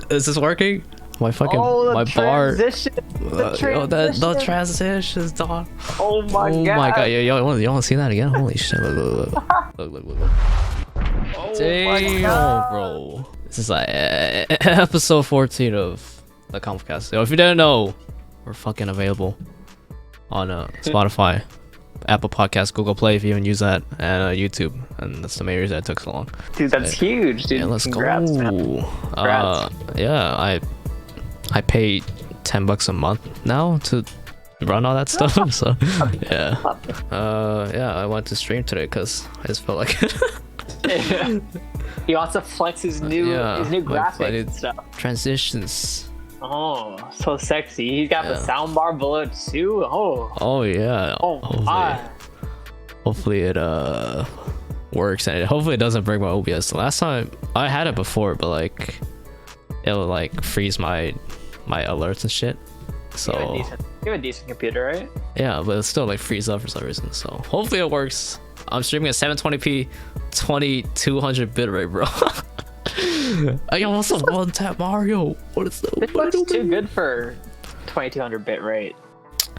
Is this working? My fucking my bar. The transitions, dog. Oh my god. Oh my god. Yo, you want to see that again? Holy shit. Look. Oh Damn, bro. This is like episode 14 of the ConvoCast. So if you didn't know, we're fucking available on Spotify, Apple Podcasts, Google Play if you even use that, and YouTube. And that's the main reason it took so long. Dude, that's huge, dude. Yeah, let's Congrats, go. Man. Congrats. Yeah, I pay $10 a month now to run all that stuff. So yeah, yeah, I went to stream today because I just felt like it. He wants to flex his new graphics and stuff. Transitions. Oh, so sexy. He's got the soundbar below too. Oh yeah. Oh my. Hopefully it works, and hopefully it doesn't break my OBS. The last time I had it before, but like it'll like freeze my alerts and shit. So you have a decent computer, right? Yeah, but it still like freeze up for some reason. So hopefully it works. I'm streaming at 720p 2200 bitrate, bro. I want some one tap Mario. What is that? This looks too good for 2200 bitrate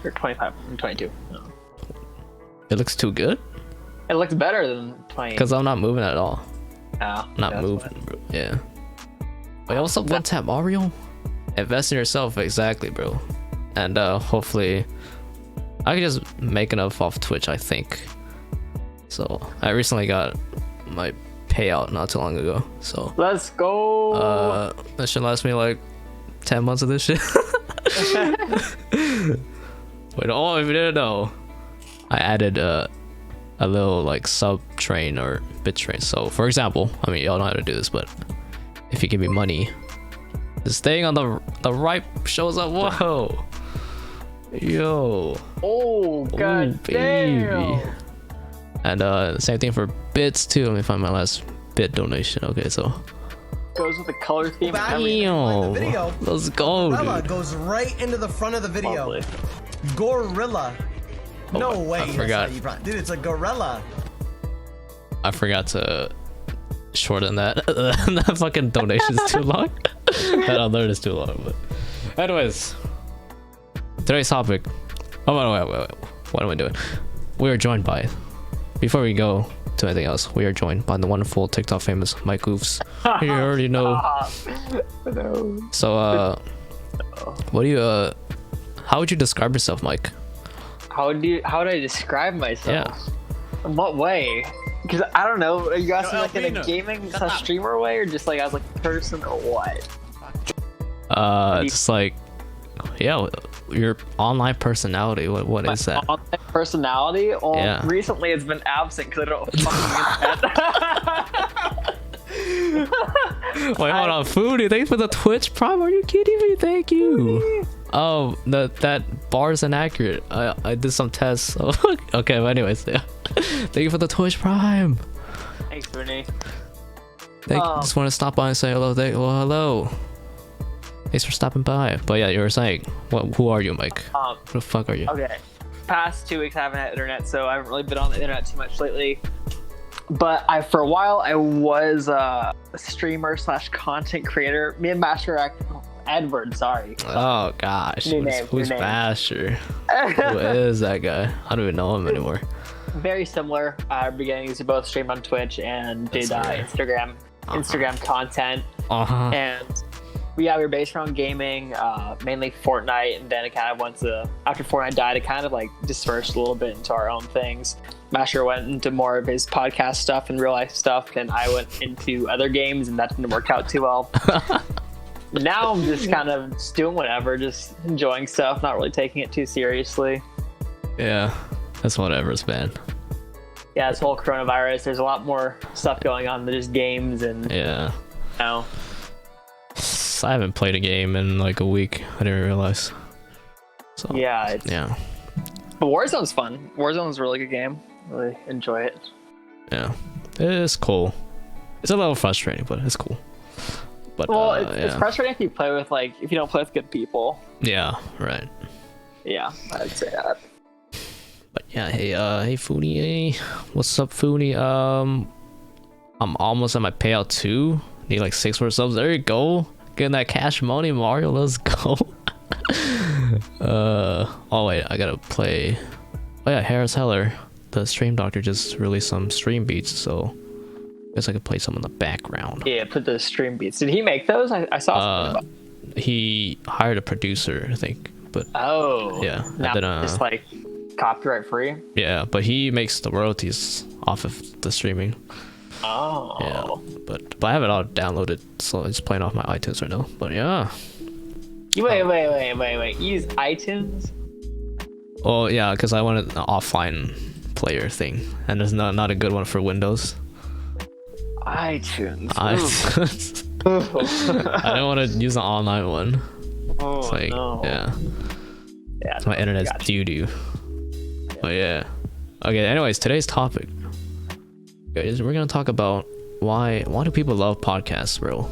or 25 and 22. No. It looks too good. It looks better than 20. Because I'm not moving at all. Oh, Not moving, bro. Yeah. Wait, what's up, one tap Mario? Invest in yourself, exactly, bro. And hopefully I can just make enough off Twitch, I think. So I recently got my payout not too long ago, so let's go. That should last me like 10 months of this shit. Wait, oh, if you didn't know, I added a little like sub train or bit train. So for example, I mean, y'all know how to do this, but if you give me money, this thing on the right shows up. Whoa, yo, oh god, baby. damn. And same thing for bits too. Let me find my last bit donation. Okay, so goes with the color theme. Bam. Let's go, Gorilla dude. goes right into the front of the video. Lovely. Gorilla. No way. I forgot. Dude, it's a gorilla. I forgot to shorten that. That fucking donation's too long. That alert is too long. But anyways, today's topic. Oh wait. What am I doing? We are joined by. Before we go to anything else, we are joined by the wonderful TikTok famous Mikeoofs. You already know. No. So what do you how would you describe yourself, Mike? How would I describe myself? Yeah. In what way? Because I don't know. Are you asking like in a gaming streamer way, or just like as like a person, or what? Just like, yeah, your online personality. What is that? Online personality? Well, yeah. Recently it's been absent because I don't fucking internet. Wait, hold on, Foodie, thanks for the Twitch Prime. Are you kidding me? Thank you. Oh, that bar is inaccurate. I did some tests. Okay, but anyways, yeah. Thank you for the Twitch Prime. Thanks, Vinny. Just want to stop by and say hello. Well, hello. Thanks for stopping by. But yeah, you were saying, who are you, Mike? Who the fuck are you? Okay. Past 2 weeks I haven't had internet, so I haven't really been on the internet too much lately. But for a while I was a streamer / content creator. Me and Master Edward, sorry. Oh gosh, who's Basher? Who is that guy? I don't even know him anymore. Very similar beginnings. We both streamed on Twitch and did Instagram content. And we were based around gaming, mainly Fortnite, and then it kind of went to, after Fortnite died, it kind of like dispersed a little bit into our own things. Masher went into more of his podcast stuff and real life stuff, and I went into other games, and that didn't work out too well. Now I'm just kind of just doing whatever, just enjoying stuff, not really taking it too seriously. Yeah, that's whatever's, man. Yeah, this whole coronavirus, there's a lot more stuff going on than just games, and yeah. Now. I haven't played a game in like a week. I didn't realize. So yeah, yeah. But Warzone's fun. Warzone's a really good game. Really enjoy it. Yeah, it's cool. It's a little frustrating, but it's cool. But well, it's frustrating if you play with if you don't play with good people. Yeah, right. Yeah, I'd say that. But yeah, hey Foodie, hey, what's up, Foodie? I'm almost at my payout too. Need like 6 more subs. There you go. Getting that cash money, Mario. Let's go. Oh wait, I gotta play. Oh yeah, Harris Heller, the stream doctor, just released some stream beats, so I guess I could play some in the background. Yeah, put the stream beats. Did he make those? I saw something about. He hired a producer, I think, but yeah, now and then, just like copyright free. Yeah, but he makes the royalties off of the streaming. Oh. Yeah, but I have it all downloaded, so it's playing off my iTunes right now. But yeah. Wait. You use iTunes? Oh yeah, because I wanted an offline player thing, and there's not a good one for Windows. iTunes. I don't want to use an online one. Oh, it's like, no. Yeah. Yeah. My internet's doo-doo. But yeah. Okay, anyways, today's topic. Guys, we're gonna talk about why do people love podcasts, bro?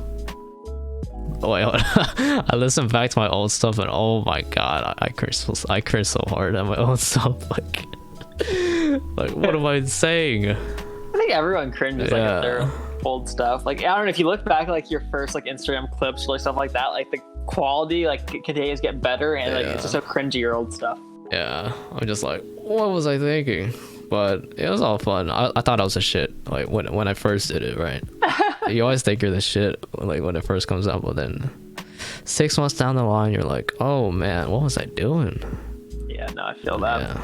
Oh wait, I listened back to my old stuff and oh my god, I curse so hard at my old stuff. Like what am I saying? I think everyone cringes like at their old stuff. Like I don't know if you look back like your first like Instagram clips or like stuff like that, like the quality like continues to get better and like it's just so cringy your old stuff. Yeah, I'm just like, what was I thinking? But it was all fun. I thought I was a shit like when I first did it, right? You always think you're the shit like when it first comes out, but then 6 months down the line you're like, oh man, what was I doing? Yeah, no, I feel that.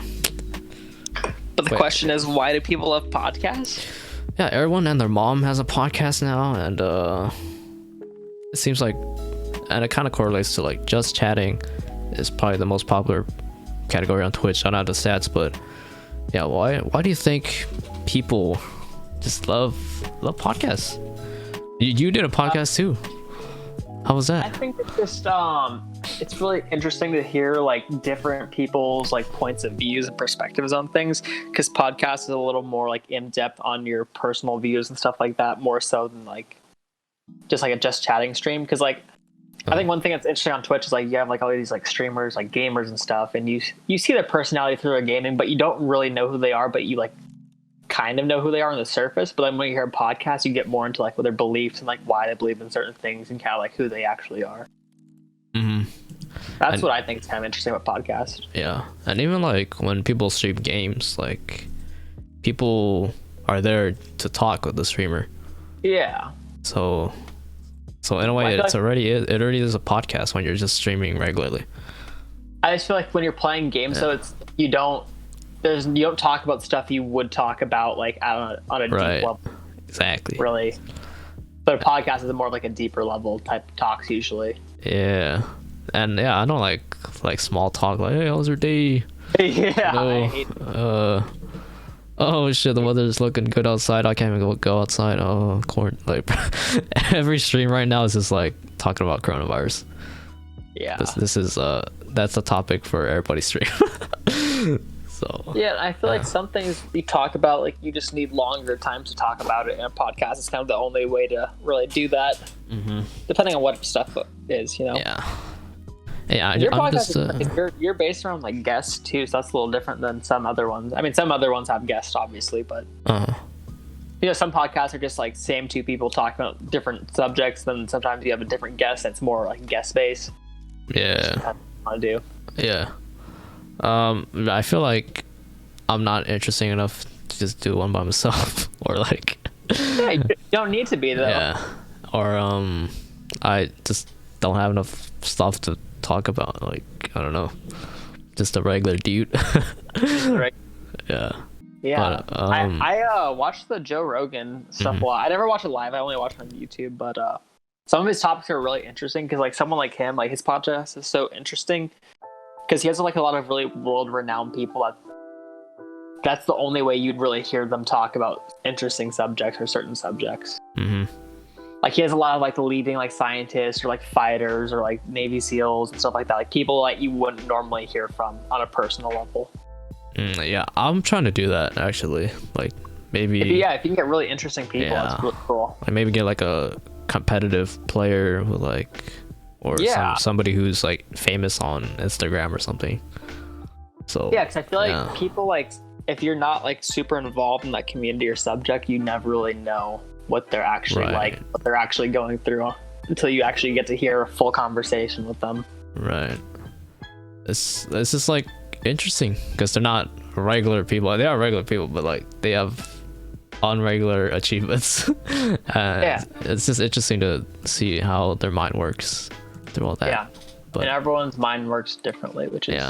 But the question is, why do people love podcasts? Yeah, everyone and their mom has a podcast now, and it seems like, and it kind of correlates to like just chatting is probably the most popular category on Twitch. I don't have the stats, but yeah, why do you think people just love podcasts? You did a podcast too. How was that? I think it's just it's really interesting to hear like different people's like points of views and perspectives on things, because podcast is a little more like in depth on your personal views and stuff like that, more so than like just like a just chatting stream. Because like I think one thing that's interesting on Twitch is like you have like all these like streamers, like gamers and stuff, and you see their personality through their gaming, but you don't really know who they are, but you like kind of know who they are on the surface. But then when you hear a podcast, you get more into like their beliefs and like why they believe in certain things and kind of like who they actually are. That's what I think is kind of interesting about podcasts. Yeah, and even like when people stream games, like people are there to talk with the streamer. Yeah. So in a way, it already is a podcast when you're just streaming regularly. I just feel like when you're playing games, so you don't talk about stuff you would talk about like on a deep level. Exactly. Really. But a podcast is more like a deeper level type talks usually. Yeah. And yeah, I don't like small talk like, hey, how was your day? Yeah. No, I hate oh shit, the weather's looking good outside. I can't even go outside. Oh, corn. Like every stream right now is just like talking about coronavirus. Yeah. This is that's a topic for everybody's stream. So yeah, I feel like some things you talk about, like you just need longer time to talk about it in a podcast. It's kind of the only way to really do that. Depending on what stuff is, you know. Yeah, your podcast you're based around like guests too, so that's a little different than some other ones. I mean, some other ones have guests obviously, but you know, some podcasts are just like same two people talking about different subjects. Then sometimes you have a different guest that's more like guest based. Yeah. Want to do. Yeah. I feel like I'm not interesting enough to just do one by myself, or like. Yeah, you don't need to be though. Yeah. Or I just don't have enough stuff to talk about. Like, I don't know, just a regular dude. Right. Yeah. Yeah. But, I watched the Joe Rogan stuff a lot. I never watched it live. I only watched it on YouTube. But some of his topics are really interesting because like someone like him, like his podcast is so interesting because he has like a lot of really world-renowned people that's the only way you'd really hear them talk about interesting subjects or certain subjects. Like he has a lot of like the leading like scientists or like fighters or like Navy SEALs and stuff like that. Like people like you wouldn't normally hear from on a personal level. Yeah, I'm trying to do that actually. Like maybe. If you can get really interesting people, that's really cool. Like maybe get like a competitive player who like, or somebody who's like famous on Instagram or something. So yeah, because I feel like people like if you're not like super involved in that community or subject, you never really know what they're actually like, what they're actually going through until you actually get to hear a full conversation with them. Right. It's just like interesting because they're not regular people. They are regular people, but like they have unregular achievements. And it's just interesting to see how their mind works through all that. Yeah. But and everyone's mind works differently, which is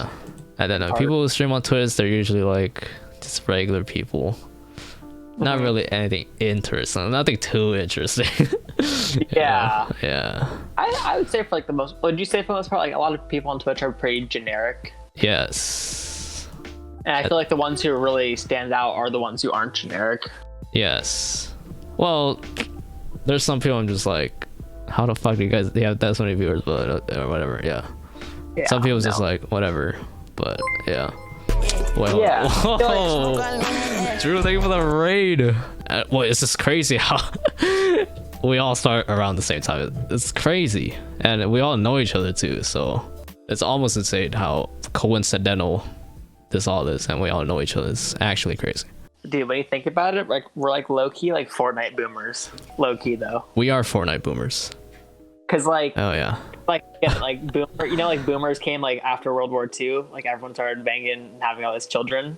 and then people who stream on Twitch, they're usually like just regular people. Not really anything interesting, nothing too interesting. Yeah. Yeah. I would say for like the most, would you say for the most part, like a lot of people on Twitch are pretty generic? Yes. And I feel like the ones who really stand out are the ones who aren't generic. Yes. Well, there's some people I'm just like, how the fuck do you guys, they have that many viewers, but or whatever. Yeah. Some people just like whatever, but yeah. Well, yeah. Whoa. Drew, thank you for the raid. Well, it's just crazy how we all start around the same time. It's crazy, and we all know each other too. So it's almost insane how coincidental this all is, and we all know each other. It's actually crazy. Dude, when you think about it, like we're like low key like Fortnite boomers. Low key though. We are Fortnite boomers. Cause like, oh yeah, like boomer, you know, like boomers came like after World War II. Like everyone started banging and having all these children.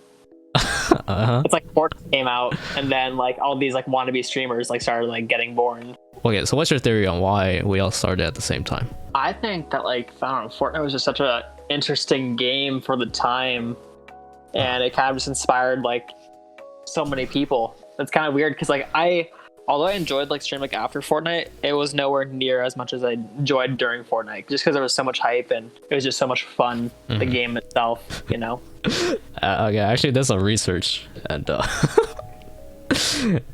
It's like Fortnite came out, and then like all these like wannabe streamers like started like getting born. Okay, so what's your theory on why we all started at the same time? I think that like I don't know, Fortnite was just such a interesting game for the time, and it kind of just inspired like so many people. It's kind of weird because like although I enjoyed like stream like after Fortnite, it was nowhere near as much as I enjoyed during Fortnite, just because there was so much hype and it was just so much fun. The game itself, you know. Okay, actually, there's some research, and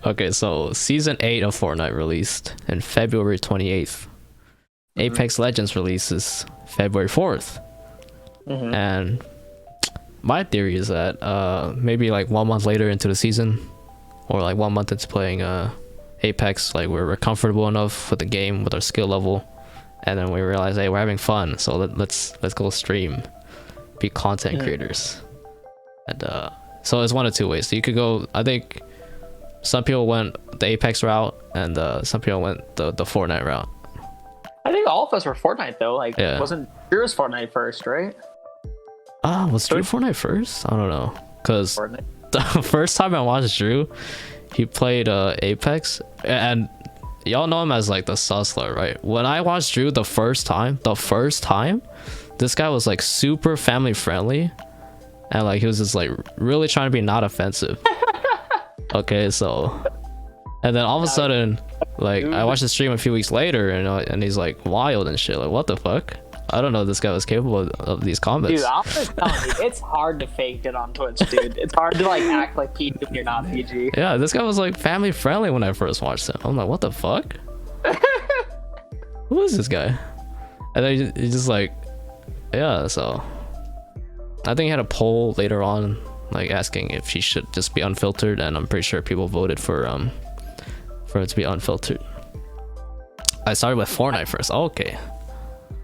okay, so season 8 of Fortnite released in February 28th. Apex Legends releases February 4th, and my theory is that maybe like 1 month later into the season, or like 1 month into playing Apex, like we're comfortable enough with the game, with our skill level, and then we realize, hey, we're having fun, so let's go stream, be content creators. And so it's one of two ways. So you could go, I think some people went the Apex route, and some people went the Fortnite route. I think all of us were Fortnite though. Like, wasn't Drew's Fortnite first, right? Was Drew Fortnite first? I don't know, because the first time I watched Drew, he played Apex, and y'all know him as like the Sussler, right? When I watched Drew the first time, this guy was like super family friendly, and like he was just like really trying to be not offensive. Okay, so, and then all of a sudden, like I watched the stream a few weeks later, and he's like wild and shit. Like, what the fuck? I don't know this guy was capable of these comments. Dude, I'm just telling you, it's hard to fake it on Twitch, dude. It's hard to like act like PG when you're not PG. Yeah, this guy was like family friendly when I first watched him. I'm like, what the fuck? Who is this guy? And then he just like, yeah. So I think he had a poll later on, like asking if she should just be unfiltered, and I'm pretty sure people voted for it to be unfiltered. I started with Fortnite first. Okay.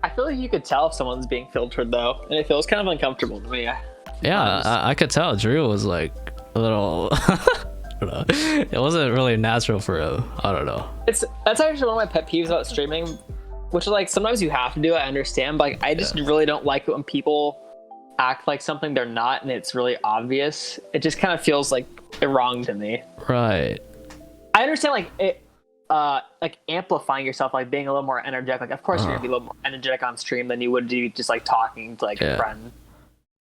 I feel like you could tell if someone's being filtered though, and it feels kind of uncomfortable to me. I could tell Drew was like a little I don't know. It wasn't really natural for him. I don't know. That's actually one of my pet peeves about streaming, which is like sometimes you have to do it, I understand, but like I just really don't like it when people act like something they're not and it's really obvious. It just kind of feels like wrong to me. Right. I understand like it like amplifying yourself, like being a little more energetic. Like, of course, you're gonna be a little more energetic on stream than you would do just like talking to like a friend.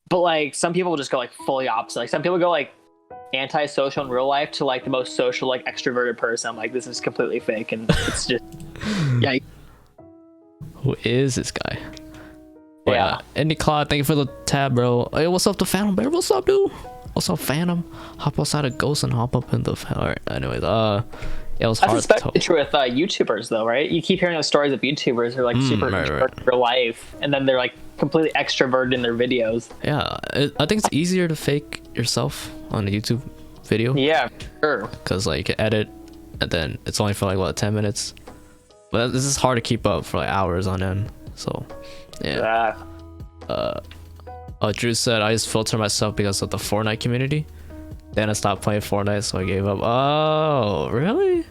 But like some people will just go like fully opposite. Like some people go like anti-social in real life to like the most social, like extroverted person. I'm like, this is completely fake, and it's just yeah. Who is this guy? Andy Claude, thank you for the tab, bro. Hey, what's up, the Phantom Bear? What's up, dude? What's up, Phantom? Hop outside a ghost and hop up in the. Alright, anyways, it was hard. That's especially true with YouTubers, though, right? You keep hearing those stories of YouTubers who are like super introverted in real life, and then they're like completely extroverted in their videos. Yeah, I think it's easier to fake yourself on a YouTube video. Yeah, sure. Because like you can edit, and then it's only for like what 10 minutes. But this is hard to keep up for like hours on end. So, yeah. Drew said I just filter myself because of the Fortnite community. Then I stopped playing Fortnite, so I gave up. Oh, really?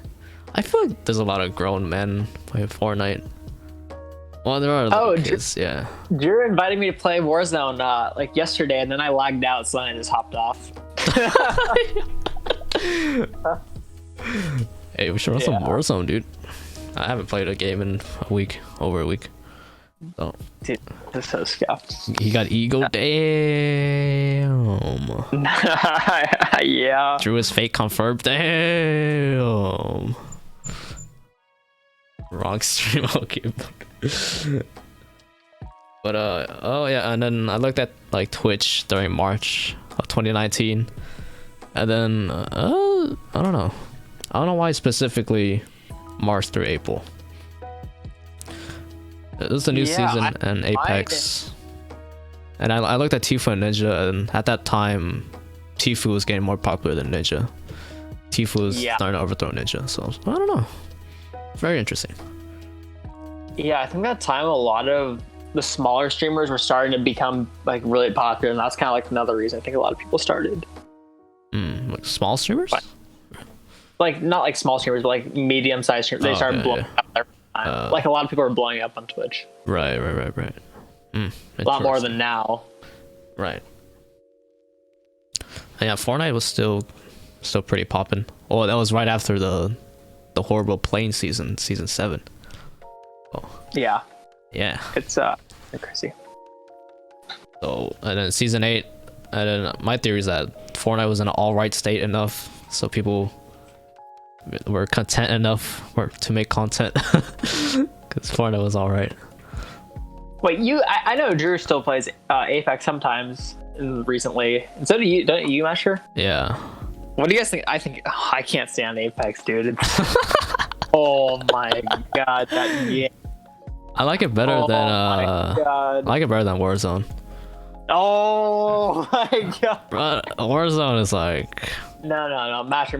I feel like there's a lot of grown men playing Fortnite Well, there are little kids, yeah. Drew invited me to play Warzone like yesterday, and then I lagged out, so then I just hopped off. Hey, we should run some Warzone, dude. I haven't played a game in over a week. So. Dude, this is so scuffed. He got ego. Damn. Yeah. Drew is fake confirmed. Damn. Wrong stream. Okay. But oh yeah, and then I looked at like Twitch during March of 2019, and then I don't know why specifically March through April. It was a new season and Apex, and I looked at Tifu and Ninja, and at that time Tifu was getting more popular than Ninja. Tifu was starting to overthrow Ninja, so I don't know. Very interesting. Yeah, I think that time a lot of the smaller streamers were starting to become like really popular, and that's kind of like another reason I think a lot of people started. Like small streamers? Like not like small streamers, but like medium-sized streamers. They started blowing up every time. Like a lot of people are blowing up on Twitch. Right. A lot more than now. Right. And yeah, Fortnite was still pretty popping. Oh, that was right after the horrible playing season 7. Oh. Yeah. It's crazy. So, and then season 8, and then my theory is that Fortnite was in an alright state enough, so people were content enough to make content, because Fortnite was alright. Wait, I know Drew still plays Apex sometimes recently, and so don't you, Masher? Yeah. What do you guys think? I can't stand Apex, dude. Oh my god, that game. I like it better than I like it better than Warzone. Oh my god. But Warzone is like Masher.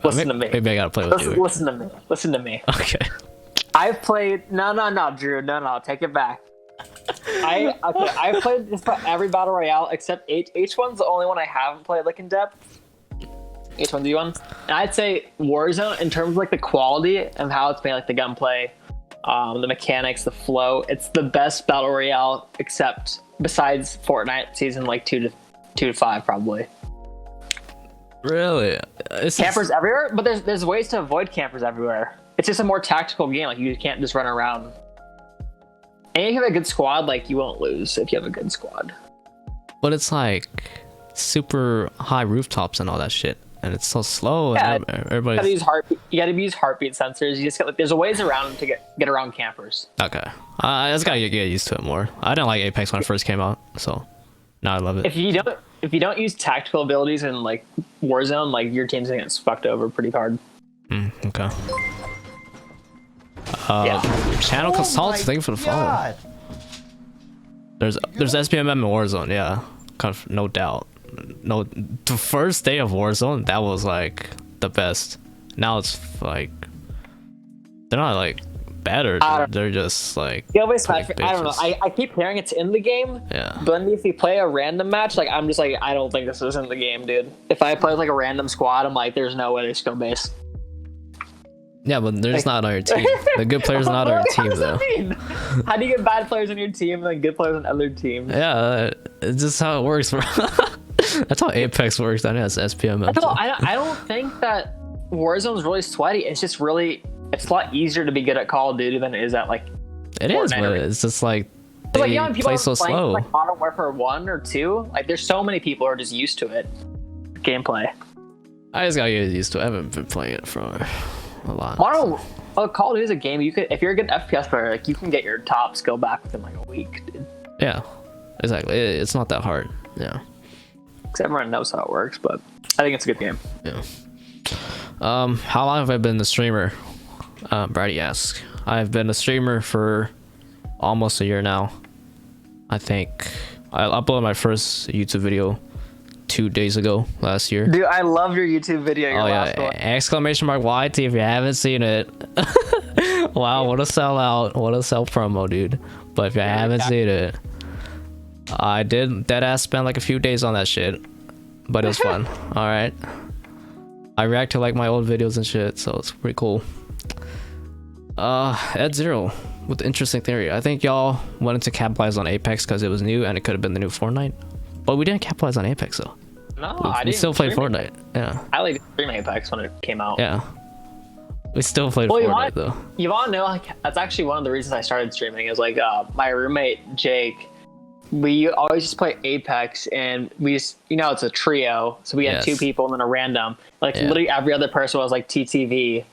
Listen to me. Maybe I gotta play with you. Listen to me. Okay. I've played no, Drew, no, take it back. I've played just about every battle royale except H1's the only one I haven't played like in depth. H1Z1. And I'd say Warzone, in terms of like the quality of how it's made, like the gunplay, the mechanics, the flow, it's the best battle royale except besides Fortnite season like 2 to 5 probably. Really? Campers everywhere, but there's ways to avoid campers everywhere. It's just a more tactical game. Like you can't just run around. And if you have a good squad, like you won't lose if you have a good squad. But it's like super high rooftops and all that shit, and it's so slow. Yeah, and everybody's. You gotta use heartbeat sensors. You just got there's ways around to get around campers. Okay, I just gotta get used to it more. I didn't like Apex when it first came out, so now I love it. If you don't use tactical abilities in like Warzone, like your team's gonna get fucked over pretty hard. Okay. Channel consults. Thank you for the follow. There's SPMM in Warzone, yeah, no doubt. No, the first day of Warzone, that was like the best. Now it's like they're not like better. They're just like. I don't know. I keep hearing it's in the game. Yeah. But then if you play a random match, like I'm just like I don't think this is in the game, dude. If I play like a random squad, I'm like, there's no way they're skill based. Yeah, but they're just not on your team. The good players are not on your team, though. How do you get bad players on your team and then good players on other teams? Yeah, it's just how it works, bro. That's how Apex works. That has SPM. I don't think that Warzone's really sweaty. It's just it's a lot easier to be good at Call of Duty than it is at like. It is, but it's just like they play so slow. Like Modern Warfare 1 or 2, like there's so many people who are just used to it. Gameplay. I just gotta get used to it. I haven't been playing it for a lot. Call of Duty is a game you could, if you're a good FPS player, like you can get your top skill back within like a week, dude. Yeah, exactly. It's not that hard. Yeah. Because everyone knows how it works, but I think it's a good game. Yeah. How long have I been a streamer? Brady asks. I've been a streamer for almost a year now. I think I uploaded my first YouTube video 2 days ago last year. Dude, I love your YouTube video. Your last one. Exclamation mark YT if you haven't seen it. Wow, what a sellout. What a sell promo, dude. But if you haven't seen it, I did deadass spend like a few days on that shit. But it was fun. Alright. I react to like my old videos and shit, so it's pretty cool. Ed Zero. with the interesting theory. I think y'all wanted to capitalize on Apex because it was new and it could have been the new Fortnite, but we didn't capitalize on Apex though. No, We still played Fortnite. Yeah. I like stream Apex when it came out. Yeah. We still played Fortnite though. You want to know? Like, that's actually one of the reasons I started streaming. Is like my roommate Jake. We always just play Apex, and we just, it's a trio, so we had 2 people and then a random. Like literally every other person was like TTV.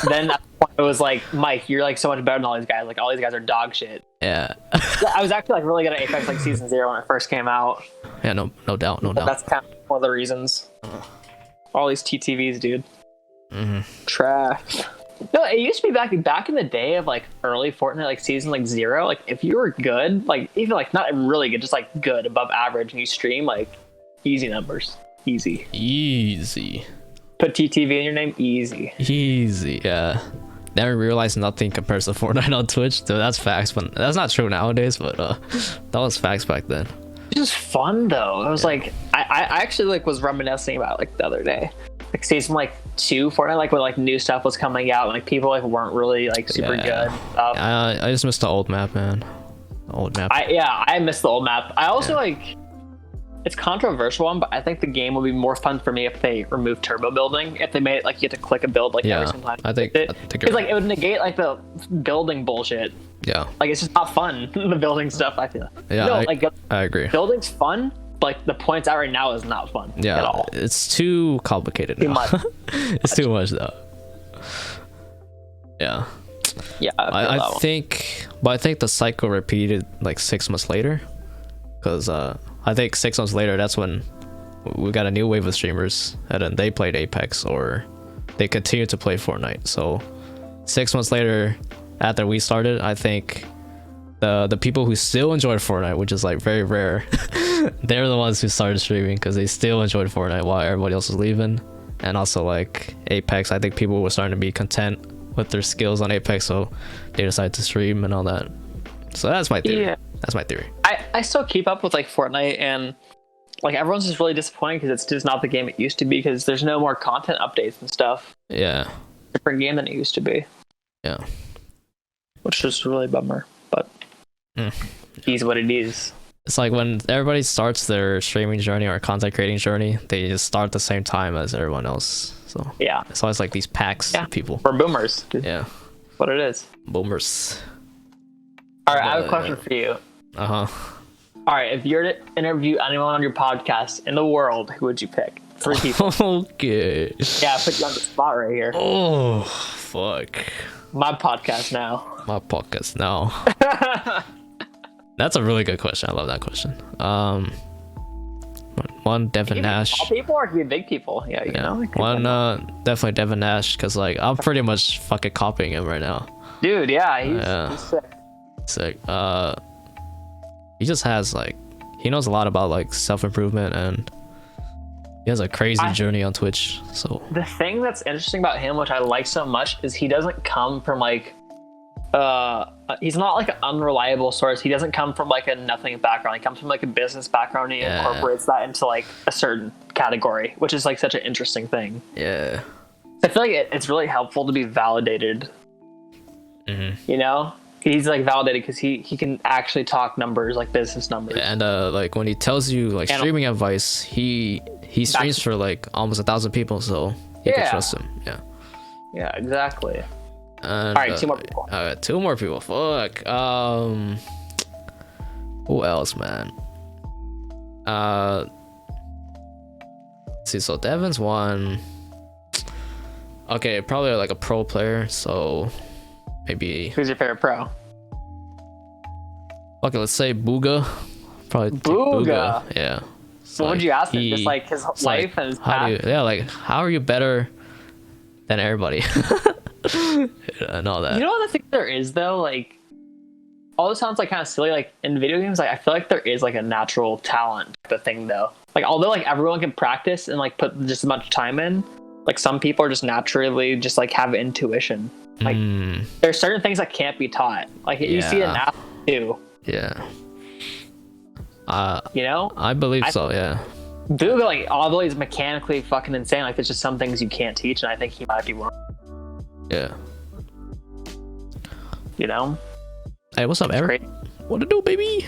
Then it was like, Mike, you're like so much better than all these guys. Like all these guys are dog shit. Yeah. I was actually like really good at Apex like season 0 when it first came out. Yeah, no doubt. That's kind of one of the reasons. All these TTVs, dude. Mm-hmm. Trash. No, it used to be back in the day of like early Fortnite, like season like 0. Like if you were good, like even like not really good, just like good, above average, and you stream, like easy numbers, easy. Put TTV in your name, easy. Yeah. Never realized nothing compares to Fortnite on Twitch. Dude, that's facts, but that's not true nowadays. But that was facts back then. It was fun though. It was like I actually like was reminiscing about like the other day, like season like 2 Fortnite, like when like new stuff was coming out, and like people like weren't really like super good. I just missed the old map, man. The old map. I missed the old map. I also like. It's a controversial one, but I think the game would be more fun for me if they removed turbo building. If they made it like you had to click a build like every single time. I think it's like it would negate like the building bullshit. Yeah. Like it's just not fun, the building stuff, I feel. Yeah, I agree. Building's fun, but like the points out right now is not fun at all. It's too complicated now. Too much. It's too much though. Yeah. Yeah. I think the cycle repeated like 6 months later, because I think 6 months later, that's when we got a new wave of streamers, and then they played Apex or they continued to play Fortnite. So 6 months later, after we started, I think the people who still enjoyed Fortnite, which is like very rare, they're the ones who started streaming because they still enjoyed Fortnite while everybody else was leaving. And also like Apex, I think people were starting to be content with their skills on Apex, so they decided to stream and all that. So that's my theory. Yeah. That's my theory. I still keep up with like Fortnite, and like everyone's just really disappointed because it's just not the game it used to be, because there's no more content updates and stuff. Yeah. Different game than it used to be. Yeah. Which is really a bummer, but it is what it is. It's like when everybody starts their streaming journey or content creating journey, they just start at the same time as everyone else. So yeah, it's always like these packs of people. We're boomers. Yeah. That's what it is. Boomers. All right, I have a question for you. All right, if you're to interview anyone on your podcast in the world, who would you pick? 3 people. Okay. Yeah, I put you on the spot right here. Oh, fuck. My podcast now. That's a really good question. I love that question. One, Devin Nash. Small people, or it could be big people. Yeah, you know. One, definitely Devin Nash, because like I'm pretty much fucking copying him right now. Dude, yeah, he's sick. Sick. He just has like, he knows a lot about like self-improvement, and he has a crazy journey on Twitch. So the thing that's interesting about him, which I like so much, is he doesn't come from like he's not like an unreliable source. He doesn't come from like a nothing background. He comes from like a business background, and he incorporates that into like a certain category, which is like such an interesting thing. Yeah, I feel like it's really helpful to be validated. You know, he's like validated because he can actually talk numbers, like business numbers. Yeah, and like when he tells you like streaming advice, he streams for like almost 1,000 people, so you can trust him. Yeah, exactly. And, all right, 2 more people. 2 more people. Fuck. Who else, man? See, so Devin's one. Okay, probably like a pro player. So maybe. Who's your favorite pro? Okay, let's say Booga. Probably Booga. Yeah. So what would you ask him? Just like his life and his path? How are you better than everybody? And all that. You know what the thing there is though, like all this sounds like kind of silly, like in video games, like I feel like there is like a natural talent the thing though. Like although like everyone can practice and like put just as much time in, like some people are just naturally just like have intuition. Like there's certain things that can't be taught. Like you see it now too. Yeah. You know? I believe so, yeah. Booga, like although he's mechanically fucking insane, like there's just some things you can't teach, and I think he might be one. Yeah. You know? Hey, what's up, Eric? Great. What to do, baby?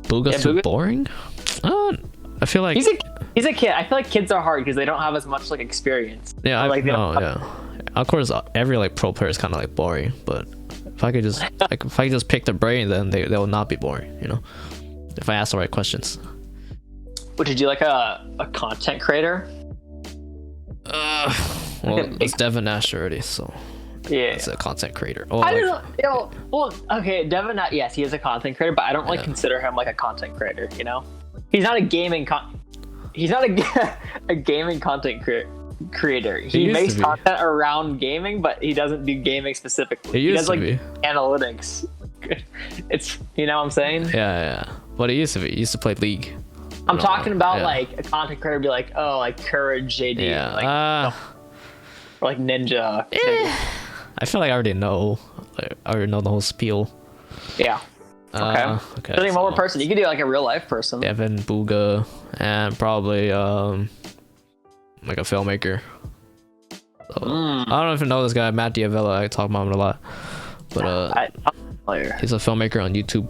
Booga's Yeah, too Booga- boring? I feel like... He's a kid. I feel like kids are hard because they don't have as much like experience. Yeah, Like, they don't- yeah. Of course, every like pro player is kind of like boring, but if I could just pick their brain, then they will not be boring, you know. If I ask the right questions. Would you do like a content creator? Well, it's Devin Nash already, so Yeah. it's a content creator. Oh, I like, don't know. You know, well, okay, Devin. Yes, he is a content creator, but I don't really Yeah. consider him like a content creator. You know, he's not a gaming He's not a gaming content creator. He used makes to be. content around gaming, but he doesn't do gaming specifically. He He used does to like be. analytics. It's you know what I'm saying. yeah. But he used to be. He used to play League. I'm talking about yeah. like a content creator be like, oh, like Courage JD, Yeah. like, or like Ninja. I feel like I already know. Like, I already know the whole spiel. Yeah. Okay. Okay. Really, one more so person. You could do like a real life person. Devin, Booga, and probably like a filmmaker. So, I don't know if you know this guy, Matt Diavella. I talk about him a lot, but I'm familiar. he's a filmmaker on YouTube.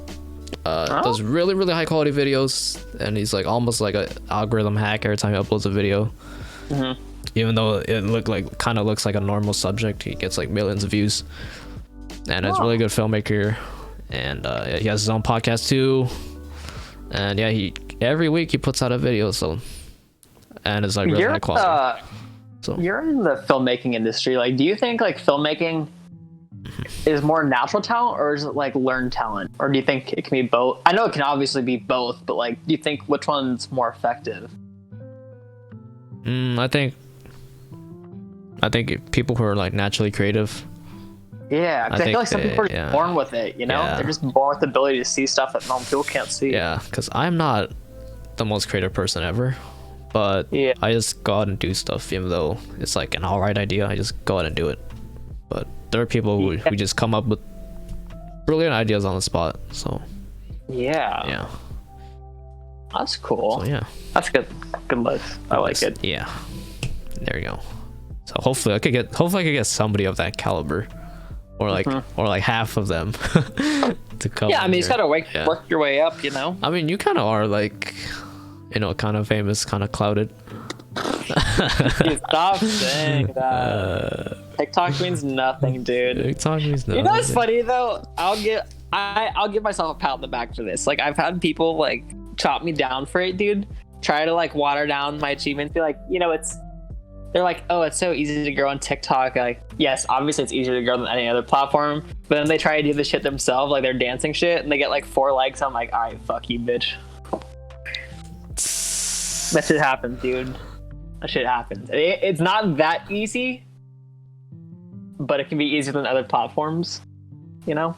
Does really really high quality videos, and he's like almost like an algorithm hack every time he uploads a video. Mm-hmm. Even though it kind of looks like a normal subject, he gets like millions of views, and he's a really good filmmaker. And yeah, he has his own podcast too, and yeah, he every week he puts out a video, so and it's like really high quality. So You're in the filmmaking industry. Like, do you think like filmmaking is more natural talent or is it like learned talent, or do you think it can be both? I know it can obviously be both, but like, do you think which one's more effective? I think people who are like naturally creative. Yeah, because I feel like some people are just yeah. born with it. You know, Yeah. they're just born with the ability to see stuff that normal people can't see. Yeah, because I'm not the most creative person ever, but Yeah. I just go out and do stuff, even though it's like an alright idea. I just go out and do it. But there are people who just come up with brilliant ideas on the spot. So Yeah. That's cool. so yeah, That's good. Good list. I like it. Yeah, there you go. So hopefully I could get somebody of that caliber, or like half of them to come. Yeah, I mean, you just gotta work your way up. You know. I mean, you kind of are like, you know, kind of famous, kind of clouded. Dude, stop saying that. TikTok means nothing, dude. TikTok means nothing. You know what's funny though? I'll give myself a pat on the back for this. Like, I've had people like chop me down for it, dude. Try to like water down my achievements. Be like, you know, they're like, oh, it's so easy to grow on TikTok. Like, yes, obviously it's easier to grow than any other platform. But then they try to do the shit themselves, like they're dancing shit, and they get like 4 likes. I'm like, all right, fuck you, bitch. That shit happens, dude. That shit happens. It's not that easy, but it can be easier than other platforms. You know?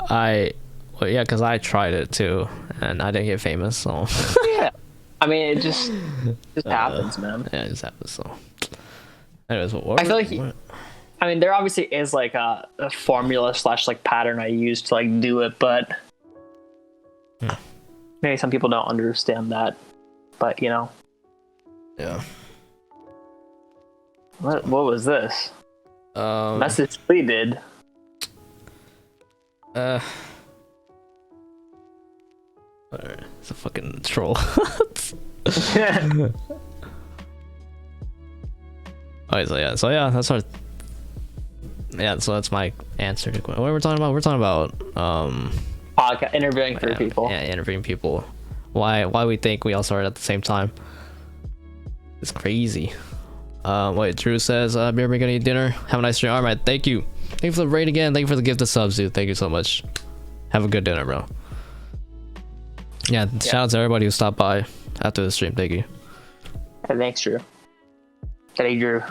Well, yeah, because I tried it too, and I didn't get famous, so. Yeah. I mean, it just happens, man. Yeah, it just happens. So, anyways, what I feel like I mean, there obviously is like a formula / like pattern I use to like do it, but maybe some people don't understand that. But you know, yeah. what was this? Message deleted. Alright, it's a fucking troll. Alright, so yeah, that's our. Yeah, so that's my answer to what we're we talking about. We're talking about Podcast interviewing three people. Yeah, interviewing people. Why we think we all started at the same time? It's crazy. Wait, Drew says, beer, we're gonna eat dinner. Have a nice stream. Alright, thank you. Thank you for the raid again. Thank you for the gift of subs, dude. Thank you so much. Have a good dinner, bro. Yeah, shout out to everybody who stopped by after the stream. Thank you. Hey, thanks, Drew. Hey, Drew.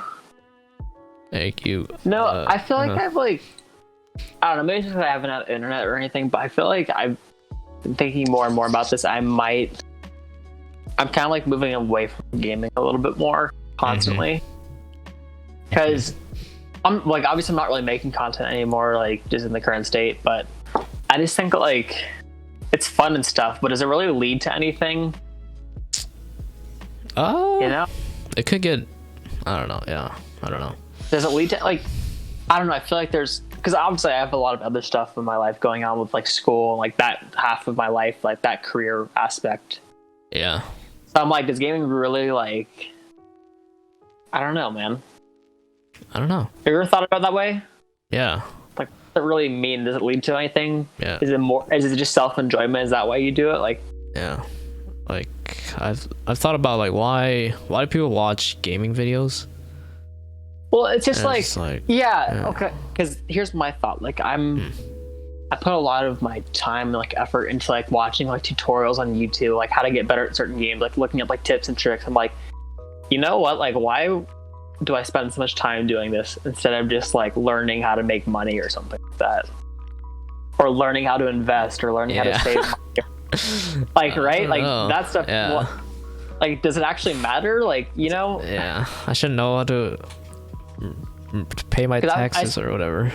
Thank you. No, I feel like I've like, I don't know, maybe it's because I haven't had internet or anything, but I feel like I've been thinking more and more about this. I'm kind of like moving away from gaming a little bit more constantly. Because I'm like, obviously I'm not really making content anymore, like just in the current state, but I just think like it's fun and stuff, but does it really lead to anything? You know? It could get, I don't know. Yeah, I don't know. Does it lead to like, I don't know, I feel like there's because obviously I have a lot of other stuff in my life going on with like school and like that half of my life, like that career aspect. Yeah. So I'm like, does gaming really like? I don't know, man. I don't know. Have you ever thought about it that way? Yeah. Like, what does it really mean? Does it lead to anything? Yeah. Is it more? Is it just self enjoyment? Is that why you do it? Like. Yeah. Like I've thought about like why do people watch gaming videos? Well, it's just And like, it's like, yeah, okay. Because here's my thought. Like, I put a lot of my time and like effort into like watching like tutorials on YouTube, like how to get better at certain games, like looking up like tips and tricks. I'm like, you know what? Like, why do I spend so much time doing this instead of just like learning how to make money or something like that, or learning how to invest or learning how to save money? Like, right? Like that stuff. Yeah. What, like, does it actually matter? Like, you know? Yeah. I should know how to pay my taxes or whatever.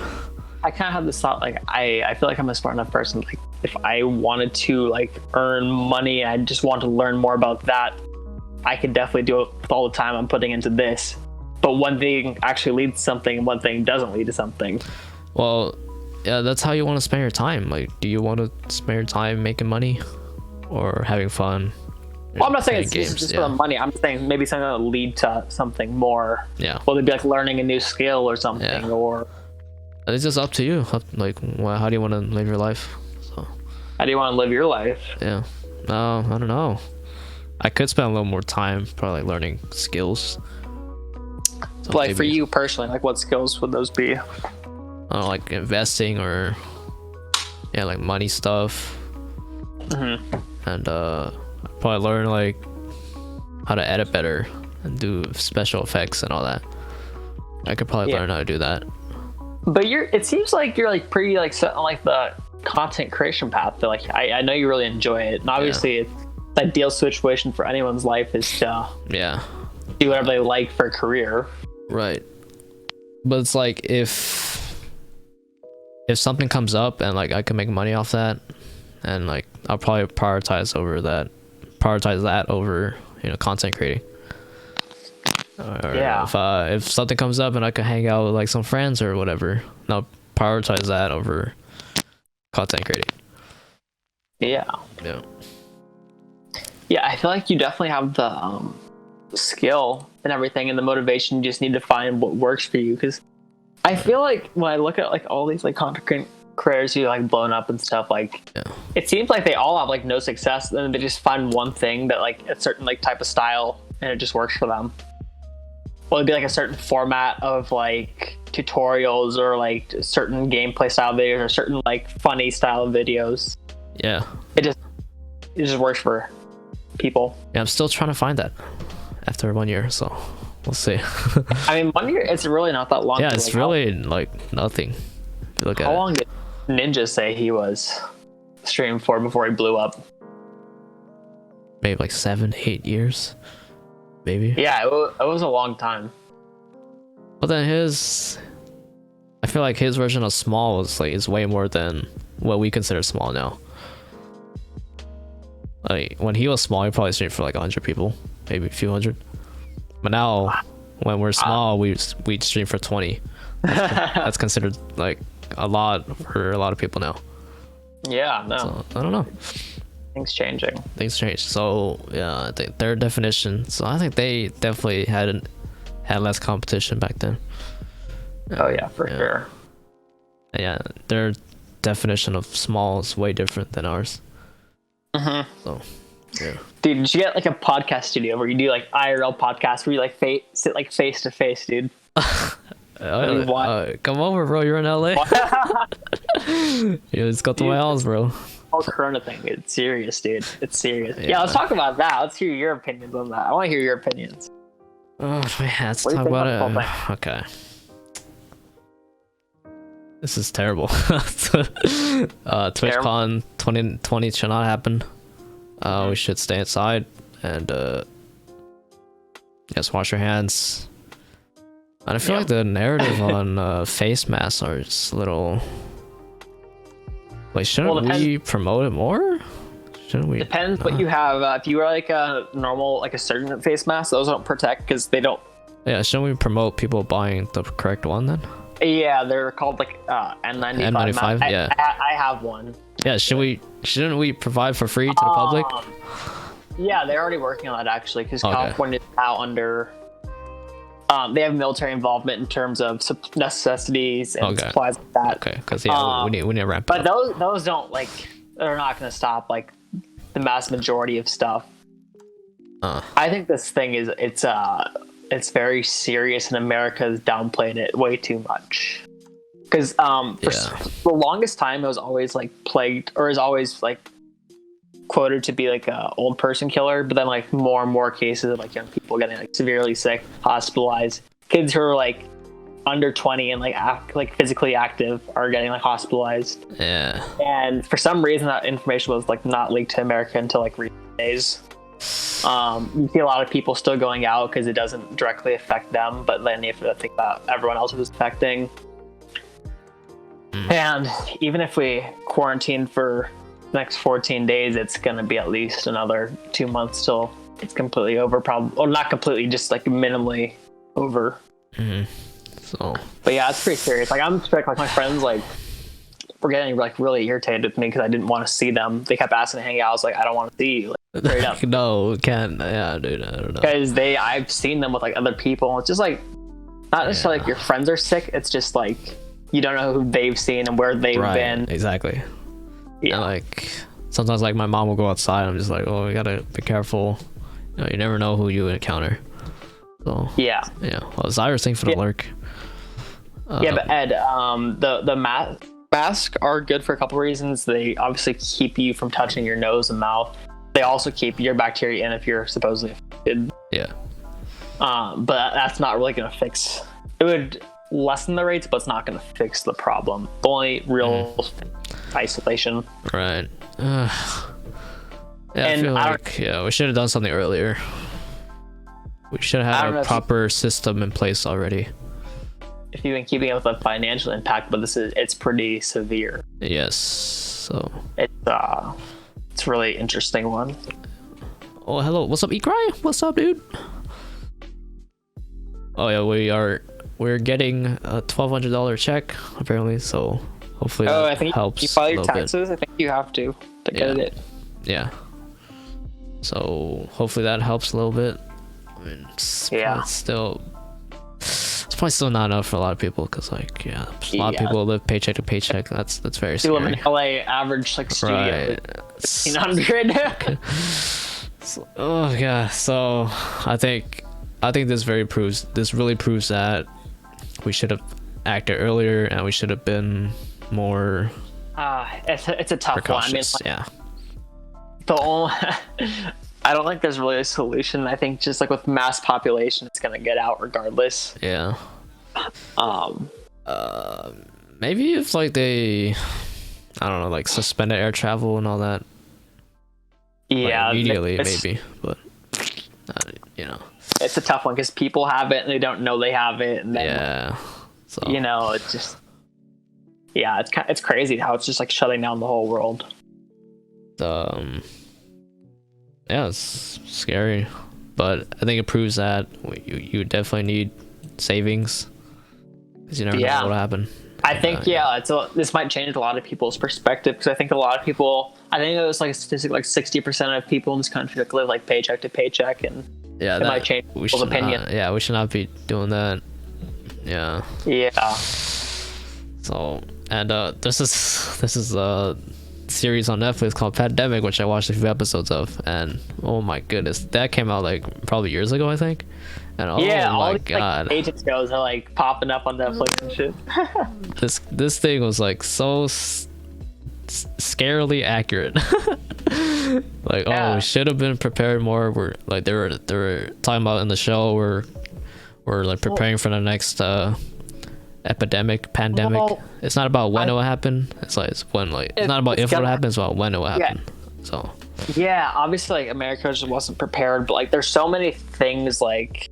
I kind of have this thought, like I feel like I'm a smart enough person. Like if I wanted to like earn money, I just want to learn more about that. I could definitely do it with all the time I'm putting into this. But one thing actually leads to something, and one thing doesn't lead to something. Well, yeah, that's how you want to spend your time. Like, do you want to spend your time making money or having fun? Well, I'm not saying it's games, just for the money. I'm saying maybe something that will lead to something more. Yeah. Well, it'd be like learning a new skill or something, or. It's just up to you. Like, how do you want to live your life? So. How do you want to live your life? Yeah. No, I don't know. I could spend a little more time probably like, learning skills. So like maybe, for you personally, like what skills would those be? I don't know, like investing or like money stuff. And probably learn like how to edit better and do special effects and all that. I could probably learn how to do that. But it seems like you're like pretty like set on like the content creation path. But like I know you really enjoy it, and obviously it's the ideal situation for anyone's life is to do whatever they like for a career. Right. But it's like if something comes up and like I can make money off that, and like I'll probably prioritize that over content creating. Or if something comes up and I can hang out with like some friends or whatever, I'll prioritize that over content creating. Yeah, I feel like you definitely have the skill and everything and the motivation. You just need to find what works for you, because I feel like when I look at like all these like content creators who like blown up and stuff, like it seems like they all have like no success, and then they just find one thing that like a certain like type of style and it just works for them. Well, it'd be like a certain format of like tutorials or like certain gameplay style videos or certain like funny style videos. Yeah, it just works for people. Yeah, I'm still trying to find that after 1 year, so we'll see. I mean, 1 year, it's really not that long. Yeah, it's really like nothing. If you look at how long did Ninja say he was streaming for before he blew up? Maybe like 7-8 years. Maybe. Yeah, it was a long time. But then I feel like his version of small is way more than what we consider small now. Like when he was small, he probably streamed for like 100 people, maybe a few hundred. But now, when we're small, we stream for 20. That's considered like a lot for a lot of people now. Yeah, no. So, I don't know. Things changing. Things change. So yeah, I think their definition. So I think they definitely had less competition back then. Oh yeah, for sure. Yeah, their definition of small is way different than ours. So yeah. Dude, did you get like a podcast studio where you do like IRL podcasts where you like sit like face to face, dude? Come over, bro. You're in LA. You just got to my house, bro. Whole Corona thing, it's serious, dude. It's serious. Yeah, let's talk about that. Let's hear your opinions on that. I want to hear your opinions. Oh man, let's talk about it. Okay. This is terrible. TwitchCon 2020 should not happen. We should stay inside and just wash your hands. And I feel like the narrative on face masks are just a little. Like, shouldn't we promote it more? Shouldn't we? Depends what you have. If you wear like a normal, like a certain face mask, those don't protect because they don't. Yeah, shouldn't we promote people buying the correct one then? Yeah, they're called like N95. N95, yeah. I have one. Yeah, shouldn't we provide for free to the public? Yeah, they're already working on that actually, because Okay. California is now under. They have military involvement in terms of necessities and Okay. supplies like that. Okay, because yeah, we need to ramp But up. those don't like. They're not going to stop like the mass majority of stuff. I think this thing is it's very serious, and America has downplayed it way too much. Because for the longest time, it was always like plagued, or is always like quoted to be like a old person killer. But then like more and more cases of like young people getting like severely sick, hospitalized. Kids who are like under 20 and like physically active are getting like hospitalized. Yeah. And for some reason, that information was like not leaked to America until like recent days. You see a lot of people still going out because it doesn't directly affect them, but then you have to think about everyone else who's affecting. And even if we quarantine for the next 14 days, it's going to be at least another 2 months till it's completely over. Probably, or not completely, just like minimally over. So. But yeah, it's pretty serious. Like I'm like my friends like were getting like really irritated with me because I didn't want to see them. They kept asking to hang out. I was like, I don't want to see you. Like, straight up. No, can't. Yeah, dude, I don't know. Because I've seen them with like other people. It's just like not necessarily like your friends are sick. It's just like you don't know who they've seen and where they've been. Exactly. Yeah. And like sometimes like my mom will go outside. I'm just like, oh, we gotta be careful. You never know who you encounter. So Yeah. Well, Cyrus, thanks for the lurk. Yeah, but Ed, the masks are good for a couple reasons. They obviously keep you from touching your nose and mouth. They also keep your bacteria in if you're supposedly affected. Yeah. But that's not really going to fix. It would lessen the rates, but it's not going to fix the problem. The only real isolation. Right. Yeah, I feel like we should have done something earlier. We should have had a proper system in place already. If you've been keeping up with the financial impact, but it's pretty severe. Yes. So It's a really interesting one. oh, hello, what's up, Ekry? What's up, dude? Oh yeah, we're getting a $1,200 check apparently, so hopefully that I think helps you file your a little bit. taxes. I think you have to get it. Yeah. So hopefully that helps a little bit. I mean, it's probably still not enough for a lot of people because like a lot of people live paycheck to paycheck. That's very People scary. in LA average like studio Right. 1,500. Oh yeah. So I think this really proves that we should have acted earlier and we should have been more It's a tough one. I mean, precautious. Yeah. the only I don't think there's really a solution. I think just like with mass population, it's gonna get out regardless. Yeah. Maybe if like they, I don't know, like suspended air travel and all that. Yeah, like, immediately maybe, but it's a tough one because people have it and they don't know they have it, and then so it's just it's crazy how it's just like shutting down the whole world. It's scary, but I think it proves that you definitely need savings because you never know what'll happen. I think this might change a lot of people's perspective because I think a lot of people. I think it was like a statistic like 60% of people in this country like live like paycheck to paycheck, and it might change people's opinion. We should not be doing that. Yeah. So and this is a series on Netflix called Pandemic, which I watched a few episodes of, and oh my goodness, that came out like probably years ago, I think. And all my these, god, like, agent shows are like popping up on Netflix and shit. this thing was like so scarily accurate. Like we should have been prepared more. We're like they were talking about in the show we're like preparing for the next pandemic. It's not about when it will happen. It's when it's not about if it will happen. It's about when it will happen. So obviously like America just wasn't prepared, but like there's so many things like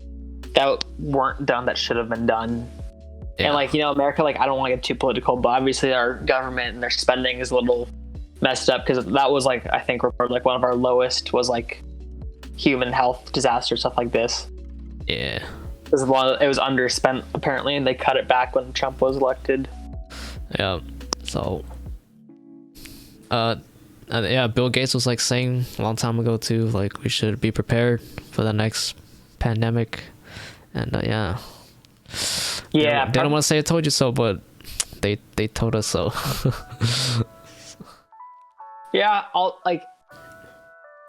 that weren't done that should have been done. And like America, like I don't want to get too political, but obviously our government and their spending is a little messed up because that was like I think reported like one of our lowest was like human health disaster stuff like this. It was underspent apparently, and they cut it back when Trump was elected. Yeah. So. Yeah, Bill Gates was like saying a long time ago too, like we should be prepared for the next pandemic, and yeah. Yeah. They don't want to say I told you so, but they told us so. Yeah,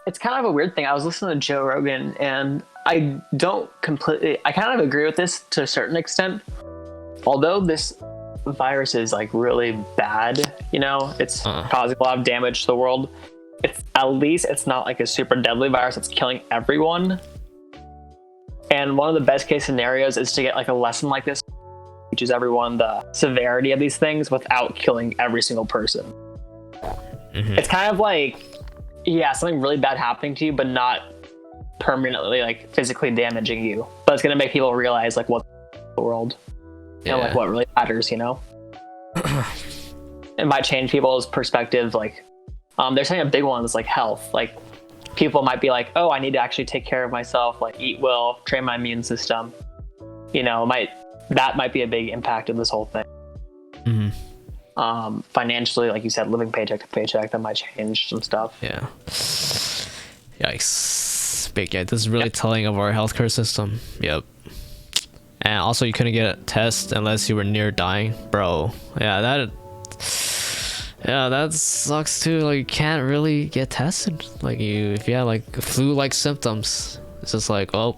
it's kind of a weird thing. I was listening to Joe Rogan, and I kind of agree with this to a certain extent. Although this virus is like really bad, it's causing a lot of damage to the world. It's not like a super deadly virus that's killing everyone. And one of the best case scenarios is to get like a lesson like this, teaches everyone the severity of these things without killing every single person. Mm-hmm. It's kind of like, something really bad happening to you, but not permanently like physically damaging you. But it's gonna make people realize like what's the world. And like what really matters, It might change people's perspective. Like, they're saying a big one is like health. Like, people might be like, "Oh, I need to actually take care of myself, like eat well, train my immune system." That might be a big impact of this whole thing. Mm-hmm. Financially, like you said, living paycheck to paycheck, that might change some stuff. Yeah. Yikes. Big. Yeah, this is really telling of our healthcare system. Yep. And also, you couldn't get a test unless you were near dying, bro. Yeah, that sucks too. Like, you can't really get tested. Like, if you have like flu-like symptoms, it's just like, oh,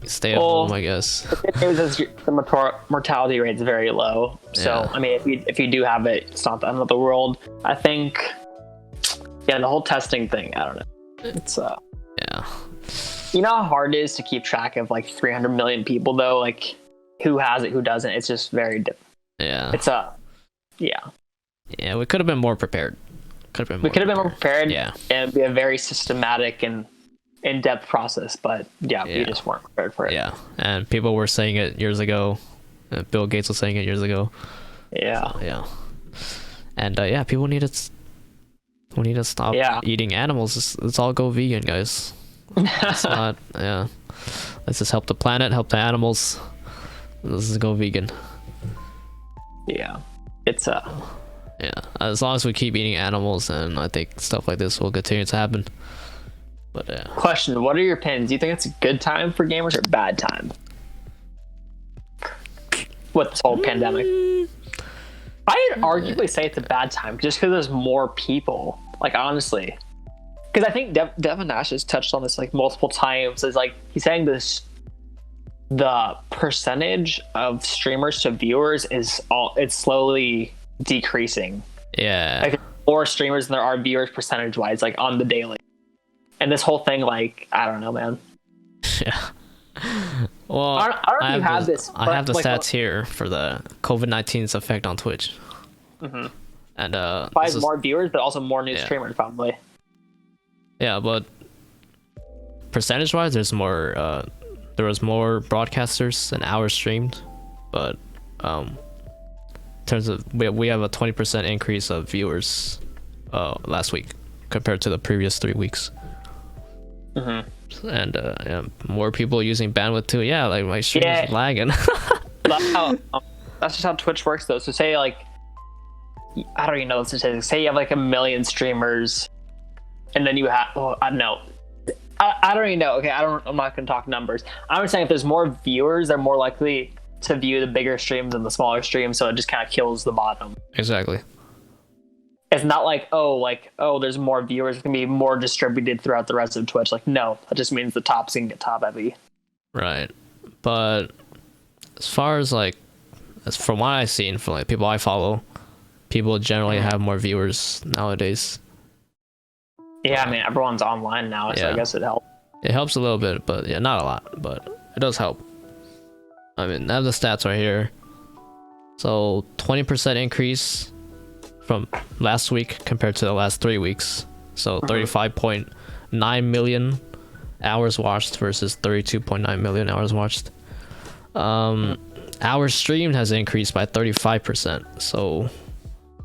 stay at home, I guess. The mortality rate is very low. So, I mean, if you do have it, it's not the end of the world. I think, the whole testing thing, I don't know. It's yeah. You know how hard it is to keep track of like 300 million people though, like who has it, who doesn't. It's just very different. Yeah. It's Yeah, we could have been more prepared. We could have been more prepared. Yeah. And it'd be a very systematic and in-depth process, but we just weren't prepared for it. Yeah. And people were saying it years ago. Bill Gates was saying it years ago. Yeah. So, yeah. And people need to stop eating animals. Let's all go vegan, guys. It's not, let's just help the planet, help the animals. Let's just go vegan. Yeah, it's as long as we keep eating animals, and I think stuff like this will continue to happen. But question: what are your opinions? Do you think it's a good time for gamers or bad time with this whole pandemic? I'd arguably say it's a bad time just because there's more people. Like, honestly. Because I think Devin Nash has touched on this like multiple times. Is like he's saying the percentage of streamers to viewers it's slowly decreasing. Yeah. Like, more streamers than there are viewers percentage wise, like on the daily. And this whole thing, like, I don't know, man. Yeah. Well, I don't know if you have this. I have the stats here for the COVID-19's effect on Twitch. Mm-hmm. And probably more viewers, but also more new streamers, probably. Yeah, but percentage-wise, there was more broadcasters and hours streamed, but in terms of we have a 20% increase of viewers last week compared to the previous 3 weeks. Mm-hmm. And more people using bandwidth too. Yeah, like my stream is lagging. That's just how Twitch works, though. So say like, I don't even know the statistics. Say you have like 1 million streamers. And then you have, I don't know. I don't even know. Okay, I'm not going to talk numbers. I'm just saying if there's more viewers, they're more likely to view the bigger streams than the smaller streams, so it just kind of kills the bottom. Exactly. It's not like, there's more viewers. It can be more distributed throughout the rest of Twitch. Like, no, that just means the top's going to get top heavy. Right. But as far as from what I've seen from like people I follow, people generally have more viewers nowadays. Yeah, I mean, everyone's online now, so I guess it helps. It helps a little bit, but not a lot, but it does help. I mean, I have the stats right here. So 20% increase from last week compared to the last 3 weeks. So 35.9 million hours watched versus 32.9 million hours watched. Hours streamed has increased by 35%. So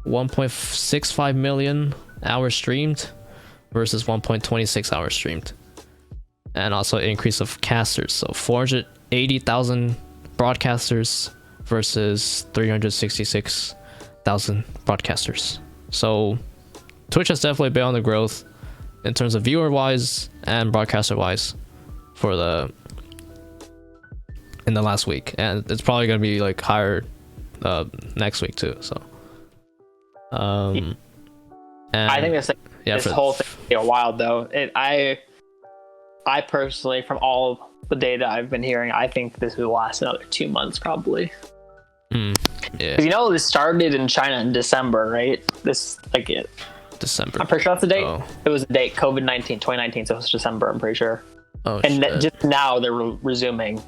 1.65 million hours streamed versus 1.26 hours streamed. And also an increase of casters. So 80,000 broadcasters versus 366,000 broadcasters. So Twitch has definitely been on the growth in terms of viewer wise and broadcaster wise in the last week, and it's probably gonna be like higher next week too. So and I think this whole thing is wild though. I personally, from all the data I've been hearing, I think this will last another 2 months probably. Yeah, this started in China in December, right? December. I'm pretty sure that's the date. It was the date, COVID-19, 2019, so it was December, I'm pretty sure. And just now they're resuming.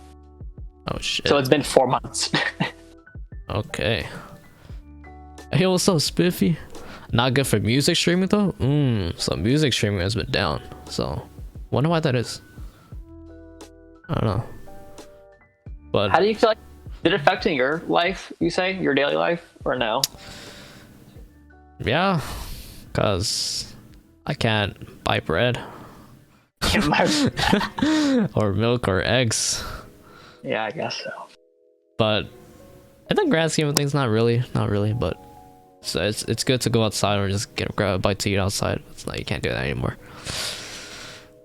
Oh shit. So it's been 4 months. Okay. Hey, what's up, Spiffy? Not good for music streaming though? So music streaming has been down. So wonder why that is. I don't know. But how do you feel like did it affect your life, you say? Your daily life, or no? Yeah. Cause I can't buy bread. Or milk or eggs. Yeah, I guess so. But in the grand scheme of things, not really, but so it's good to go outside or just grab a bite to eat outside. It's not, you can't do that anymore.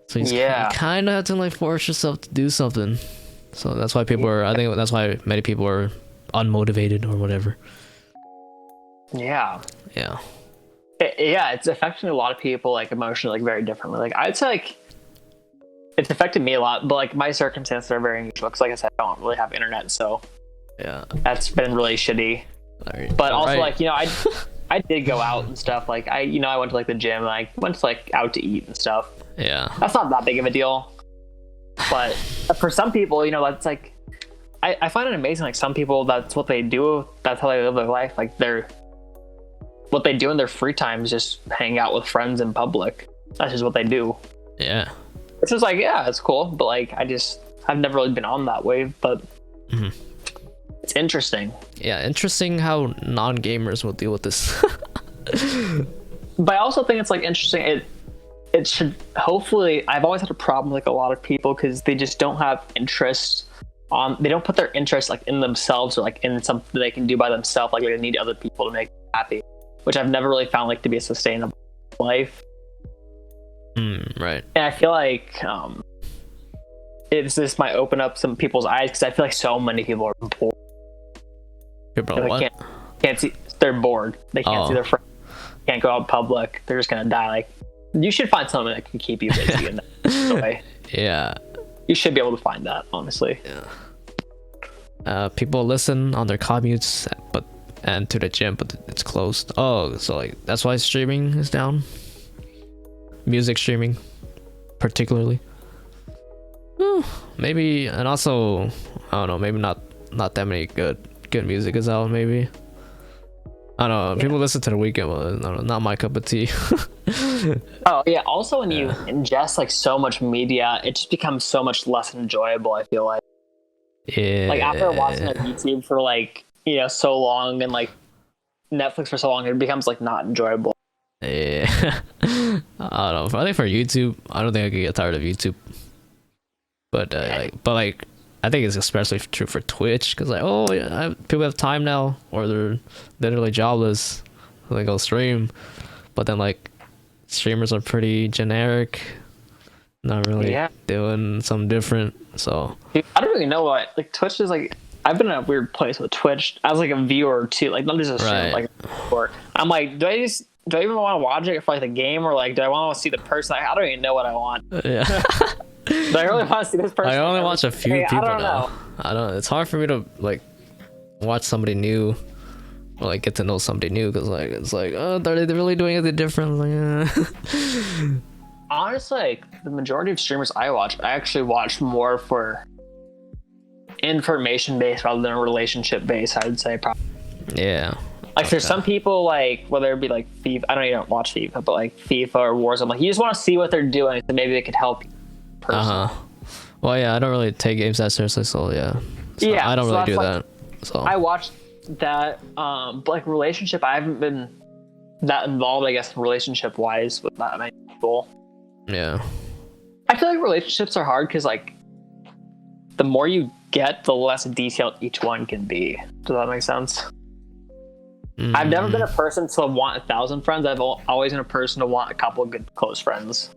So you kind of have to like force yourself to do something. So that's why I think that's why many people are unmotivated or whatever. Yeah. Yeah. It's affecting a lot of people like emotionally, like very differently. Like I'd say like it's affected me a lot, but like my circumstances are very unusual because like I said, I don't really have internet, so yeah, that's been really shitty. But also like, you know, I did go out and stuff. Like I went to like the gym, and I went to like out to eat and stuff. Yeah, that's not that big of a deal. But for some people, you know, that's like I find it amazing. Like some people, that's what they do. That's how they live their life. Like what they do in their free time is just hang out with friends in public. That's just what they do. Yeah. It's just like, yeah, it's cool, but like I've never really been on that wave, but it's interesting. Yeah, interesting how non-gamers will deal with this. But I also think it's like interesting. It should hopefully. I've always had a problem with like a lot of people because they just don't have interest on. They don't put their interest like in themselves or like in something they can do by themselves. Like they need other people to make them happy, which I've never really found like to be a sustainable life. Right. And I feel like this might open up some people's eyes because I feel like so many people are bored. People what? Can't see. They're bored. They can't see their friends. Can't go out in public. They're just gonna die. Like you should find something that can keep you busy in that way. Yeah. You should be able to find that, honestly. Yeah. People listen on their commutes, and to the gym, but it's closed. Oh, so like that's why streaming is down. Music streaming, particularly. Maybe, and also I don't know. Maybe not that many good music is out. Maybe I don't know. People listen to The Weeknd. Well, not my cup of tea. Oh yeah. Also, when you ingest like so much media, it just becomes so much less enjoyable. I feel like. Yeah. Like after watching like YouTube for like so long and like Netflix for so long, it becomes like not enjoyable. Yeah. I don't know. I think for YouTube, I don't think I could get tired of YouTube. But I think it's especially true for Twitch because like people have time now, or they're literally jobless, so they go stream. But then like streamers are pretty generic, not really doing something different. So Dude, I don't really know what like Twitch is like. I've been in a weird place with Twitch as like a viewer too, like not just a streamer, like a viewer. I'm like, do I even want to watch it for like the game, or like do I want to see the person? I don't even know what I want. Yeah. Do I really want to see this person? I only watch a few people now. I don't know. It's hard for me to like watch somebody new or like get to know somebody new because like it's like, oh, are they really doing anything different? Like, honestly, like the majority of streamers I actually watch more for information based rather than relationship based. I would say probably. Yeah. Like there's some people like whether it be like FIFA. I know you don't watch FIFA, but like FIFA or Warzone, like you just want to see what they're doing, so maybe they could help you. Well, yeah, I don't really take games that seriously, so yeah. So I don't really do that. So I watched that. But like relationship, I haven't been that involved, I guess, relationship wise with that many people. Yeah. I feel like relationships are hard because like the more you get, the less detailed each one can be. Does that make sense? I've never been a person to want 1,000 friends. I've always been a person to want a couple of good close friends.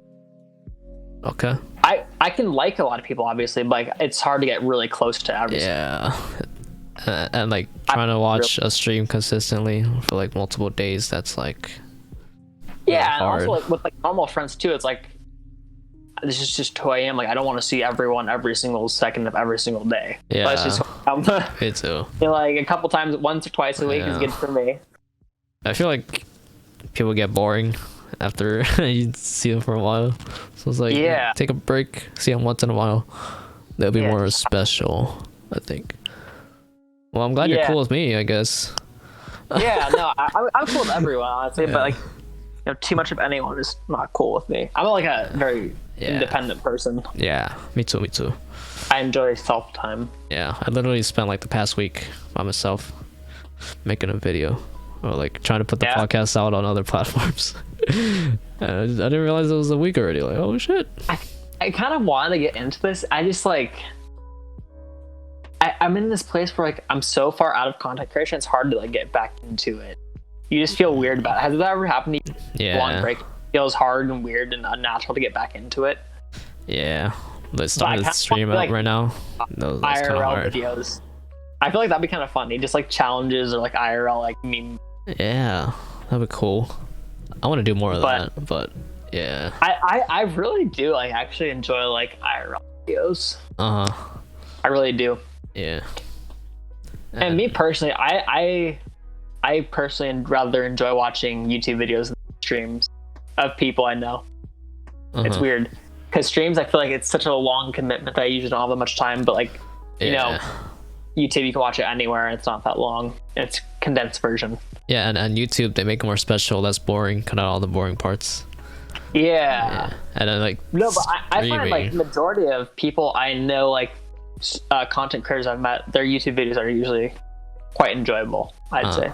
Okay. I can like a lot of people, obviously, but like, it's hard to get really close to everyone. Yeah. And like trying to watch a stream consistently for like multiple days, that's like yeah, and hard. also like with like normal friends too, it's like this is just who I am. Like I don't want to see everyone every single second of every single day. Yeah. That's just who I am. Me too. Like a couple times, once or twice a week is good for me. I feel like people get boring after you see them for a while, so it's like take a break, see them once in a while. They'll be more special, I think. Well, I'm glad you're cool with me, I guess. Yeah, no, I'm cool with everyone, honestly, but like, too much of anyone is not cool with me. I'm like a very independent person. Yeah, me too. I enjoy self time. Yeah, I literally spent like the past week by myself making a video, or like trying to put the podcast out on other platforms. I didn't realize it was a week already. Like, oh shit. I kind of wanted to get into this. I just like I'm in this place where like I'm so far out of content creation, it's hard to like get back into it. You just feel weird about it. Has that ever happened to you? Yeah. Long break feels hard and weird and unnatural to get back into it. Yeah. Let's start the stream out right now. That's kind of hard. Videos. I feel like that'd be kind of funny. Just like challenges or like IRL like meme. Yeah, that'd be cool. I want to do more of that, but yeah. I really do like actually enjoy like IRL videos. I really do. Yeah. And me personally, I personally rather enjoy watching YouTube videos than streams of people I know. It's weird because streams, I feel like it's such a long commitment that I usually don't have that much time. But like, you know, YouTube, you can watch it anywhere. And it's not that long. It's condensed version. Yeah, and YouTube, they make it more special, less boring, cut out all the boring parts. Yeah. And then like no, but I find like majority of people I know, like content creators I've met, their YouTube videos are usually quite enjoyable, I'd say.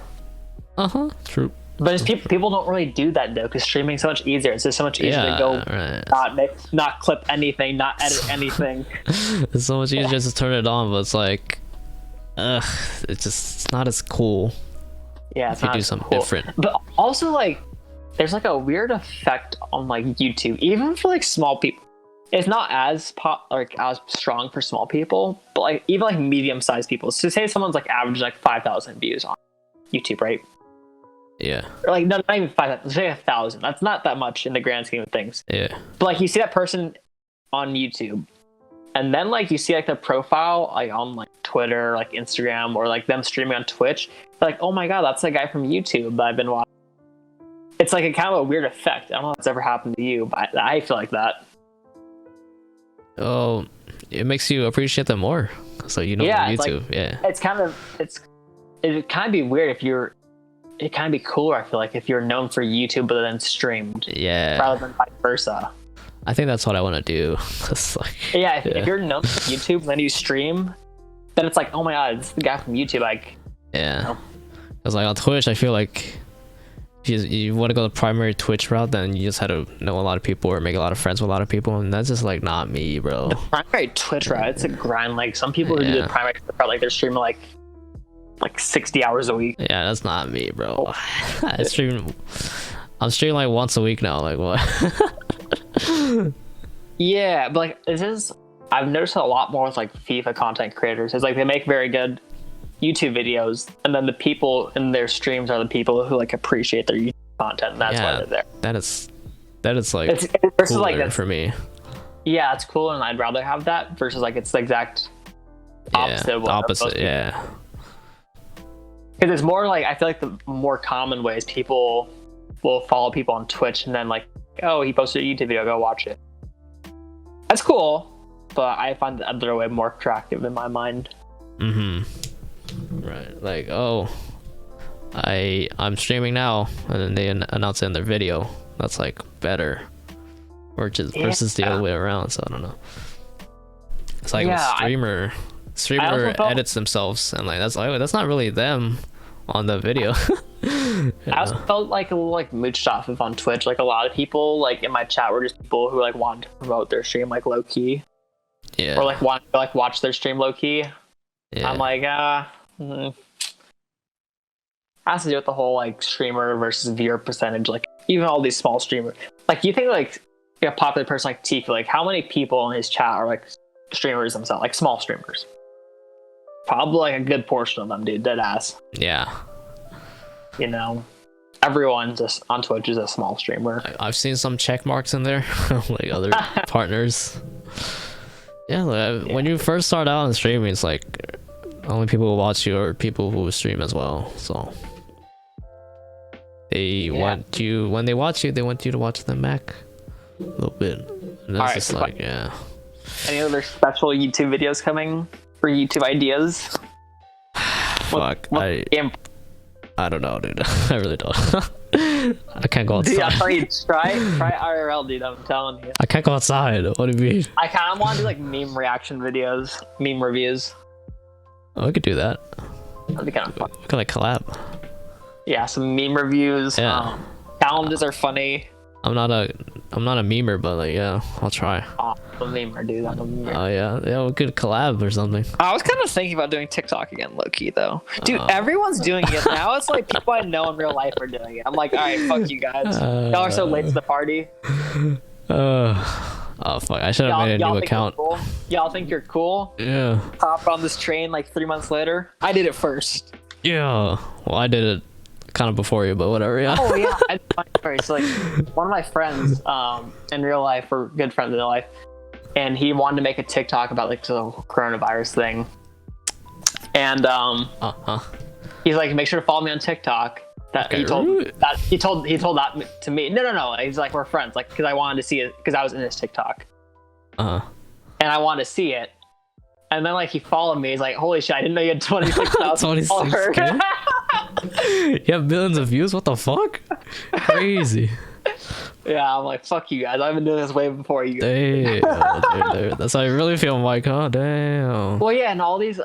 True. But it's people don't really do that though, because streaming's so much easier. It's just so much easier to go not clip anything, not edit anything. It's so much easier just to turn it on, but it's like it's not as cool. Yeah, if you do something different. But also like there's like a weird effect on like YouTube, even for like small people. It's not as as strong for small people, but like even like medium-sized people. So say someone's like average like 5,000 views on YouTube, right? Yeah. Or like not even 5,000. Say 1,000. That's not that much in the grand scheme of things. Yeah. But like you see that person on YouTube, and then like you see like their profile like on like Twitter, like Instagram, or like them streaming on Twitch. Like, oh my god, that's the guy from YouTube that I've been watching. It's like a kind of a weird effect. I don't know if it's ever happened to you, but I feel like that. Oh, it makes you appreciate them more. So YouTube. It kind of be weird if you're. It kind of be cooler, I feel like, if you're known for YouTube but then streamed. Yeah. Rather than vice versa. I think that's what I want to do. If you're known for YouTube and then you stream, then it's like, oh my god, it's the guy from YouTube. Like. Yeah. Because like on Twitch, I feel like if you want to go the primary Twitch route, then you just had to know a lot of people or make a lot of friends with a lot of people, and that's just like not me, bro. The primary Twitch route, it's a grind. Like some people who do the primary Twitch route, like they're streaming like 60 hours a week. Yeah, that's not me, bro. I'm streaming like once a week now. Like what? Yeah, but like I've noticed a lot more with like FIFA content creators. It's like they make very good YouTube videos, and then the people in their streams are the people who like appreciate their YouTube content, and that's why they're there. That is like it's versus cooler like that's for me. Yeah, it's cool, and I'd rather have that versus like it's the exact opposite. Of what opposite, yeah. Because it's more like I feel like the more common ways people will follow people on Twitch and then like, oh, he posted a YouTube video, go watch it. That's cool, but I find the other way more attractive in my mind. Right, like, oh, I'm streaming now, and then they announce it in their video. That's like better, versus the other way around. So I don't know. It's like a streamer edits themselves, and like that's not really them on the video. I also felt like a little like mooched off of on Twitch. Like a lot of people like in my chat were just people who like wanted to promote their stream like low key. Yeah. or like want to like watch their stream low key. Yeah. I'm like, has to do with the whole like streamer versus viewer percentage. Like even all these small streamers, like you think like a popular person like Tifa, like how many people in his chat are like streamers themselves, like small streamers? Probably like a good portion of them, dude. Dead ass. Yeah. You know, everyone just on Twitch is a small streamer. I've seen some check marks in there, like other partners. Yeah, like, when you first start out in streaming, it's like only people who watch you are people who stream as well. So they want you, when they watch you, they want you to watch them back a little bit. And that's just like, yeah. Any other special YouTube videos coming for YouTube ideas? Fuck, I don't know, dude. I really don't. I can't go outside. Dude, I'll tell you, try IRL, dude. I'm telling you. I can't go outside. What do you mean? I kind of want to do like meme reaction videos, meme reviews. Oh, we could do that. That'd be kind of fun. We could like collab. Yeah, some meme reviews. Yeah. Challenges are funny. I'm not a memer, but like, yeah, I'll try. Oh, I'm a memer, dude. I'm a memer. Oh yeah, we could collab or something. I was kind of thinking about doing TikTok again, low key though. Dude, everyone's doing it now. It's like people I know in real life are doing it. I'm like, all right, fuck you guys. Y'all are so late to the party. Oh fuck! I should have made a new account. Cool? Y'all think you're cool? Yeah. Hop on this train like 3 months later. I did it first. Yeah. Well, I did it kind of before you, but whatever. Yeah. Oh yeah, I did mine first. Like one of my friends, in real life, or good friends in real life, and he wanted to make a TikTok about like the coronavirus thing, and he's like, make sure to follow me on TikTok. That okay. he told that to me. No. He's like, we're friends, like, because I wanted to see it because I was in his TikTok. And I wanted to see it. And then like he followed me. He's like, holy shit, I didn't know you had 26,000 followers. You have millions of views? What the fuck? Crazy. Yeah, I'm like, fuck you guys. I've been doing this way before you. Damn, dude. That's how you really feel, Mike, huh? Damn. Well, yeah, and all these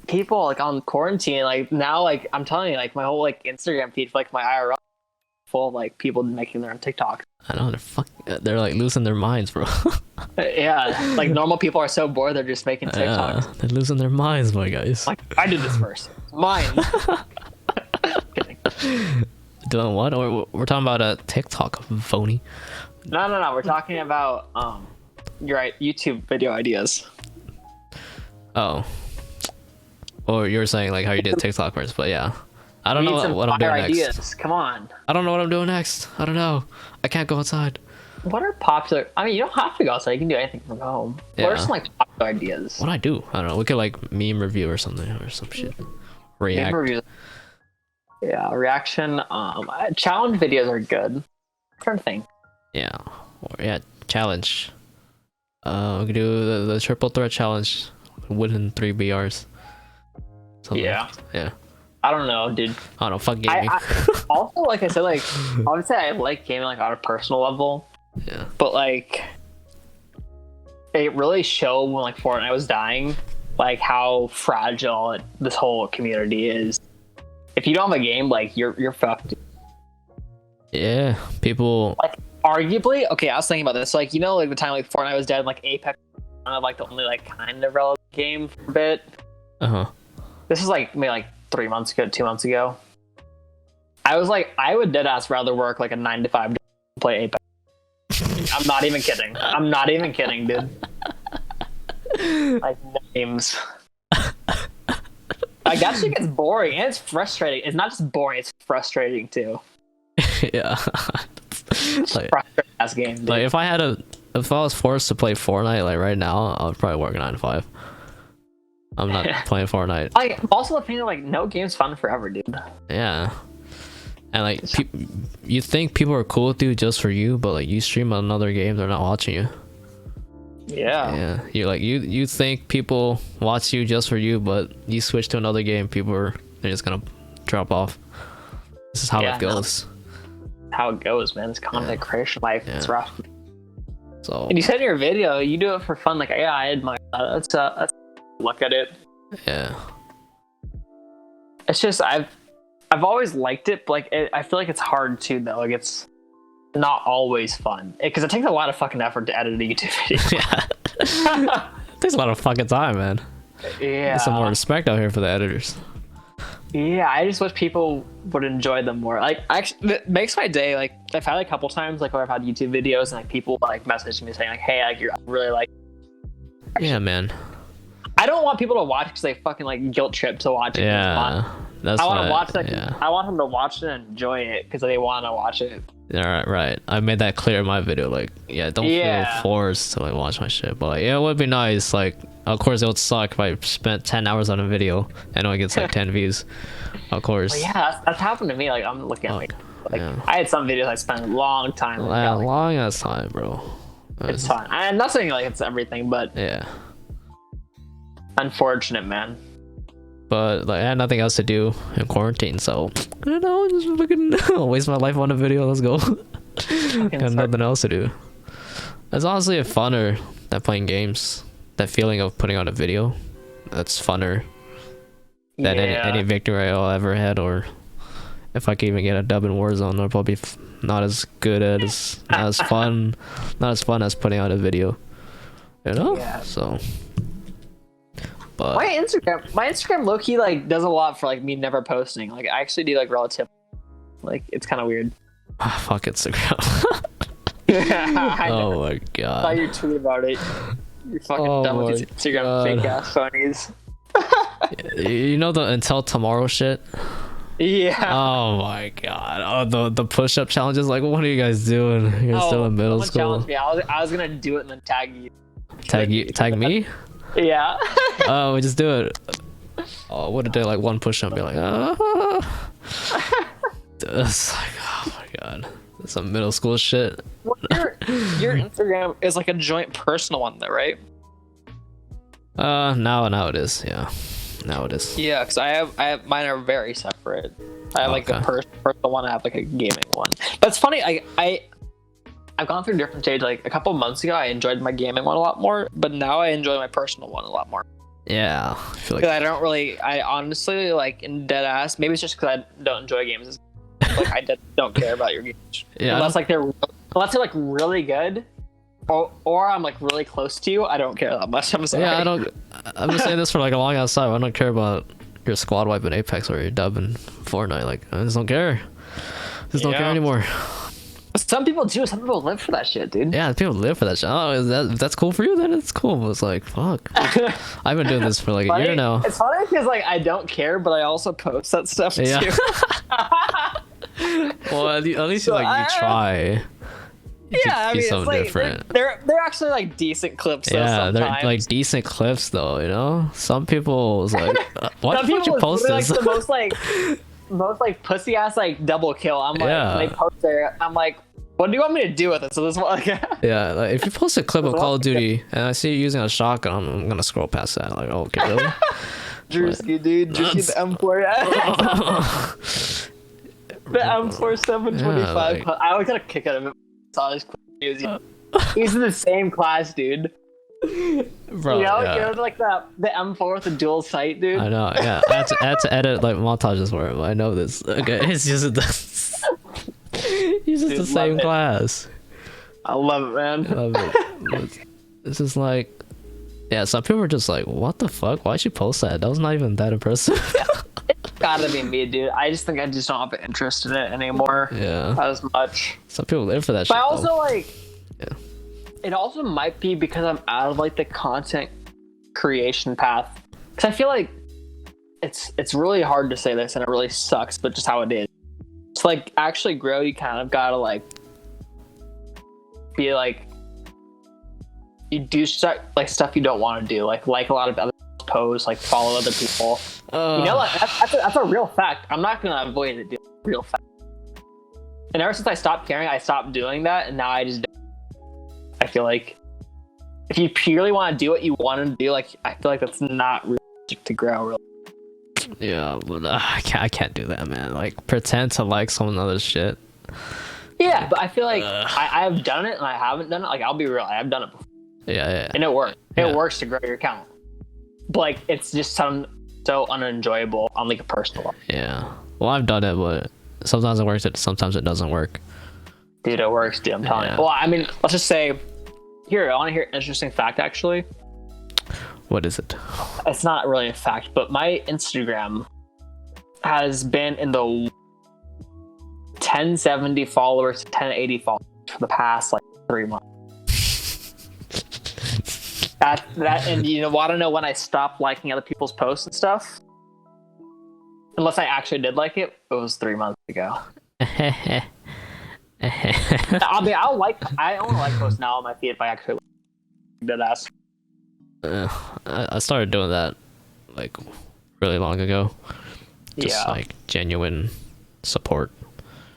people like on quarantine, like now, like I'm telling you, like my whole like Instagram feed, like my IRL, full of like people making their own TikTok. I know, they're like losing their minds, bro. Yeah, like normal people are so bored they're just making TikToks. Yeah, they're losing their minds, my guys. Like I did this first. Mine. Kidding. Doing what? Or we're talking about a TikTok, phony. No. We're talking about you're right, YouTube video ideas. Oh. Or you're saying like how you did TikTok first, but yeah. I don't know what I'm doing ideas. next. Come on. I don't know what I'm doing next. I don't know. I can't go outside. What are popular? I mean, you don't have to go outside. You can do anything from home. Yeah. What are some like popular ideas? What do I do? I don't know. We could like meme review or something or some shit. React. Meme reviews. Yeah, reaction. Challenge videos are good. I'm trying to think. Yeah. Or, yeah. Challenge. We could do the triple threat challenge. Within 3 BRs. Something Yeah. Yeah. I don't know, dude. I don't know. Fuck gaming. Also, like I said, like obviously I like gaming like on a personal level. Yeah. But like, it really showed when like Fortnite was dying, like how fragile this whole community is. If you don't have a game, like you're fucked. Yeah. People. Like arguably, okay, I was thinking about this. Like you know, like the time like Fortnite was dead, like Apex, kind of like the only like kind of relevant game for a bit. This is like maybe like 3 months ago, 2 months ago. I was like, I would deadass rather work like a 9 to 5 to play Apex. I'm not even kidding. I'm not even kidding, dude. Like names. Like that shit gets boring and it's frustrating. It's not just boring; it's frustrating too. Yeah. Like, frustrating ass game. Dude. Like if I was forced to play Fortnite like right now, I would probably work 9 to 5. I'm not playing Fortnite. Like also the thing like no game's fun forever, dude. Yeah. And like you think people are cool with you just for you, but like you stream another game, they're not watching you. Yeah. Yeah. You like you think people watch you just for you, but you switch to another game, they're just gonna drop off. This is how it goes. How it goes, man. It's content creation life. Yeah. It's rough. So. And you said in your video, you do it for fun. Like, yeah, I admire that. That's look at it. Yeah. It's just I've always liked it, but like I feel like it's hard too though. Like it's not always fun because it takes a lot of fucking effort to edit a YouTube video. takes a lot of fucking time, man. Yeah. Get some more respect out here for the editors. Yeah, I just wish people would enjoy them more. Like, actually, it makes my day. Like, I've had a couple times, like, where I've had YouTube videos and like people like message me saying like, "Hey, like, you're really like." Yeah, man. I don't want people to watch because they fucking like guilt trip to watch it. Yeah, that's I want what to watch like yeah. I want them to watch it and enjoy it because they want to watch it. Yeah, right. I made that clear in my video. Like, yeah, don't feel forced to like watch my shit. But like, yeah, it would be nice. Like, of course, it would suck if I spent 10 hours on a video and only gets like 10 views. Of course. But yeah, that's happened to me. Like, I'm looking at like yeah. I had some videos I spent a long time. Long ass time, bro. It's fun. I'm not saying like it's everything, but yeah. Unfortunate, man. But like, I had nothing else to do in quarantine, so I don't know, just fucking waste my life on a video. Let's go. Got nothing else to do. It's honestly funner than playing games. That feeling of putting on a video, that's funner than any victory I'll ever had, or if I can even get a dub in Warzone, it'll probably not as good as not as fun as putting out a video. You know? Yeah. So. But my Instagram low-key like does a lot for like me never posting. Like I actually do like relative. Like it's kind of weird. Fuck Instagram. Oh my god. I saw your tweet about it. You're fucking done with these Instagram fake ass phonies. You know the until tomorrow shit? Yeah. Oh my god. Oh, the push-up challenges. Like, what are you guys doing? You're still in middle school. Challenged me. I was gonna do it and then tag you. Tag me? Yeah. Oh, we just do it. Oh, what did they like one push-up? Be like, ah. It's like, oh my god. Some middle school shit. Well, your Instagram is like a joint personal one, though, right? Now it is. Yeah, now it is. Yeah, because I have mine are very separate. I have like a personal one. I have like a gaming one. But it's funny. I've gone through different stages. Like a couple months ago, I enjoyed my gaming one a lot more, but now I enjoy my personal one a lot more. Yeah, I feel like I honestly like in dead ass. Maybe it's just because I don't enjoy games. Like I don't care about your games. Yeah, unless they're like really good, or I'm like really close to you. I don't care that much. I'm sorry. Yeah, I've been saying this for like a long ass time. I don't care about your squad wipe in Apex or your dub in Fortnite. Like I just don't care. Don't care anymore. Some people do. Some people live for that shit, dude. Yeah, people live for that shit. Oh, if that's cool for you, then it's cool. But it's like, fuck. I've been doing this for like a year now. It's funny because like I don't care, but I also post that stuff too. Well, at least you try. I mean, something like, different. They're actually like decent clips. Yeah, though, they're like decent clips though. You know, some people is like, why would you post this? Like, the most like pussy ass like double kill. I'm like, they post there. I'm like, what do you want me to do with it? So this one, yeah, like if you post a clip of Call of Duty and I see you using a shotgun, I'm gonna scroll past that. Like, oh, okay, really? Drewski, dude, Drewski the M4. The M4 725. Yeah, like, I always got a kick out of it. Saw his he's in the same class, dude. Bro, you know, like the M4 with the dual sight, dude. I know. Yeah, I had to edit like montages for him. I know this. Okay, it's just he's just the same class. I love it, man. I love it. It's just like, yeah. Some people are just like, what the fuck? Why'd you post that? That was not even that impressive. It's gotta be me, dude. I just think I just don't have an interest in it anymore. Yeah. As much. Some people live for that but shit. But also, though. like, yeah. It also might be because I'm out of like the content creation path. Because I feel like it's really hard to say this and it really sucks, but just how it is. To like actually grow, you kind of gotta like be like you do start like stuff you don't want to do, like a lot of other posts, like follow other people. You know, like that's a real fact. I'm not gonna avoid it, dude. Real fact. And ever since I stopped caring, I stopped doing that, and now I just. I feel like if you purely want to do what you want to do, like I feel like that's not realistic to grow. Really. Yeah, but I can't do that, man. Like pretend to like someone else's shit. Yeah, but I feel like I've done it and I haven't done it. Like I'll be real, I've done it before. Yeah. And it works. It works to grow your account. But like it's just so unenjoyable on like a personal level. Yeah. Well, I've done it, but sometimes it works. Sometimes it doesn't work. Dude, it works, dude. I'm telling you. Well, I mean, let's just say Here, I want to hear an interesting fact. Actually, What is it? it's not really a fact, but my Instagram has been in the 1070 followers to 1080 followers for the past like 3 months. And you know, want to know when I stopped liking other people's posts and stuff? Unless I actually did like it, it was 3 months ago. I mean, I only like posts now on my feed if I actually did ask. I started doing that like really long ago. Just like genuine support.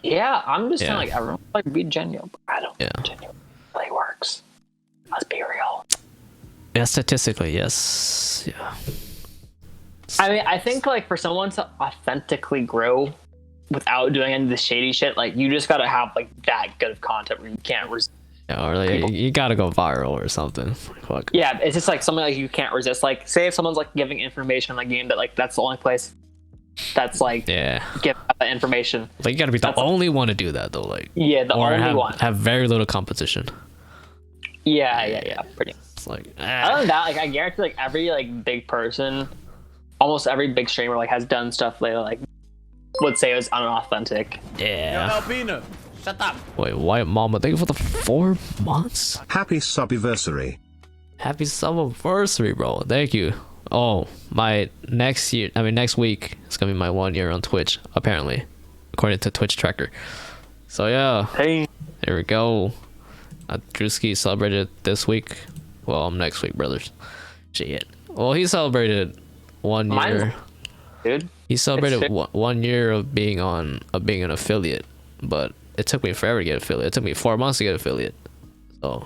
Yeah, I'm just saying, like, everyone like be genuine. But I don't think genuine really works. Let's be real. Yeah, statistically, yes. Yeah. I mean, I think like for someone to authentically grow without doing any of the shady shit, like you just gotta have like that good of content where you can't resist. Yeah, or like you gotta go viral or something. Fuck. Yeah, it's just like something like you can't resist. Like, say if someone's like giving information on a game that like that's the only place that's like give that information. Like you gotta be the only one to do that though. Like the only one. Have very little competition. Yeah. Pretty. It's like other than that, like I guarantee like every like big person, almost every big streamer like has done stuff they like would say it was unauthentic. Yeah. Yo, Albino, shut up. Wait, White Mama, thank you for the 4 months. Happy subiversary. Happy subiversary, bro. Thank you. Oh, my next week, it's gonna be my 1 year on Twitch, apparently, according to Twitch Tracker. So yeah, Hey, there we go. Drewski celebrated this week. Well, next week, brothers. Shit. Well, he celebrated 1 year. Dude. He celebrated 1 year of being an affiliate, but it took me forever to get affiliate. It took me 4 months to get affiliate. So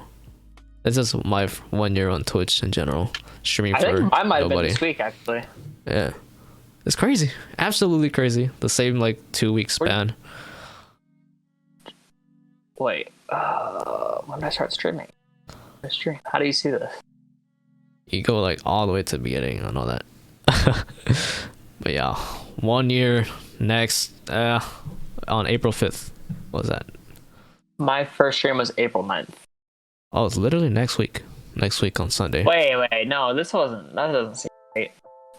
this is my 1 year on Twitch in general, streaming for think mine might have been nobody. this week actually. Yeah, it's crazy, absolutely crazy. The same like 2 week span. Wait, when did I start streaming? How do you see this? You go like all the way to the beginning and all that. But yeah, 1 year next on April 5th. What was that? My first stream was April 9th. Oh, it's literally next week. Next week on Sunday. Wait, no, that doesn't seem right.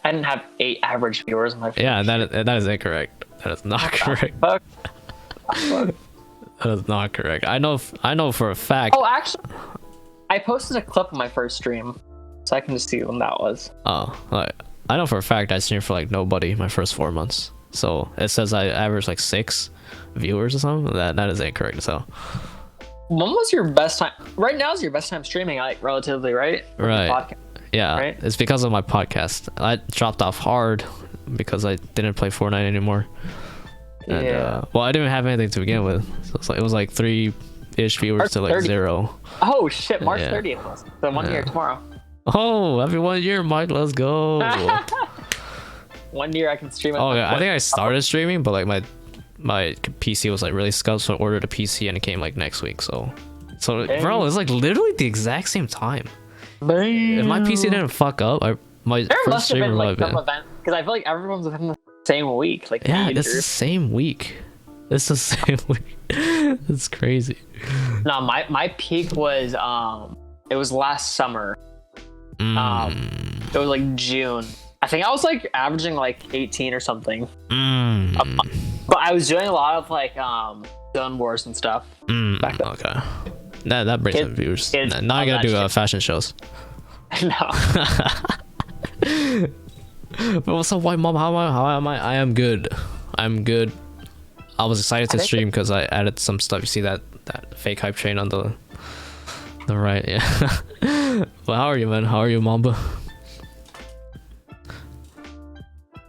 I didn't have 8 average viewers on my first Yeah, that is incorrect. That is not correct. Fuck. That is not correct. I know for a fact. Oh, actually, I posted a clip of my first stream, so I can just see when that was. Oh, like, I know for a fact I streamed for like nobody my first 4 months. So it says I averaged like 6 viewers or something. That is incorrect. So When was your best time? Right now is your best time streaming, like relatively, right? With right. your podcast, Yeah, right? It's because of my podcast. I dropped off hard because I didn't play Fortnite anymore. And, well, I didn't have anything to begin with, so it was like 3-ish viewers to like 30. 0. Oh shit, March Yeah. 30th was. So 1 year tomorrow. Oh, happy 1 year, Mike. Let's go. 1 year I can stream. Oh yeah, I think I started streaming, but like my PC was like really scuffed, so I ordered a PC and it came like next week. So bro, it's like literally the exact same time. If my PC didn't fuck up, my There first must have stream been would like have some been. event because I feel like everyone's within the same week. Like Yeah, me, this is the same week. It's the same week. It's crazy. No, my peak was it was last summer. It was like June. I think I was like averaging like 18 or something. But I was doing a lot of like zone wars and stuff. Back then. Okay. That brings in viewers. kids Now I on gotta that do shit. fashion shows. No. But what's up, White Mom? How am I? I am good. I'm good. I was excited to stream because I added some stuff. You see that fake hype train on the right? Yeah. Well, how are you, man? How are you, Mamba?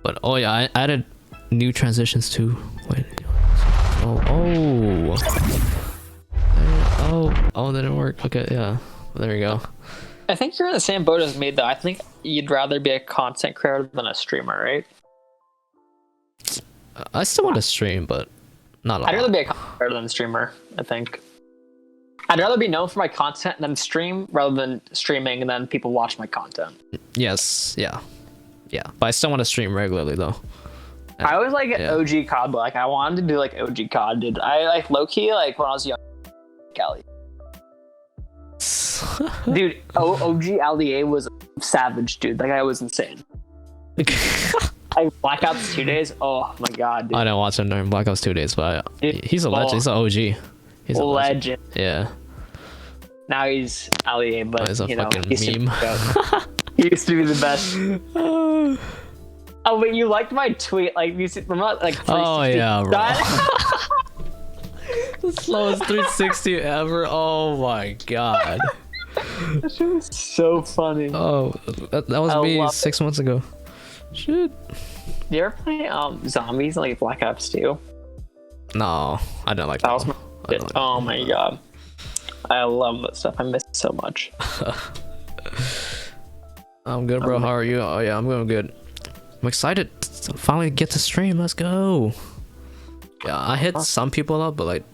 But oh yeah, I added new transitions too. Wait. Oh, that didn't work. Okay, yeah. There we go. I think you're in the same boat as me, though. I think you'd rather be a content creator than a streamer, right? I still want to stream, but not a lot. I'd rather be a content creator than a streamer, I think. I'd rather be known for my content than stream, rather than streaming and then people watch my content. Yes, yeah. But I still want to stream regularly though. I always like OG COD, but like I wanted to do like OG COD, dude. I like low key like when I was young, Cali. Yes. Dude, OG LDA was savage, dude. That guy was insane. Like Black Ops 2 days. Oh my god, dude. I didn't watch him during Black Ops 2 days, but Dude, he's a legend. He's an OG. He's a legend. Yeah. Now he's LDA, but He's a fucking he meme. He used to be the best. Oh, but you liked my tweet, like you see, remember, like 360 Oh yeah, bro. shot? The slowest 360 ever. Oh my god. That shit was so funny. Oh, that was I me love 6 months ago. Shit. You ever play zombies like Black Ops 2? No, I didn't like That that. was my shit. Oh my god. I love that stuff. I miss it so much. I'm good, bro. How are you? Oh yeah, I'm doing good. I'm excited to finally get to stream. Let's go. Yeah, I hit some people up, but like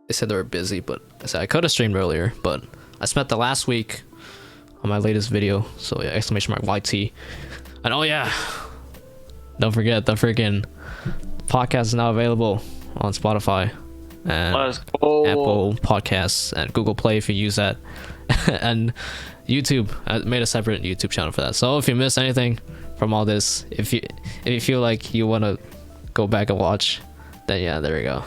they said they were busy. But I said I could have streamed earlier, but I spent the last week on my latest video. So yeah, exclamation mark YT. And oh yeah, don't forget the freaking podcast is now available on Spotify and Apple Podcasts and Google Play if you use that. And YouTube, I made a separate YouTube channel for that. So if you miss anything from all this, if you feel like you want to go back and watch, then yeah, there we go.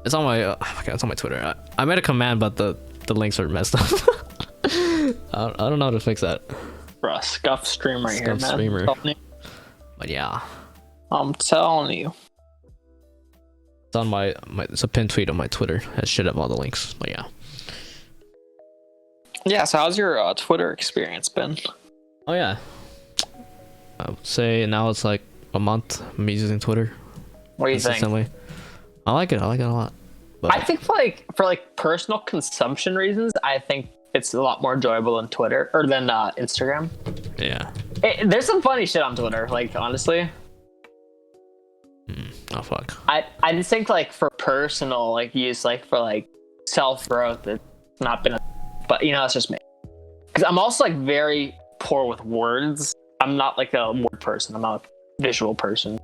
It's on my it's on my Twitter. I made a command, but the links are messed up. I don't know how to fix that. Bro, scuff stream right here, man. Streamer. But yeah, I'm telling you. it's on my it's a pinned tweet on my Twitter. I should have all the links. But yeah. Yeah, so how's your Twitter experience been? Oh yeah, I would say now it's like a month me using Twitter. What do you think? Consistently. I like it a lot. But I think for personal consumption reasons, I think it's a lot more enjoyable than Twitter or than Instagram. yeah. There's some funny shit on Twitter, like honestly. Oh fuck. I just think like for personal like use, like for like self growth, it's not been. But you know, that's just me. Because I'm also like very poor with words. I'm not like a word person. I'm not a visual person.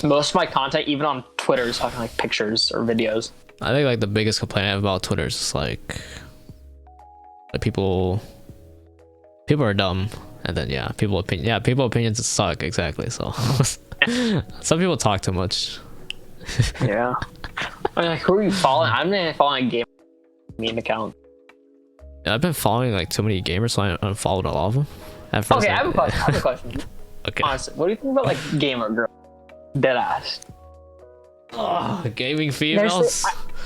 Most of my content, even on Twitter, is talking like pictures or videos. I think like the biggest complaint I have about Twitter is like people are dumb, and then yeah, people opinions suck, exactly. So some people talk too much. Yeah. I mean, like, who are you following? I'm not following a game meme account. I've been following like too many gamers, so I unfollowed a lot of them. At first, Okay, I have a question. Okay. Honestly, what do you think about like gamer girl? Deadass. Oh, gaming females.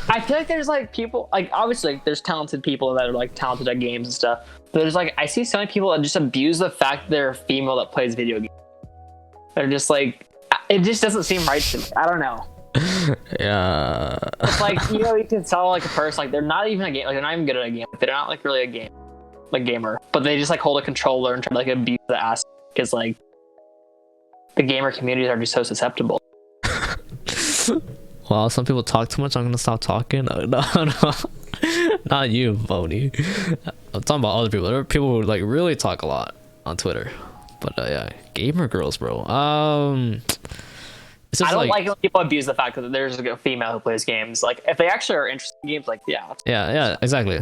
I feel like there's like people, like obviously like, there's talented people that are like talented at games and stuff. But there's like, I see so many people that just abuse the fact that they're a female that plays video games. They're just like, it just doesn't seem right to me. I don't know. Yeah. It's like, you know, you can tell like a person, like they're not even a game, like they're not even good at a game. They're not like really a gamer, but they just like hold a controller and try to like abuse the ass because like the gamer communities are just so susceptible. Well, some people talk too much. I'm gonna stop talking. No. Not you, Boney. I'm talking about other people. There are people who like really talk a lot on Twitter. But yeah, gamer girls, bro. It's just I don't like when people abuse the fact that there's a female who plays games. Like if they actually are interested in games, like yeah. Yeah, exactly.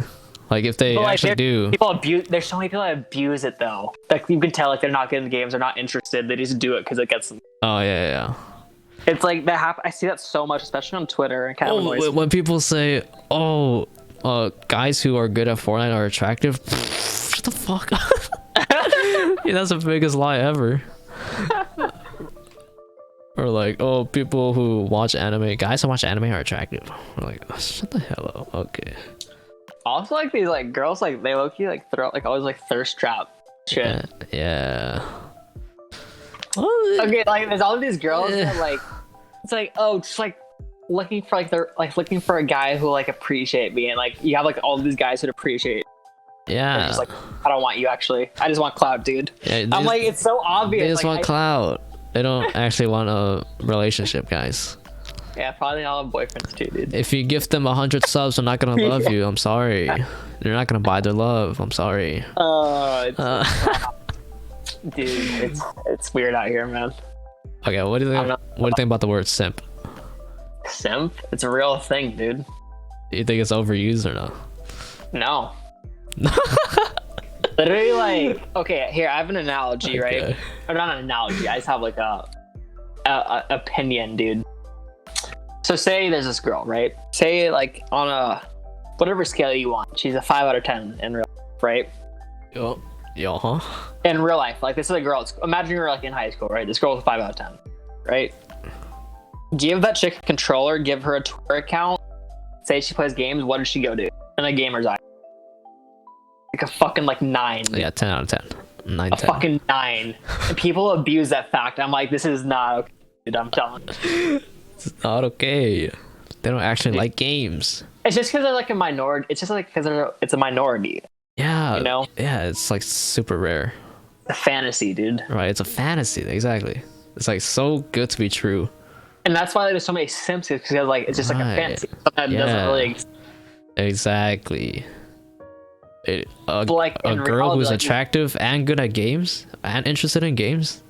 Like if they actually do. People abuse. There's so many people that abuse it though. Like you can tell, like they're not good in the games. They're not interested. They just do it because it gets them. Oh yeah. It's like that. I see that so much, especially on Twitter. And kind of annoys me. When people say, "Oh, guys who are good at Fortnite are attractive," shut the fuck up. Yeah, that's the biggest lie ever. Or like, oh, people who watch anime, guys who watch anime are attractive. We're like, oh, shut the hell up. Okay. Also, like these like girls, like they low-key like throw out like always like thirst trap shit. Yeah. Okay, like there's all of these girls that like it's like, oh, just like looking for like they're like looking for a guy who like appreciate me, and like you have like all of these guys who appreciate. Yeah. They're just like, I don't want you actually. I just want clout, dude. Yeah, I'm like, it's so obvious. They just like, want clout. They don't actually want a relationship, guys. Yeah, probably all have boyfriends too, dude. If you gift them 100 subs, they're not gonna love you. I'm sorry. They're not gonna buy their love. I'm sorry. Dude, it's weird out here, man. Okay, what do you think? What do you think about the word simp? Simp? It's a real thing, dude. You think it's overused or not? No. Literally, like, okay, here I have an analogy, right? Or not an analogy. I just have like a opinion, dude. So say there's this girl, right? Say like on a whatever scale you want, she's a 5 out of 10 in real life, right? Huh? In real life, like this is a girl. Imagine you're like in high school, right? This girl's a 5 out of 10, right? Give that chick a controller, give her a Twitter account, say she plays games, what does she go do? In a gamer's eye. Like a fucking like 9. Yeah, 10 out of 10. 9, a 10. fucking 9. And people abuse that fact. I'm like, this is not okay, dude. I'm telling you. It's not okay. They don't actually like games. It's just because they're like a minority. It's just like because it's a minority. Yeah. You know? Yeah, it's like super rare. It's a fantasy, dude. Right, it's a fantasy. Exactly. It's like so good to be true. And that's why there's so many Simps, because like it's just like a fantasy. Something that doesn't really exist. Exactly. A girl reality, who's like, attractive and good at games and interested in games.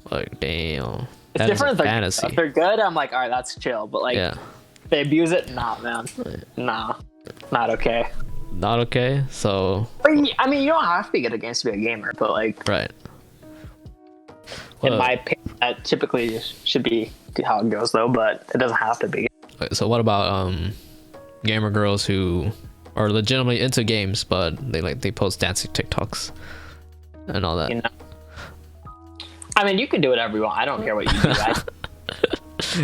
Like, damn. It's different if they're good. I'm like, all right, that's chill. But like, they abuse it. Nah, man. Nah, not okay. Not okay. So. I mean, you don't have to be good at games to be a gamer, but like, right. In my opinion, that typically should be how it goes, though. But it doesn't have to be. So what about gamer girls who are legitimately into games, but they post dancing TikToks and all that? You know? I mean, you can do whatever you want. I don't care what you do.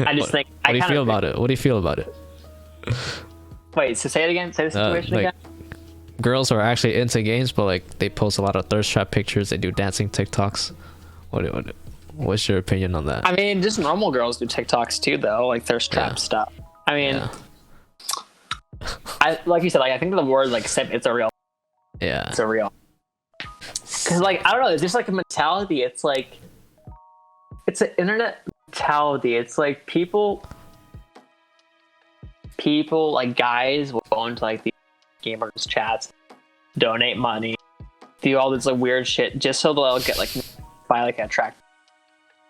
I just think. What do you feel about it? What do you feel about it? Wait, so say it again. Say the situation again. Girls are actually into games, but like they post a lot of thirst trap pictures. They do dancing TikToks. What's your opinion on that? I mean, just normal girls do TikToks too, though, like thirst trap stuff. I mean, I like you said, like I think the word like simp, it's a real. Yeah. It's a real. Because like I don't know, it's just like a mentality. It's like. It's an internet mentality. It's like people like guys will go into like the gamers chats, donate money, do all this like weird shit just so they'll get like buy like an attractive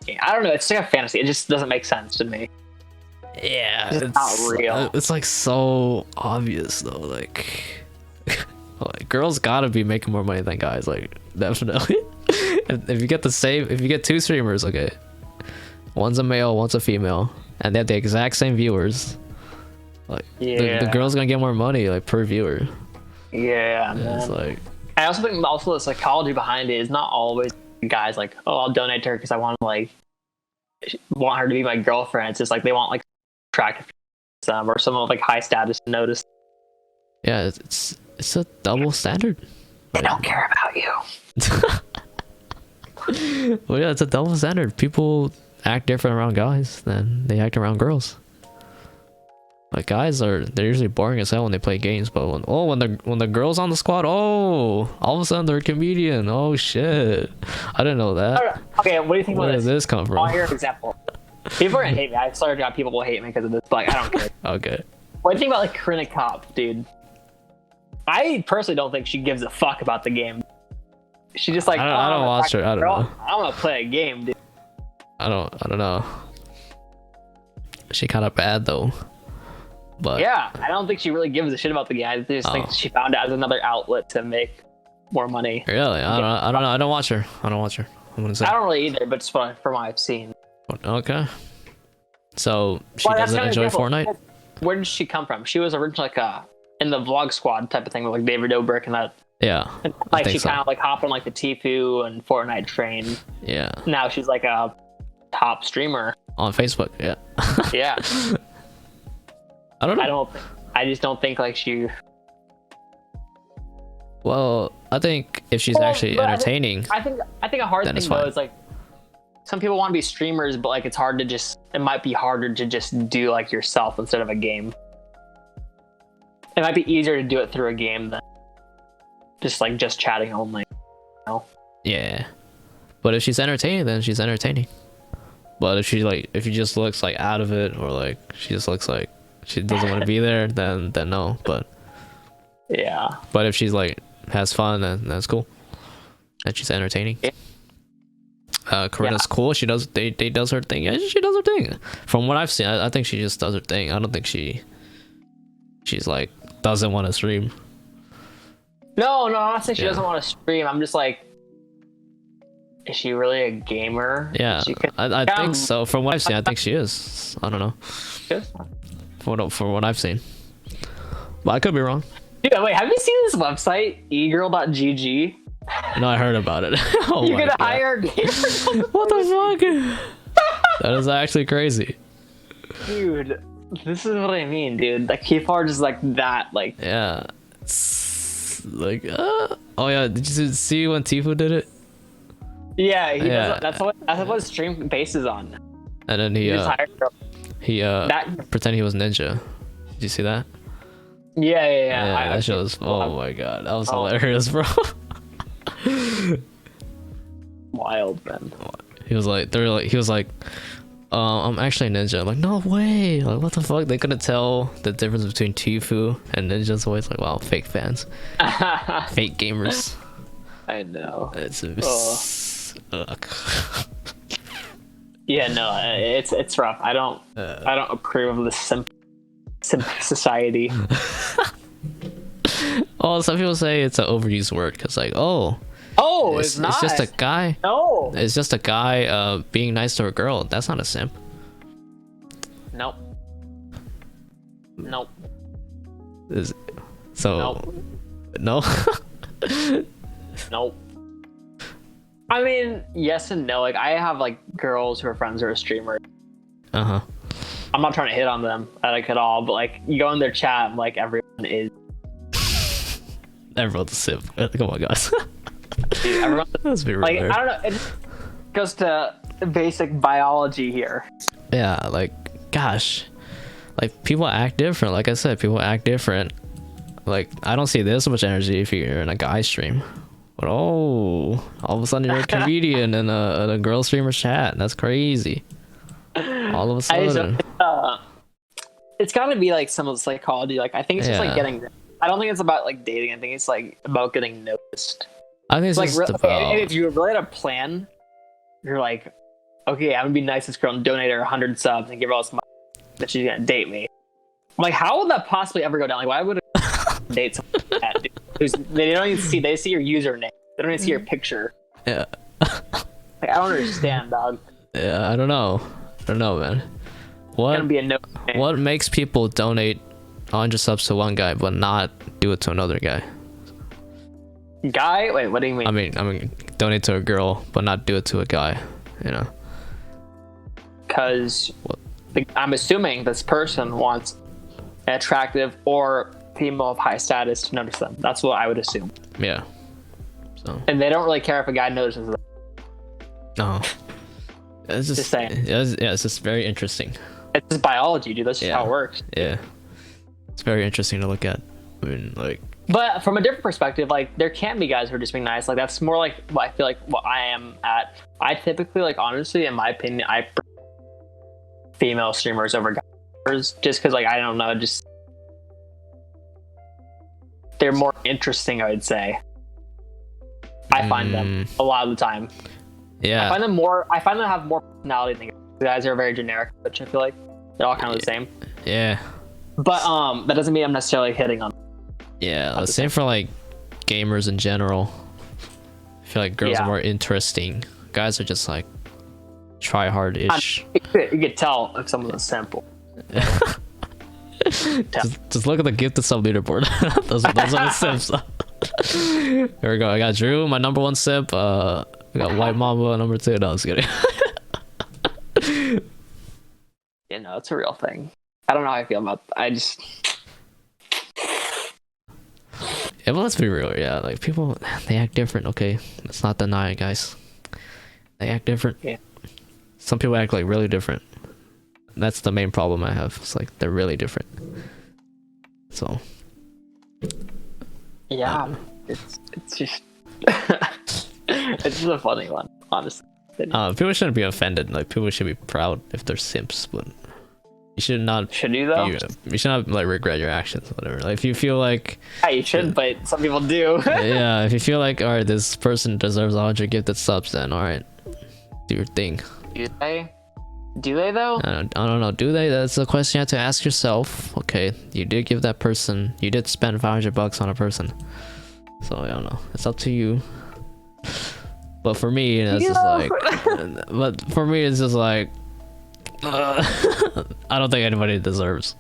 game. I don't know. It's like a fantasy. It just doesn't make sense to me. Yeah, it's not real. It's like so obvious though. Like girls gotta be making more money than guys. Like definitely. If you get two streamers, okay. One's a male, one's a female, and they have the exact same viewers. Like the girl's gonna get more money, like per viewer. Yeah, man. It's like. I also think the psychology behind it is not always guys like, oh, I'll donate to her because I want her to be my girlfriend. It's just like they want like attractive or someone with like high status to notice. Yeah, it's a double standard. They don't care about you. Well, yeah, it's a double standard. People act different around guys than they act around girls. Like guys they're usually boring as hell when they play games, but when the girls on the squad, all of a sudden they're a comedian. Oh shit, I didn't know that. Okay, what do you think about this? Where did this come from? I'll hear an example. People are gonna hate me. I swear to God, people will hate me because of this, but like, I don't care. Okay. What do you think about like Karina Kopp, dude? I personally don't think she gives a fuck about the game. She just like I don't watch her. I don't know. I want to play a game, dude. I don't know. She kind of bad though. But yeah, I don't think she really gives a shit about the game. I just think she found it as another outlet to make more money. Really? I don't know. I don't watch her. I'm gonna say. I don't really either, but just from what I've seen. Okay. So she doesn't enjoy Fortnite? Where did she come from? She was originally like in the vlog squad type of thing with like David Dobrik and that. Yeah. And, like she kind of like hopped on like the Tfue and Fortnite train. Yeah. Now she's like a top streamer on Facebook. Yeah. Yeah. I don't know. I just don't think like she. Well, I think if she's actually entertaining, I think a hard thing though is like some people want to be streamers, but like it's hard to just. It might be harder to just do like yourself instead of a game. It might be easier to do it through a game than just chatting only. You know? Yeah, but if she's entertaining, then she's entertaining. But if she just looks like out of it, or like she just looks like she doesn't want to be there, then no. But yeah. But if she's like has fun, then that's cool. And she's entertaining. Yeah. Karina's cool. She does does her thing. Yeah, she does her thing. From what I've seen, I think she just does her thing. I don't think she she's like doesn't want to stream. No, I'm not saying she Yeah. doesn't want to stream. I'm just like, is she really a gamer? Yeah, She could- I think so. From what I've seen, I think she is. I don't know. For what I've seen, but I could be wrong. Dude, wait, have you seen this website, egirl.gg? No, I heard about it. Oh You my could God. hire gamers. What the fuck? That is actually crazy. Dude, this is what I mean, dude. Like, people are just like that. Like, Yeah. It's like, oh yeah. Did you see when Tifu did it? yeah, he Yeah. Does, that's what his stream bases on. And then He just hired a girl. he That, pretended he was ninja. Did you see that? yeah. That shit was. Oh my God, that was hilarious, bro. Wild, man. He was like, I'm actually a ninja. I'm like, no way. Like, what the fuck? They couldn't tell the difference between Tifu and ninjas. Always like, wow, fake fans, fake gamers. I know. It's Yeah, no, it's rough. I don't approve of the simp society. Oh, some people say it's an overused word because like, oh, It's not. It's just a guy. No. It's just a guy being nice to a girl. That's not a simp. Nope. So no. Nope. I mean, yes and no. Like, I have like girls who are friends who are streamers. Uh-huh. I'm not trying to hit on them like at all, but like you go in their chat, and, like everyone is. Everyone's a simp. Come on, guys. Dude, everyone, Let's be real. like, here. I don't know. It just goes to basic biology here. Yeah, like, gosh, like people act different. Like I said, people act different. Like, I don't see this much energy if you're in a guy stream, but all of a sudden you're a comedian in a girl streamer chat. That's crazy. All of a sudden. It's got to be like some of the psychology. Like, I think it's just like getting. I don't think it's about like dating. I think it's like about getting noticed. I think it's Like, just about. if you really had a plan, you're like, okay, I'm gonna be nice to this girl and donate her 100 subs and give her all this money that she's gonna date me. I'm like, how would that possibly ever go down? Like, why would a date someone like that, dude? They don't even see. They see your username. They don't even see your picture. Yeah. Like, I don't understand, dog. Yeah, I don't know, man. What? It's gonna be a no. What makes people donate 100 subs to one guy but not do it to another guy? Guy? Wait, what do you mean? I mean, donate to a girl but not do it to a guy. You know? Because I'm assuming this person wants an attractive or female of high status to notice them. That's what I would assume. Yeah. So. And they don't really care if a guy notices them. No. It's Just saying. It's just very interesting. It's just biology, dude. That's just how it works. Yeah. It's very interesting to look at. I mean, like. But from a different perspective, like, there can be guys who are just being nice. Like, that's more like what I feel like what I am at. I typically, like, honestly, in my opinion, I prefer female streamers over guys, just because, like, I don't know, just they're more interesting, I would say. I find them a lot of the time. Yeah. I find them have more personality than guys. The guys are very generic, which I feel like they're all kind of the same. Yeah. But that doesn't mean I'm necessarily hitting on them. Yeah, the same for like gamers in general. I feel like girls are more interesting. Guys are just like try hard-ish. You could tell if someone's simple. just look at the gifted sub leaderboard. those are the simps. Here we go. I got Drew, my number one simp. I got White Mamba, number 2. No, I was kidding. You know, it's a real thing. I don't know how I feel about. Yeah, but let's be real. Yeah, like people, they act different. Okay, let's not deny it, guys. They act different. Yeah. Some people act like really different. That's the main problem I have. It's like they're really different. So. Yeah, it's just it's just a funny one, honestly. People shouldn't be offended. Like people should be proud if they're simps, but you should not. Should you though? You should not like regret your actions, whatever. Like if you feel like. Yeah, you should, but some people do. Yeah, if you feel like, all right, this person deserves 100 gifted subs, then all right, do your thing. Do they? Do they though? I don't know. Do they? That's a question you have to ask yourself. Okay, you did give that person. You did spend $500 on a person. So I don't know. It's up to you. But for me, it's just like. But for me, it's just like. I don't think anybody deserves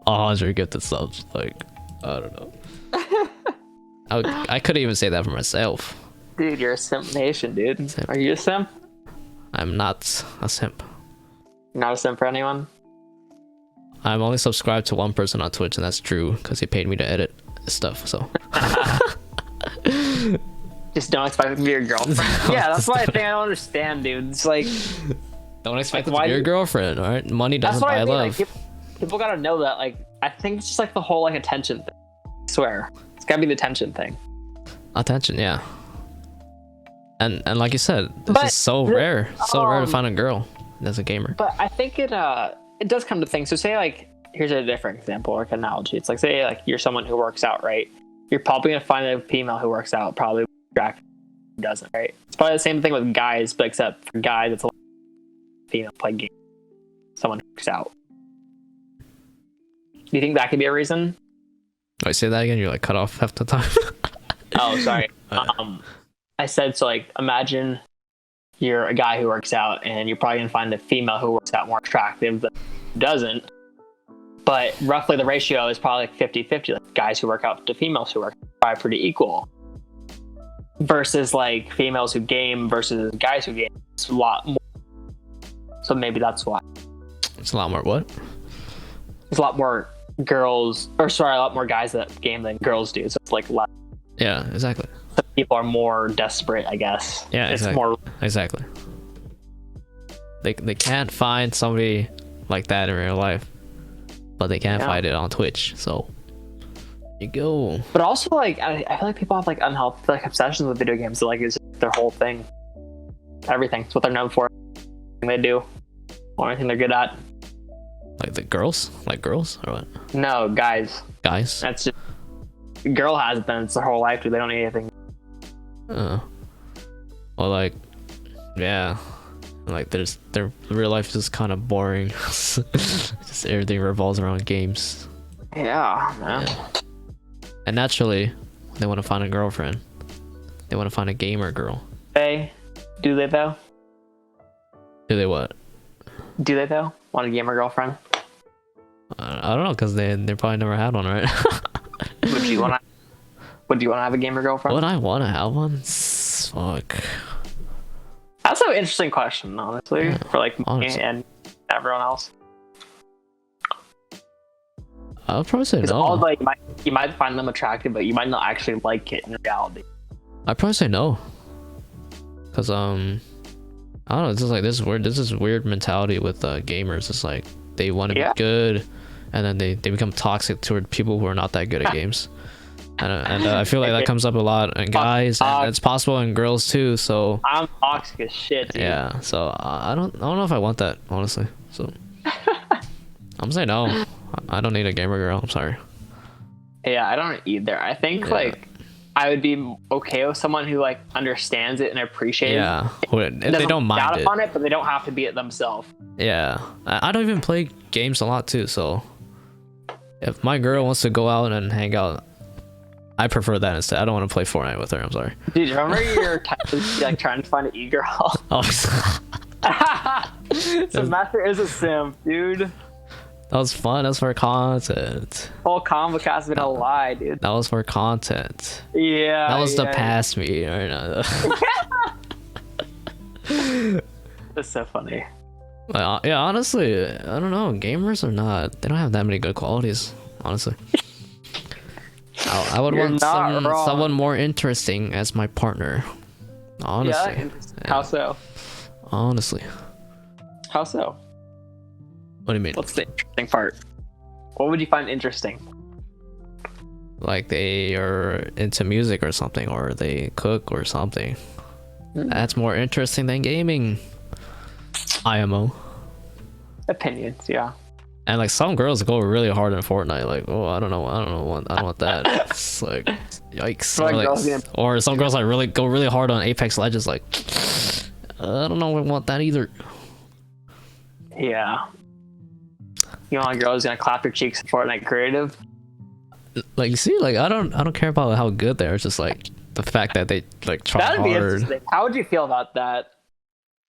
100 gifted subs. Like, I don't know. I couldn't even say that for myself. Dude, you're a simp nation, dude. Simp. Are you a simp? I'm not a simp. You're not a simp for anyone? I'm only subscribed to one person on Twitch, and that's Drew, because he paid me to edit stuff. So. Just don't expect it to be your girlfriend. Yeah, that's why I think I don't understand, dude. It's like, Don't expect like, it to be your girlfriend, all right? Money doesn't buy love. Like, people gotta know that. Like, I think it's just like the whole like attention thing. I swear, it's gotta be the attention thing. Attention, yeah. And like you said, this is so rare to find a girl that's a gamer. But I think it does come to things. So say like, here's a different example, like analogy. It's like, say like you're someone who works out, right? You're probably gonna find a female who works out, probably who doesn't, right? It's probably the same thing with guys, but except for guys, it's a female play game. Someone who works out. Do you think that could be a reason? I say that again. You're like cut off half the time. Oh, sorry. I said, so like, imagine you're a guy who works out, and you're probably gonna find a female who works out more attractive than who doesn't. But roughly the ratio is probably like 50-50, like guys who work out to females who work out, probably pretty equal. Versus like females who game versus guys who game. It's a lot more. So maybe that's why. It's a lot more what? There's a lot more girls, or sorry, a lot more guys that game than girls do. So it's like less. Yeah, exactly. So people are more desperate, I guess. Yeah, it's exactly. more. Exactly. They can't find somebody like that in real life, but they can find it on Twitch. So there you go. But also, like, I feel like people have like unhealthy like obsessions with video games. So, like, it's their whole thing. Everything. It's what they're known for. Everything they do. Or anything they're good at. Like the girls? Like girls or what? No, guys. Guys? That's just. Girl has it, then it's their whole life, dude. They don't need anything. Well, like, yeah. Like, their real life is kind of boring. Just everything revolves around games. Yeah, man. Yeah. And naturally, they want to find a girlfriend. They want to find a gamer girl. Do they though? Do they what? Do they though? Want a gamer girlfriend? I don't know, because they probably never had one, right? Would you want to have a gamer girlfriend? Would I want to have one? Fuck. That's an interesting question, honestly, for like me and everyone else. I would probably say no. All, like, you might find them attractive, but you might not actually like it in reality. I'd probably say no. Cause I don't know. It's just like this weird mentality with gamers. It's like they want to be good, and then they become toxic toward people who are not that good at games. And I feel like that comes up a lot in guys, and it's possible in girls too. So I'm toxic as shit, dude. Yeah. So I don't know if I want that, honestly. So I'm saying no. I don't need a gamer girl. I'm sorry. Yeah, I don't either. I think like I would be okay with someone who like understands it and appreciates it. Yeah, if they don't mind it. On it, but they don't have to be it themselves. Yeah, I don't even play games a lot too. So if my girl wants to go out and hang out, I prefer that instead. I don't want to play Fortnite with her. I'm sorry. Dude, remember your like trying to find an e-girl? Oh. Semester is a simp, dude. That was fun. That was for content. Whole ConvoCast has been a lie, dude. That was for content. Yeah. That was the past me right now. That's so funny. Yeah, honestly, I don't know. Gamers are not. They don't have that many good qualities. Honestly, I would want someone more interesting as my partner. Honestly. Yeah. How so? Honestly. How so? What do you mean? What's the interesting part? What would you find interesting? Like they are into music or something, or they cook or something. That's more interesting than gaming. IMO. Opinions, yeah. And like some girls go really hard in Fortnite. Like, oh, I don't want that. It's like, yikes. Or some girls like go really hard on Apex Legends. Like, I don't know. I want that either. Yeah. You want a girl who's gonna clap your cheeks in Fortnite creative? Like, you see, like I don't care about how good they are. It's just like the fact that they like try That'd be hard. interesting. How would you feel about that?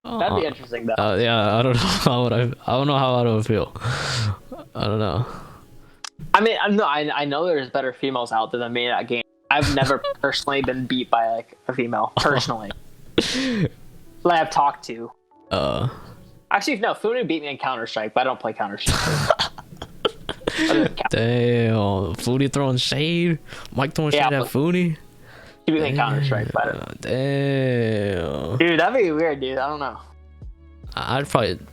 That'd be interesting, though. Yeah, I don't know I don't know how I would feel. I don't know. I mean, I know there's better females out there than me in that game. I've never personally been beat by like a female personally. That I've talked to. Actually, no. Funu beat me in Counter-Strike, but I don't play Counter-Strike. Damn, Foodie throwing shade. Mike throwing shade at Foodie. He beat me in Counter-Strike, but I don't. Damn. Dude, that'd be weird, dude. I don't know. I'd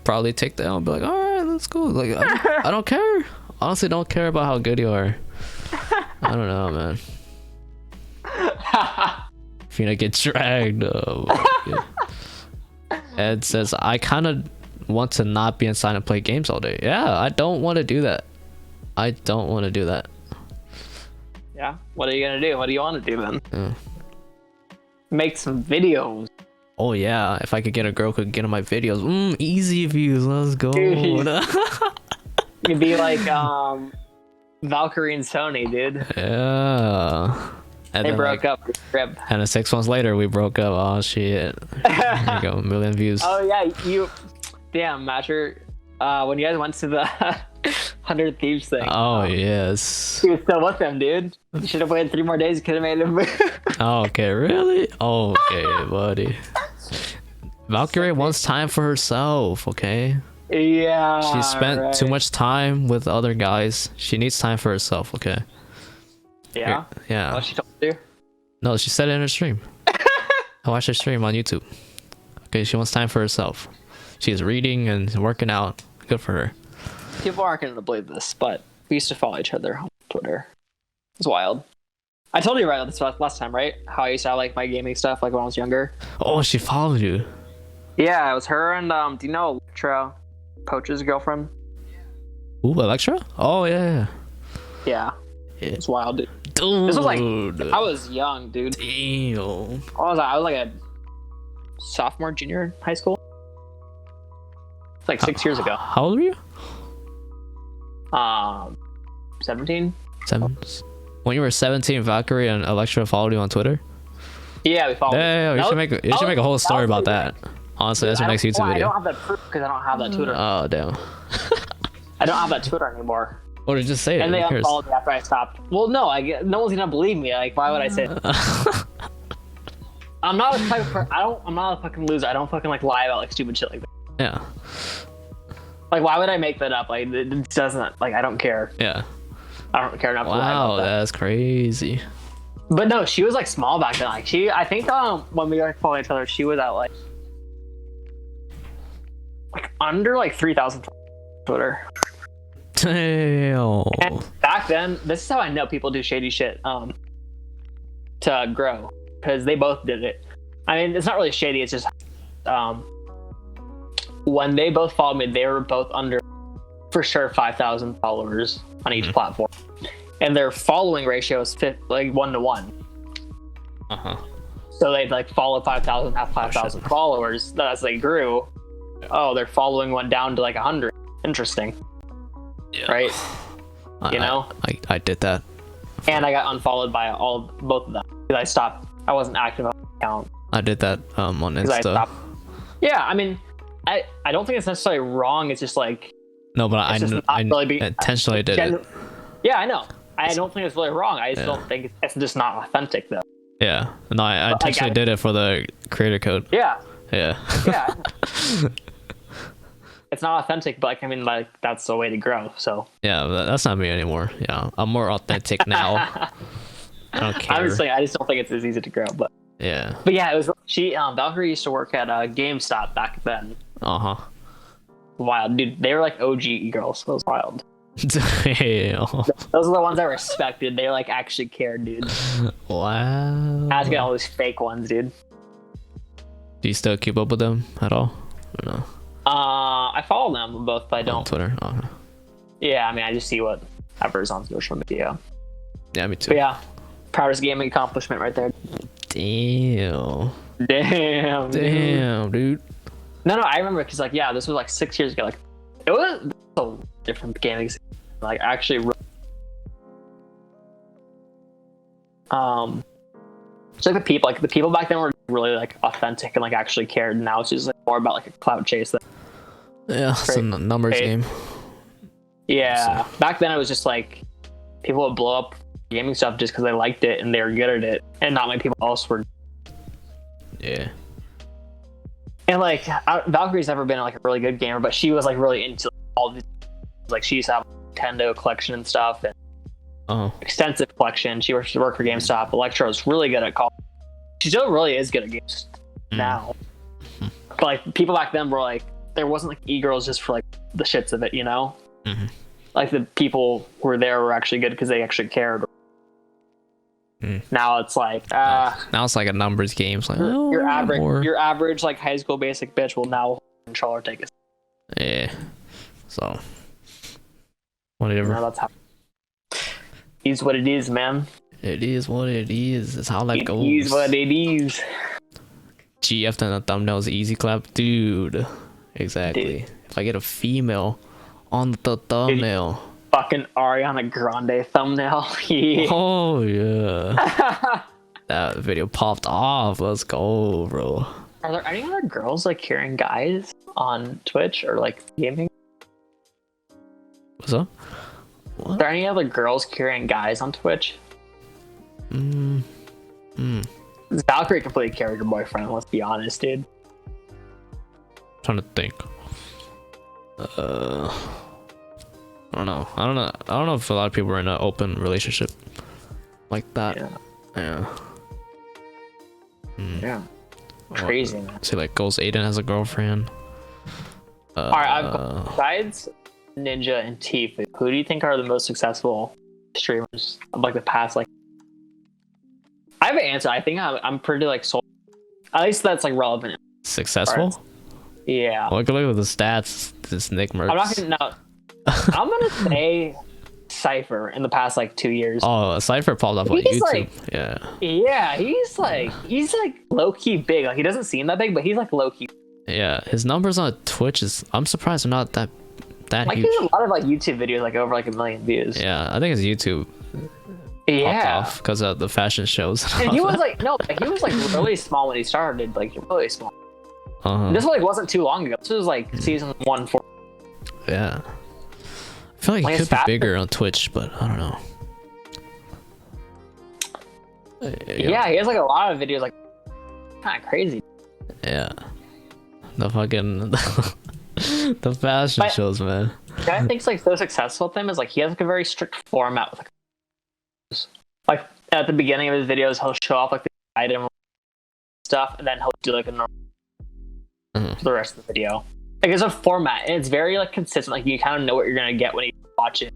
probably take that and be like, all right, let's go. Like, I don't care. Honestly, don't care about how good you are. I don't know, man. If you're gonna get dragged, yeah. Ed says, I kind of want to not be inside and play games all day. Yeah, I don't want to do that. I don't want to do that. Yeah. What are you gonna do? What do you want to do then? Yeah. Make some videos. Oh yeah, if I could get a girl who could get on my videos, easy views. Let's go. You'd be like Valkyrie and Sony, dude. Yeah. And they broke up. And then 6 months later, we broke up. Oh shit. There you go, 1 million views. Oh yeah, damn, Matcher. When you guys went to the 100 Thieves thing. Oh yes. He was still with them, dude. You should have waited 3 more days. You could have made him. Okay, really? Okay, buddy. Valkyrie wants time for herself. Okay. Yeah. She spent too much time with other guys. She needs time for herself. Okay. Yeah. Yeah. What she told you? No, she said it in her stream. I watched her stream on YouTube. Okay, she wants time for herself. She's reading and working out. Good for her. People aren't going to believe this, but we used to follow each other on Twitter. It's wild. I told you about this last time, right? How I used to like my gaming stuff, like when I was younger. Oh, she followed you. Yeah, it was her and do you know Electra, Poach's girlfriend? Ooh, Electra? Oh yeah. Yeah. It's wild, dude. This was like I was young, dude. Damn. I was like a sophomore, junior in high school. It's like 6 years ago. How old were you? 17. When you were 17, Valkyrie and Electra followed you on Twitter? Yeah, we followed. Yeah, you should make a whole story about that. Honestly, that's your next YouTube video. I don't have that proof because I don't have that Twitter. Oh damn. I don't have that Twitter anymore. Or just say it. And they unfollowed me after I stopped. Well, no, no one's gonna believe me. Like, why would I say it? I'm not a type of I'm not a fucking loser. I don't fucking like lie about like stupid shit like that. Yeah. Like, why would I make that up? Like, it doesn't. Like, I don't care. Yeah. I don't care enough to lie Wow, about that. that's crazy. But no, she was like small back then. Like, I think when we were following each other, she was at like under like 3,000 Twitter. Damn. And back then, this is how I know people do shady shit to grow, because they both did it. I mean, it's not really shady. It's just when they both followed me, they were both under for sure 5,000 followers on each platform, and their following ratio is like 1 to 1. So they'd like follow 5,000, have 5,000 followers. As they grew, their following went down to like 100. Interesting. Yeah. Right? You know? I did that. And I got unfollowed by both of them because I stopped. I wasn't active on the account. I did that on Insta. Yeah, I mean, I don't think it's necessarily wrong. It's just like no, but I intentionally did it. Yeah, I know. I don't think it's really wrong. I just don't think it's just not authentic though. Yeah, no, I intentionally did it for the creator code. Yeah. Yeah. Yeah. It's not authentic, but like, I mean, like that's the way to grow. So yeah, that's not me anymore. Yeah, I'm more authentic now. I don't care. Honestly, I just don't think it's as easy to grow. But yeah. But yeah, it was. Valkyrie used to work at GameStop back then. Wild, dude. They were like OG girls. So it was wild. Damn. Those are the ones I respected. They like actually cared, dude. Wow. I was getting all these fake ones, dude. Do you still keep up with them at all? Or no? I follow them both, but I don't. On Twitter. Yeah, I mean, I just see whatever's on social media. Yeah, me too. But yeah, proudest gaming accomplishment right there. Damn, dude. dude. No, I remember because like this was like 6 years ago. Like it was a different gaming scene. Like actually, it's like the people back then were really like authentic and like actually cared. Now it's just like more about like a clout chase. Yeah, it's a numbers game. Yeah, back then it was just like people would blow up gaming stuff just because they liked it and they were good at it, and not many people else were. Yeah. And like Valkyrie's never been like a really good gamer, but she was like really into all these. Like she used to have a Nintendo collection and stuff, and extensive collection. She worked for GameStop. Electra was really good at call. She still really is good at games now. But like people back then were like, there wasn't like e-girls just for like the shits of it, you know. Like the people who were there were actually good because they actually cared. Now it's like now it's like a numbers game. It's like your average like high school basic bitch will now control or take it. Yeah. So whatever. No, that's how. It's what it is, man. It is what it is. It's how that goes. It is what it is. GF and the thumbnail is easy clap, dude. Exactly. Dude. If I get a female on the thumbnail. Dude, fucking Ariana Grande thumbnail. Yeah. Oh yeah. That video popped off. Let's go, bro. Are there any other girls like carrying guys on Twitch or like gaming? What's up? What? Are there any other girls carrying guys on Twitch? Valkyrie completely carried her boyfriend, let's be honest, dude. Trying to think. I don't know. I don't know if a lot of people are in an open relationship like that. Yeah. Yeah. Crazy, man. See, like, Ghost Aiden has a girlfriend. Alright, besides Ninja and Tifu, who do you think are the most successful streamers of like the past like? I have an answer. I think I'm pretty like sold. At least that's like relevant. Successful? Yeah. Well, look at the stats. This Nick Merckx. I'm not gonna. No, I'm gonna say Cypher in the past like 2 years. Oh, Cypher popped up on YouTube. Like, yeah. Yeah, he's like low key big. Like he doesn't seem that big, but he's like low key. Yeah, his numbers on Twitch is. I'm surprised they're not that like huge. He has a lot of like YouTube videos, like over like 1 million views. Yeah, I think it's YouTube. Yeah, because of the fashion shows. And he was like, he was like really small when he started, like really small. This like wasn't too long ago. This was like season 1 4. Yeah, I feel like he could be bigger on Twitch, but I don't know. Yeah, he has like a lot of videos, like kind of crazy. Yeah, the fucking the fashion shows, man. The guy thinks like so successful with him is like he has like a very strict format with like at the beginning of his videos he'll show off like the item stuff and then he'll do like a normal for the rest of the video. Like it's a format and it's very like consistent. Like you kind of know what you're gonna get when you watch it.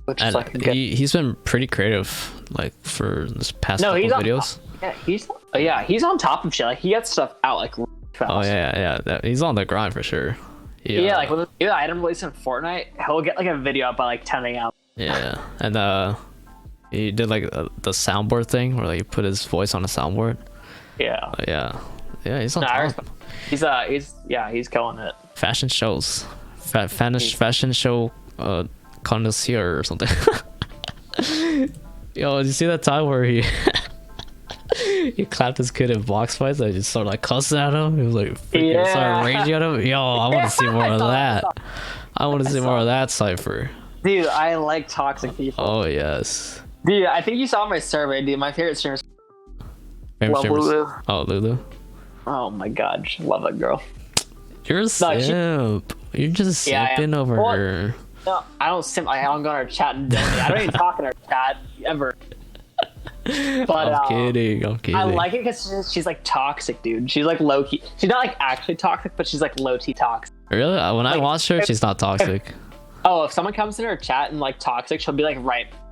Which is like he's been pretty creative like for this past couple videos. He's on top of shit. Like he gets stuff out like really fast. Oh yeah. He's on the grind for sure. Yeah, like when the item release in Fortnite, he'll get like a video up by like 10 a.m. Yeah, and he did like the soundboard thing where like he put his voice on a soundboard. Yeah, he's on top. He's killing it. Fashion shows, fashion show connoisseur or something. Yo, did you see that time where he he clapped his kid in box fights and just started like cussing at him? He was like started raging at him. Yo, I want to see more of that. I want to see more of that, Cypher. Dude, I like toxic people. Oh yes. Dude, I think you saw my survey, dude. My favorite streamers. Lulu. Oh, Lulu. Oh my god, love that girl. You're a simp. You're just simping over her. No, I don't simp. I don't go in her chat and I don't even talk in her chat ever. But I'm kidding. I like it because she's like toxic, dude. She's like low key. She's not like actually toxic, but she's like low key toxic. Really? When I watch her, she's not toxic. If someone comes in her chat and like toxic, she'll be like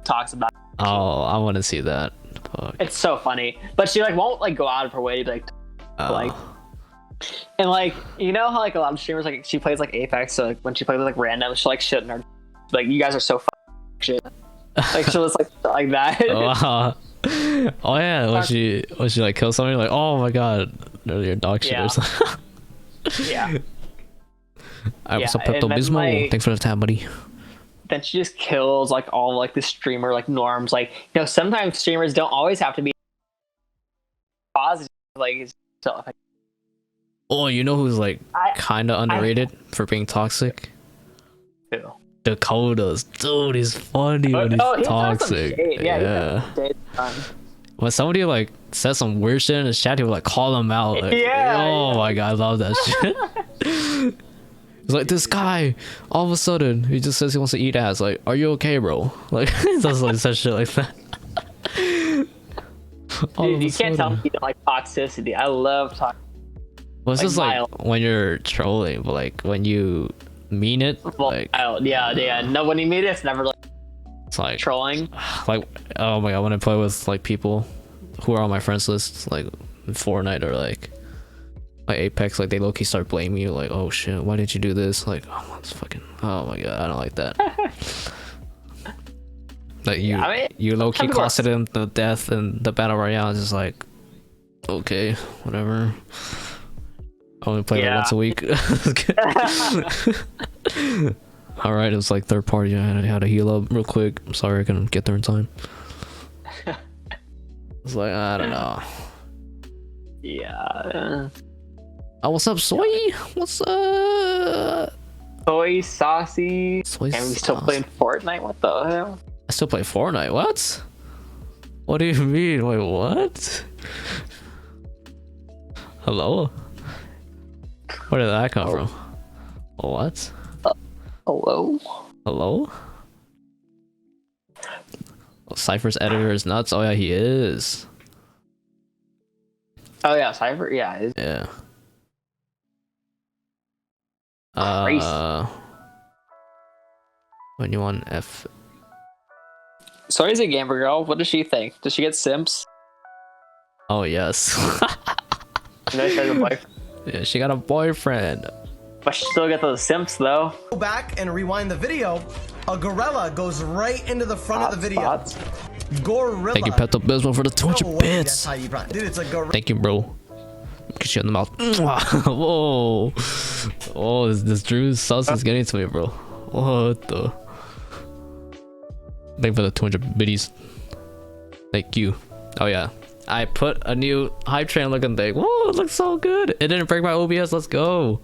talks about it. Oh, I want to see that. Fuck. It's so funny, but she like won't like go out of her way to like and like you know how like a lot of streamers like she plays like Apex, so like when she plays with like random, she'll like shit in her like you guys are so shit. Like she'll just like that. Wow. Oh yeah, when she like kills somebody, like oh my god, they're your dog shit or something. Yeah. Alright, what's up, Yeah, and Pepto then, Bismol? like- Thanks for the tab, buddy. Then she just kills like all like the streamer like norms. Like, you know, sometimes streamers don't always have to be positive. Like, it's still Oh, you know who's like kind of underrated for being toxic? too. Dakota's. Dude, he's funny when he's He throws some toxic. shade. Yeah. Yeah. He throws some shade. When somebody like says some weird shit in his chat, he'll like call them out. Like, Yeah, oh yeah. my god, I love that shit. It's like this guy, all of a sudden, he just says he wants to eat ass. Like, are you okay, bro? Like, he does like such shit like that. Dude, you can't tell me you don't like toxicity. I love toxicity. Well, it's like, just like mild. when you're trolling, but like when you mean it, like Yeah. No, when you meet it, it's never like it's like trolling. like oh my god, when I play with like people who are on my friends list, like in Fortnite or like Apex, like they low-key start blaming you, like, oh shit, why did you do this? Like, oh, it's fucking, oh my god, I don't like that. Like you, I mean, you low-key some people are- costed him the death in the battle royale. It's just like, okay, whatever. I only play it once a week. All right, it was like third party. I had to heal up real quick. I'm sorry I couldn't get there in time. It's like, I don't know. Yeah. Oh, what's up, Soy? What's up? Soy saucy. Soy And we still sauce. playing Fortnite? What the hell? I still play Fortnite. What? What do you mean? Wait, what? Hello? Where did that come from? What? Hello? Hello? Oh, Cypher's editor is nuts. Oh yeah, he is. Oh yeah, Cypher. Yeah. Yeah. Crazy. When you want F. Soy's a gamer girl. What does she think? Does she get simps? Oh yes. No, she has a boyfriend. Yeah, she got a boyfriend. But she still get those simps though. Go back and rewind the video. A gorilla goes right into the front of the video. Spots. Gorilla. Thank you, Pepto Bismol, for the No 200 way bits. That's how you pronounce. Dude, it's a gorilla. Thank you, bro. Get you in the mouth. Whoa. Oh, this Drew's sauce is getting to me, bro. What the? Thank you for the 200 biddies. Thank you. Oh, yeah. I put a new hype train looking thing. Whoa, it looks so good. It didn't break my OBS. Let's go.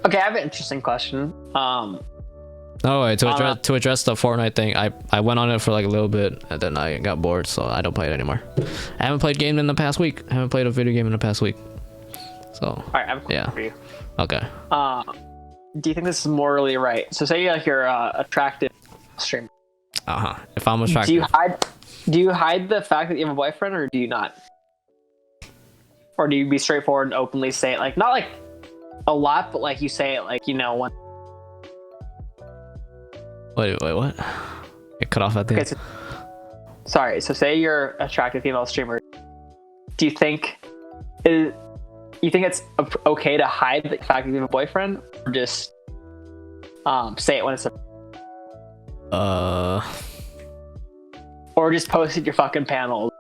Okay, I have an interesting question. Oh, wait. To address the Fortnite thing, I went on it for like a little bit and then I got bored, so I don't play it anymore. I haven't played game in the past week. I haven't played a video game in the past week. So, All right, I have a question for you. Okay. Do you think this is morally right? So say like you're attractive streamer. If I'm attractive. Do you hide the fact that you have a boyfriend, or do you not? Or do you be straightforward and openly say it, like not like a lot, but like you say it like, you know, when Wait, what? It cut off at the okay, end. so, sorry, so say you're an attractive female streamer. Do you think it's okay to hide the fact that you have a boyfriend, or just say it when it's or just post it your fucking panel?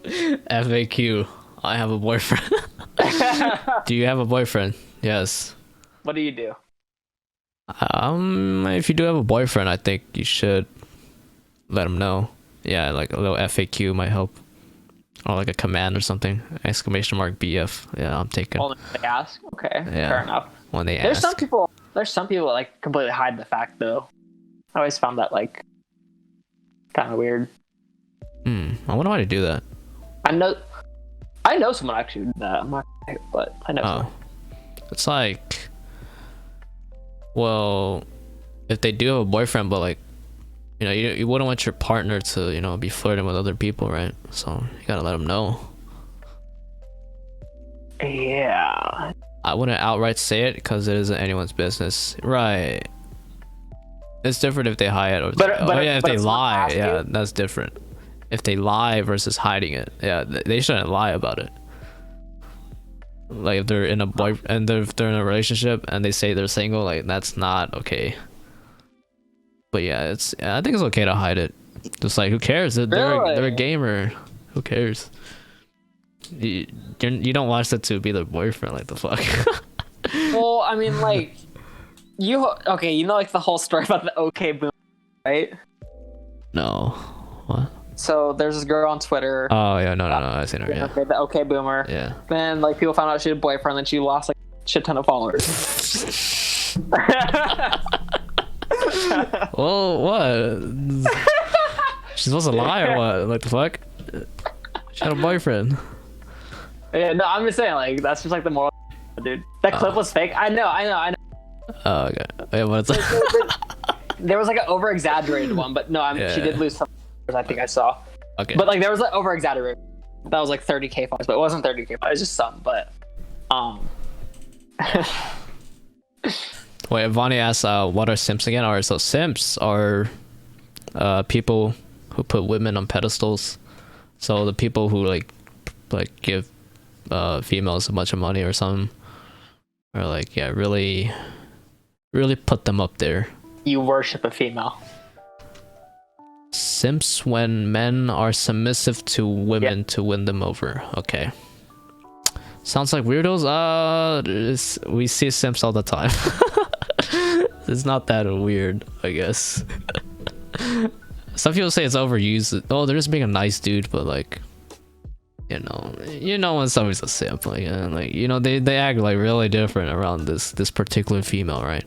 FAQ. I have a boyfriend. Do you have a boyfriend? Yes. What do you do? If you do have a boyfriend, I think you should let him know. Yeah, like a little FAQ might help. Or like a command or something. Exclamation mark BF. Yeah, I'm taking. Well, they ask. Okay, Yeah. fair enough. When they There's ask. some people that like completely hide the fact though. I always found that like kind of weird. I wonder why they do that. I know someone actually did that. I'm not gonna say, but I know someone. It's like, well, if they do have a boyfriend, but like, you know, you wouldn't want your partner to, you know, be flirting with other people, right? So you gotta let them know. Yeah. I wouldn't outright say it because it isn't anyone's business, right? It's different if they hide it, or if they lie, yeah, that's different. If they lie versus hiding it, yeah, they shouldn't lie about it. Like if they're in a if they're in a relationship and they say they're single, like that's not okay. But yeah, I think it's okay to hide it. Just like, who cares? They're a gamer. Who cares? you don't watch it to be their boyfriend, like the fuck. Well, I mean, like, you know, like the whole story about the OK Boomer, right? No. What? So there's this girl on Twitter. Oh yeah, no, I've seen her. Yeah. Okay, the OK Boomer. Yeah. Then like people found out she had a boyfriend, then she lost like a shit ton of followers. Well, what? She's supposed to lie or what? Like the fuck? She had a boyfriend. Yeah, no, I'm just saying, like, that's just like the moral, dude. That clip was fake. I know. Oh, okay. Yeah, what's There was like an over exaggerated one, but no, she did lose some followers, I think I saw. Okay. But like there was like over exaggerated. That was like 30K followers, but it wasn't 30K followers, it was just some, but Wait, Vonnie asks, what are simps again? Or so simps are people who put women on pedestals. So the people who like give females a bunch of money or something, or like really put them up there. You worship a female. Simps when men are submissive to women to win them over. Okay. Sounds like weirdos. We see simps all the time. It's not that weird, I guess. Some people say it's overused. Oh, they're just being a nice dude, but like, you know when somebody's a simp, like, they act like really different around this particular female, right?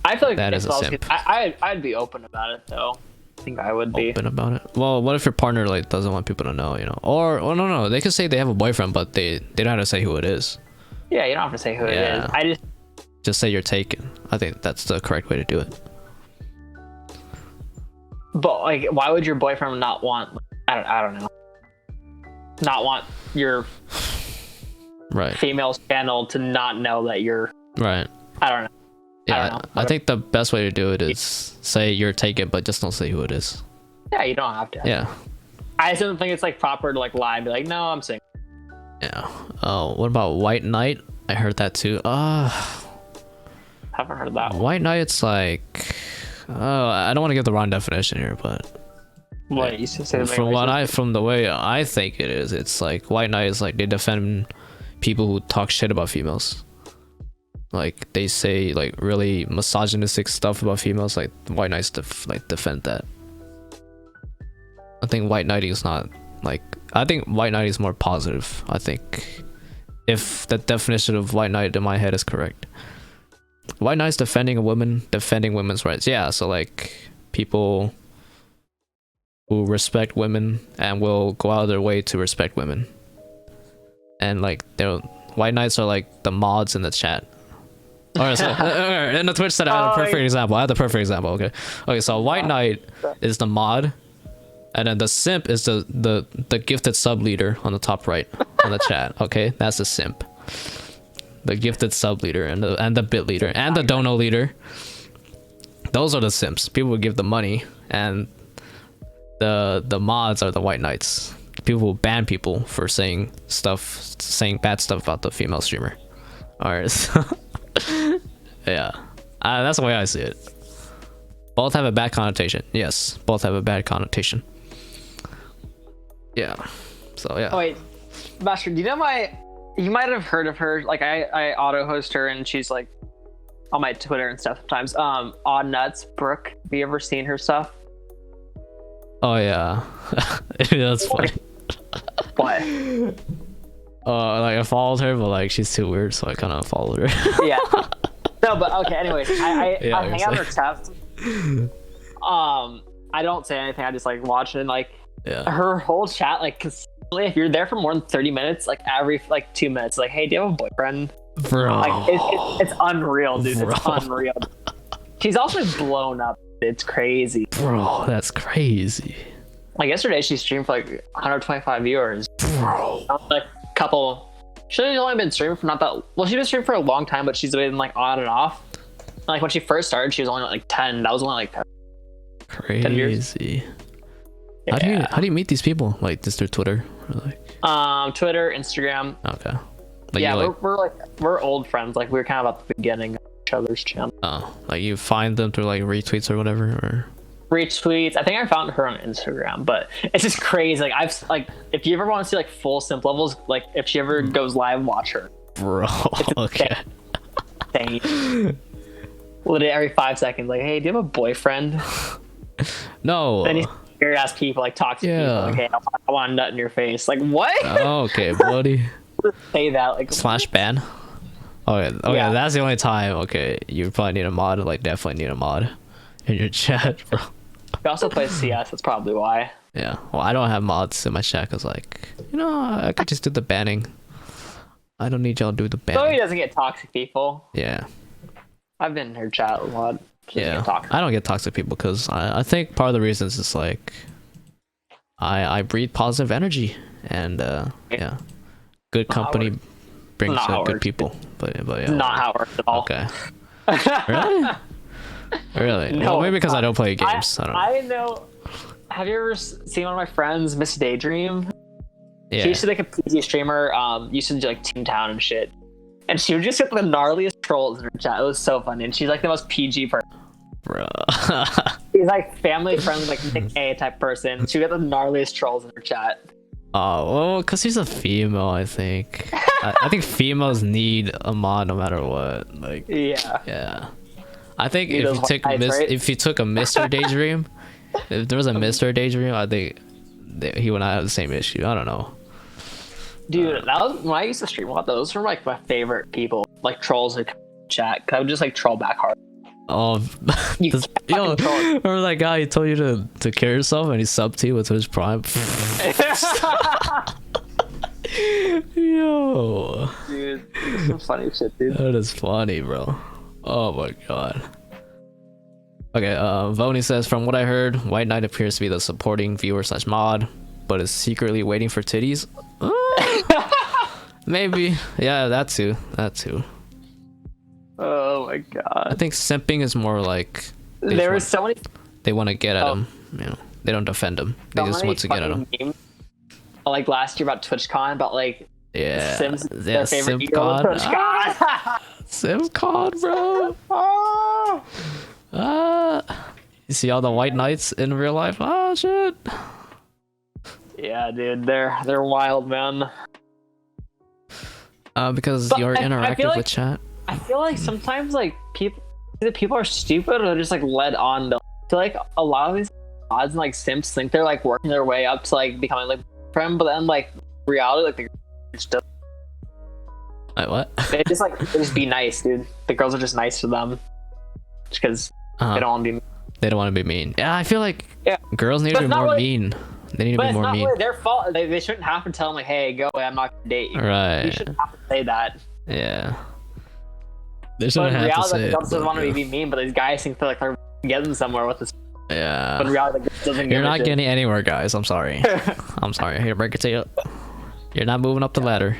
I feel like that is a simp. I'd be open about it though. I think I would be open about it. Well, what if your partner like doesn't want people to know, Or no, they could say they have a boyfriend, but they don't have to say who it is. Yeah, you don't have to say who it is. I just say you're taken. I think that's the correct way to do it. But like, why would your boyfriend not want? I don't know. Not want your female's channel to not know that you're right. I don't know. Yeah, I think the best way to do it is say you're taken, but just don't say who it is. Yeah, you don't have to. Yeah. I just don't think it's like proper to like lie and be like, no, I'm single. Yeah. Oh, what about White Knight? I heard that too. Haven't heard that one. White Knight's like, I don't want to give the wrong definition here, but what you say from the way I think it is, it's like White Knight is like they defend people who talk shit about females. Like they say like really misogynistic stuff about females. Like White Knights defend that. I think White Knight is not like. I think White Knight is more positive. I think if the definition of White Knight in my head is correct. White Knight's defending a woman, defending women's rights. Yeah, so like people who respect women and will go out of their way to respect women. And like White Knights are like the mods in the chat. Alright, so in the Twitch said I had a perfect example. Okay, so White Knight is the mod, and then the simp is the gifted sub leader on the top right on the chat. Okay, that's the simp. The gifted sub leader and the bit leader and the dono leader. Those are the simps. People who give the money, and the mods are the White Knights. People who ban people for saying bad stuff about the female streamer. Alright, so yeah, that's the way I see it. Both have a bad connotation. Yes, both have a bad connotation. Yeah. So yeah. Oh wait, Master, do you know you might have heard of her. Like I auto host her, and she's like on my Twitter and stuff sometimes. Odd Nuts Brooke. Have you ever seen her stuff? Oh yeah. That's funny. What? Like I followed her, but like she's too weird, so I kind of followed her. Yeah. No, but okay. Anyways, I hang out her stuff. I don't say anything. I just like watch it, and like her whole chat, like consistently, if you're there for more than 30 minutes, like every like 2 minutes, like, hey, do you have a boyfriend? Bro, like it's unreal, dude. Bro. It's unreal. She's also blown up. It's crazy. Bro, that's crazy. Like yesterday, she streamed for like 125 viewers. Bro, like couple. She's only been streaming for not that. Well, she's been streaming for a long time, but she's been like on and off. And, like when she first started, she was only like 10. That was only like crazy. 10 years. Yeah. How do you meet these people? Like just through Twitter, or like? Twitter, Instagram. Okay. Like yeah, we're old friends. Like we were kind of at the beginning of each other's channel. Oh, like you find them through like retweets or whatever, or? retweets. I think I found her on Instagram, but it's just crazy. Like I've like, if you ever want to see like full simp levels, like if she ever goes live, watch her. Bro, okay. Insane. Literally every 5 seconds, like, hey, do you have a boyfriend? No. Then you hear ask people, like, talk to people, like, hey, I want a nut in your face. Like, what? Okay, buddy. Say that, like, Slash ban. Okay, yeah, that's the only time. Okay, you probably need a mod. Like, definitely need a mod in your chat, bro. He also plays CS. That's probably why. Yeah. Well, I don't have mods in my chat because, like, you know, I could just do the banning. I don't need y'all to do the banning. So he doesn't get toxic people. Yeah. I've been in her chat a lot. Yeah. I don't get toxic people because I think part of the reason is just like I breathe positive energy and yeah, good company brings good people. But yeah. Not how it works at all. Okay. Really? Really? No, well, maybe because I don't play games. I don't know. I know. Have you ever seen one of my friends, Miss Daydream? Yeah. She used to be like a PG streamer. Used to do like Team Town and shit. And she would just get the gnarliest trolls in her chat. It was so funny. And she's like the most PG person. Bro. She's like family friendly, like Nick A type person. She would get the gnarliest trolls in her chat. Oh, well, because she's a female, I think. I think females need a mod no matter what. Like, yeah. I think if you took a Mr. Daydream, if there was a Mr. Daydream, I think he would not have the same issue. I don't know. Dude, that was when I used to stream a lot. Those were like my favorite people, like trolls in chat. Cause I would just like troll back hard. Oh, remember that guy who told you to kill yourself and he subbed to you with his prime? Yo, dude, some funny shit, dude. That is funny, bro. Oh my god. Okay, Voni says, from what I heard, White Knight appears to be the supporting viewer slash mod, but is secretly waiting for titties. Maybe, yeah, that too. Oh my god. I think simping is more like there was so many. They want to get at him. You know, they don't defend him. They just want to get at him. Like last year about TwitchCon, about like Simps, their favorite SimpCon. TwitchCon. SimpCon, bro. You see all the White Knights in real life? Oh shit. Yeah, dude, they're wild, man. Because you're interactive with chat. I feel like sometimes like people are stupid or they're just like led on. I feel like a lot of these mods and like simps think they're like working their way up to like becoming like friend, but then like reality like the Wait, what? they just be nice, dude. The girls are just nice to them just because they don't want to be. They don't want to be mean. Yeah, I feel like girls need to be more mean. They need to be more mean. But it's not really their fault. They shouldn't have to tell them like, "Hey, go away. I'm not gonna date you." Right. You shouldn't have to say that. Yeah. They shouldn't have to say it. Girls doesn't want to be mean, but these guys think they're getting somewhere with this. Yeah. But in reality, you're not getting anywhere, guys. I'm sorry. I'm sorry. I hate to break it to you. You're not moving up the ladder.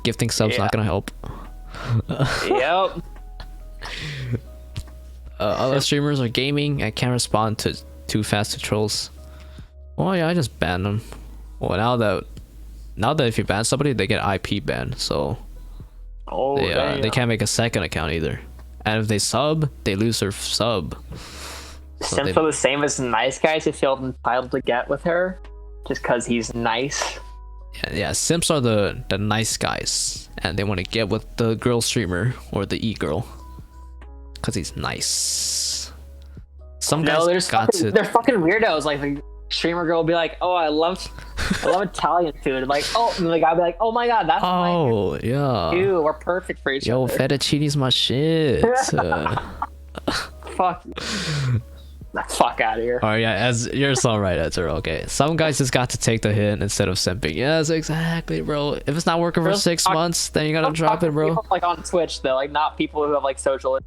Gifting subs not gonna help. Yep. Other streamers are gaming. I can't respond to too fast to trolls. Oh yeah, I just banned them. Well, now that if you ban somebody, they get IP banned. So they can't make a second account either. And if they sub, they lose their sub. So Simps are the same as nice guys who feel entitled to get with her just because he's nice. Yeah, simps are the nice guys, and they want to get with the girl streamer or the e-girl because he's nice. Some guys they're fucking weirdos. Like the streamer girl will be like, "Oh, I love Italian food." Like, oh, and the guy will be like, "Oh my god, that's yeah, dude, we're perfect for each other." Yo, fettuccine's my shit. Fuck. The fuck out of here. Oh yeah, as you're so right, Ezra. Okay, some guys just got to take the hit instead of simping. Yes, exactly, bro. If it's not working for 6 months, then you gotta drop it, bro. People, like on Twitch, though, like not people who have like social.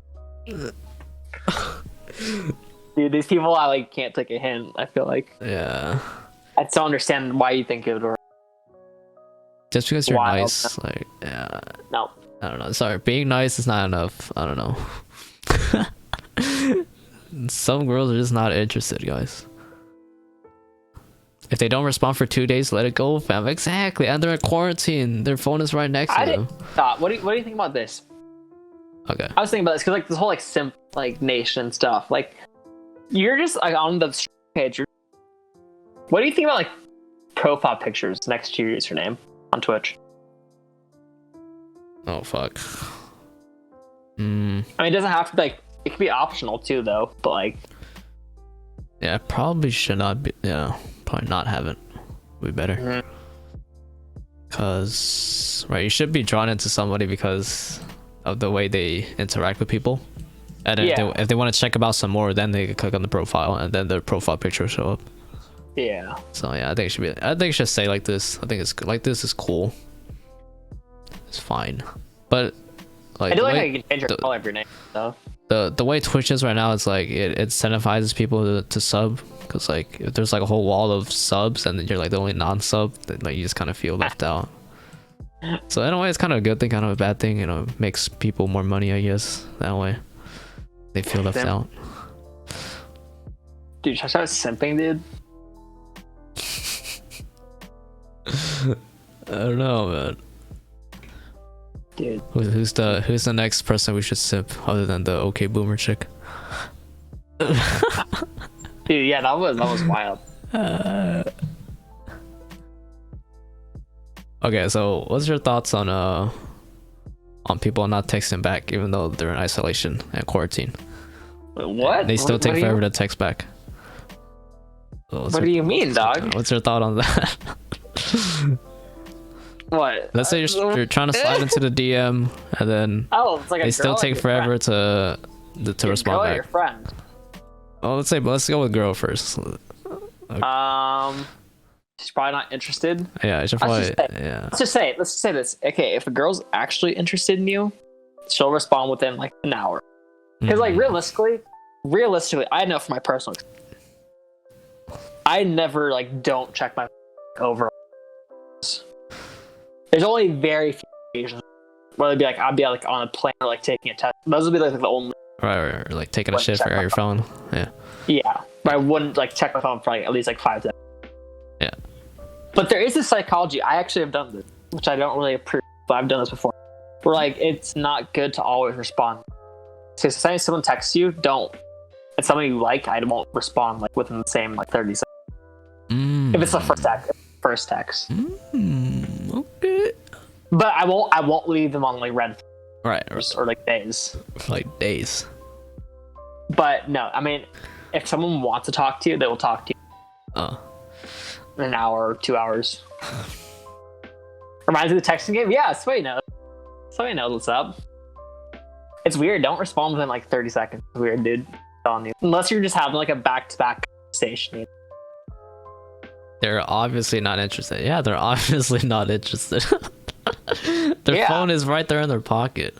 Dude, these people I like can't take a hint. I feel like. Yeah. I don't understand why you think it would work. Just because you're nice, like yeah. No. I don't know. Sorry, being nice is not enough. I don't know. Some girls are just not interested, guys. If they don't respond for 2 days, let it go, fam. Exactly. And they're in quarantine. Their phone is right next to them. What do you think about this? Okay. I was thinking about this because like this whole like simp like nation stuff. Like You're just like on the page. What do you think about like profile pictures next to your username on Twitch? Oh fuck. I mean, it doesn't have to be like, it could be optional too, though. But like, yeah, probably should not be. Yeah, probably not have it. Would be better. Cause right, you should be drawn into somebody because of the way they interact with people. And then if they want to check about some more, then they can click on the profile, and then their profile picture will show up. Yeah. So yeah, I think it should be. I think it should say like this. I think it's like this is cool. It's fine, but like I do like how you can change your color every name though. The way Twitch is right now, it's like it incentivizes people to sub, because like if there's like a whole wall of subs and then you're like the only non-sub, then like you just kind of feel left out. So in a way, it's kind of a good thing, kind of a bad thing. You know, it makes people more money, I guess. That way, they feel left out. Dude, should I start simping, dude? I don't know, man. Dude, Who's the next person we should simp other than the OK Boomer chick? dude, yeah, that was wild. Okay, so what's your thoughts on people not texting back even though they're in isolation and quarantine? What? They still take forever to text back. So what do you mean, dog? What's your thought on that? What? Let's say you're trying to slide into the DM and then it's like they still take forever to respond back. Your friend. Well, let's go with girl first. She's probably not interested. Yeah, I should probably. Let's just say this. Okay, if a girl's actually interested in you, she'll respond within like an hour. Because like realistically, I know from my personal experience, I never like don't check my over. There's only very few occasions where I'll be like on a plane or like taking a test. Those would be like the only. Right, like taking a shit for your phone. Yeah. Yeah, but I wouldn't like check my phone for like at least like 5 seconds. Yeah. But there is this psychology. I actually have done this, which I don't really approve, but I've done this before. Where like it's not good to always respond. So if someone texts you, don't. It's somebody you like, I won't respond like within the same like 30 seconds. If it's the first text. Okay. But I won't leave them on like red. Right. Or like days. Like days. But no, I mean, if someone wants to talk to you, they will talk to you. In an hour or 2 hours. Reminds me of the texting game? Yeah, somebody knows. Somebody knows what's up. It's weird. Don't respond within like 30 seconds. It's weird, dude. I'm telling you. Unless you're just having like a back-to-back conversation. They're obviously not interested. Yeah, they're obviously not interested. Their phone is right there in their pocket.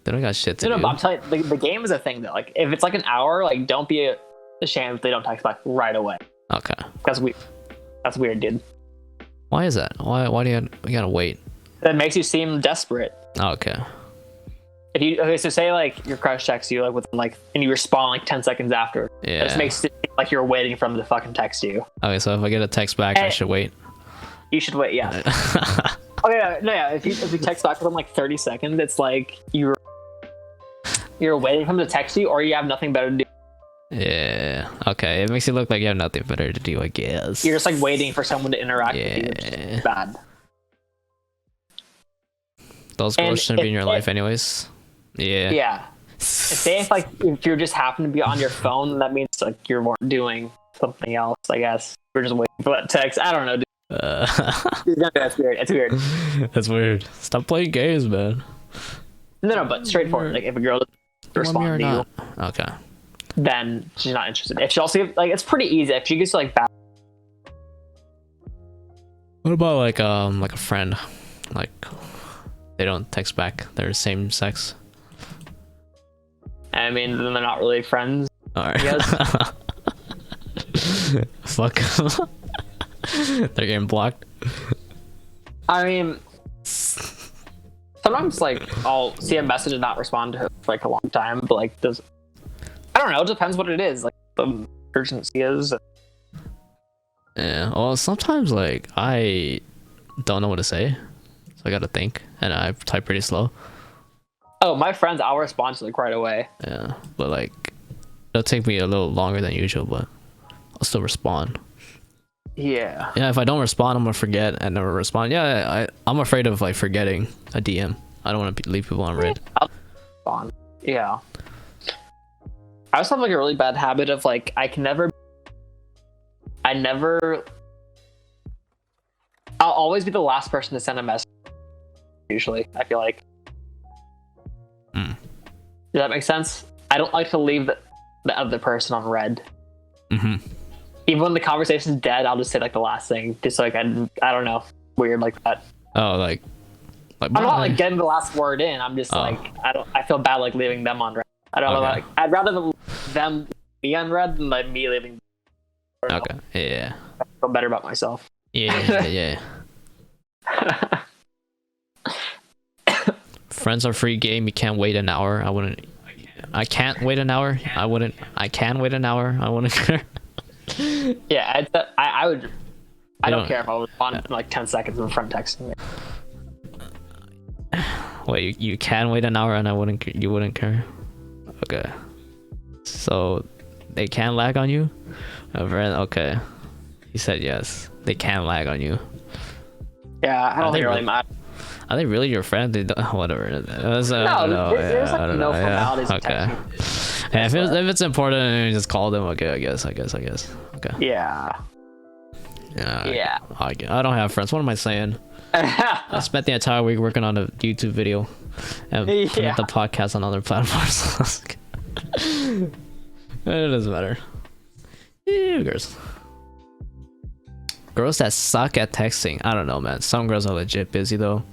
They don't got shit to do. But I'm telling you, the game is a thing though. Like if it's like an hour, like don't be ashamed if they don't text back right away. Okay. That's weird, dude. Why is that? Why do you gotta wait? That makes you seem desperate. Okay. So say like your crush texts you like within like and you respond like 10 seconds after. Yeah. It just makes it seem like you're waiting for them to fucking text you. Okay, so if I get a text back, I should wait. You should wait, yeah. If you text back within like 30 seconds, it's like you're waiting for them to text you or you have nothing better to do. Yeah. Okay. It makes you look like you have nothing better to do, I guess. You're just like waiting for someone to interact with you, which is bad. Those girls shouldn't be in your life anyways. Yeah. Yeah. If you're just happen to be on your phone, that means like you're doing something else, I guess. We're just waiting for that text. I don't know, dude. That's weird. It's weird. That's weird. Stop playing games, man. No, but straightforward. Like if a girl doesn't respond to you, okay, then she's not interested. If she also like, it's pretty easy. If she gets like back. What about like a friend, like they don't text back, they're same sex? I mean, then they're not really friends. All right. Fuck. They're getting blocked. I mean, sometimes like I'll see a message and not respond to her for like a long time, but like I don't know. It depends what it is. Like the urgency is. Yeah. Well, sometimes like I don't know what to say, so I gotta think, and I type pretty slow. Oh, my friends, I'll respond to like right away. Yeah, but like It'll take me a little longer than usual, but I'll still respond. Yeah. Yeah, if I don't respond, I'm gonna forget and never respond. Yeah, I'm afraid of like forgetting a DM. I don't want to leave people on read. Respond. Yeah. I also have like a really bad habit of like I'll always be the last person to send a message. Usually, I feel like. Does that make sense? I don't like to leave the other person on read. Even when the conversation's dead, I'll just say like the last thing, just like I don't know, weird like that. Oh, like I'm not like getting the last word in. I'm just like I feel bad like leaving them on read. I don't know. Like, I'd rather them be on read than like me leaving. Okay. Yeah. I feel better about myself. Yeah. Friends are free game. You can't wait an hour. I can't wait an hour. I can wait an hour. I wouldn't care. Yeah, I would. I don't care if I was on in like 10 seconds when a friend texting me. Wait, you can wait an hour and you wouldn't care? Okay. So they can lag on you? Okay. He said yes. They can lag on you. Yeah, I don't think it really matters. Are they really your friend? They don't, whatever. There's like no formalities. Okay. Yeah, if it's important, you just call them. Okay, I guess. Okay. Yeah. I don't have friends. What am I saying? I spent the entire week working on a YouTube video and putting the podcast on other platforms. It doesn't matter. Girls that suck at texting. I don't know, man. Some girls are legit busy though.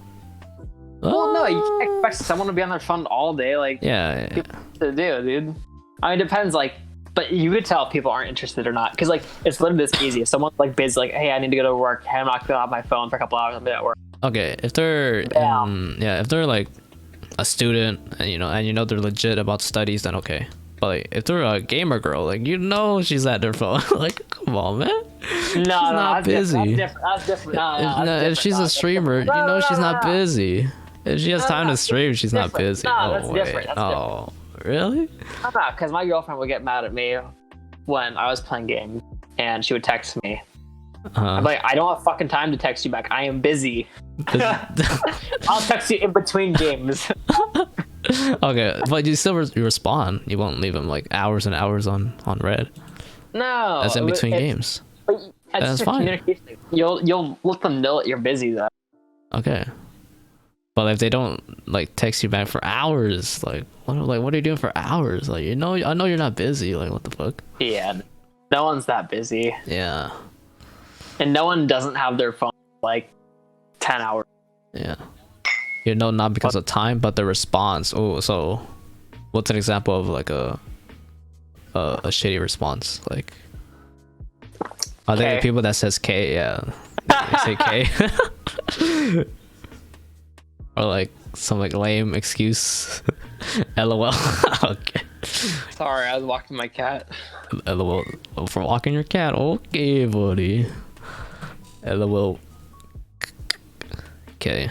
Well, no, you can't expect someone to be on their phone all day. Like, yeah. To do, dude. I mean, it depends. Like, but you could tell if people aren't interested or not, because like it's literally this easy. If someone's like busy, like, hey, I need to go to work. Hey, I'm not gonna have my phone for a couple hours. I'll be at work. Okay, if they're if they're like a student and you know they're legit about studies, then okay. But like, if they're a gamer girl, like she's at their phone. Like, come on, man. She's not busy. That's different. If she's a streamer, she's not busy. If she has time to stream, she's not busy. That's different. Oh, really? Because my girlfriend would get mad at me when I was playing games, and she would text me. I'm like, I don't have fucking time to text you back. I am busy. I'll text you in between games. Okay, but you still respond. You won't leave them like hours and hours on red. No, that's in between games. That's fine. You'll let them know that you're busy though. Okay, but if they don't like text you back for hours, like what are you doing for hours? Like I know you're not busy. Like what the fuck? Yeah, no one's that busy. Yeah, and no one doesn't have their phone like 10 hours. Yeah. Not because of time, but the response. Oh, so what's an example of like a shitty response? Like, are they the people that says K? Yeah, they say K. Or like some like lame excuse. LOL. Okay. Sorry, I was walking my cat. LOL for walking your cat. Okay, buddy. LOL. Okay.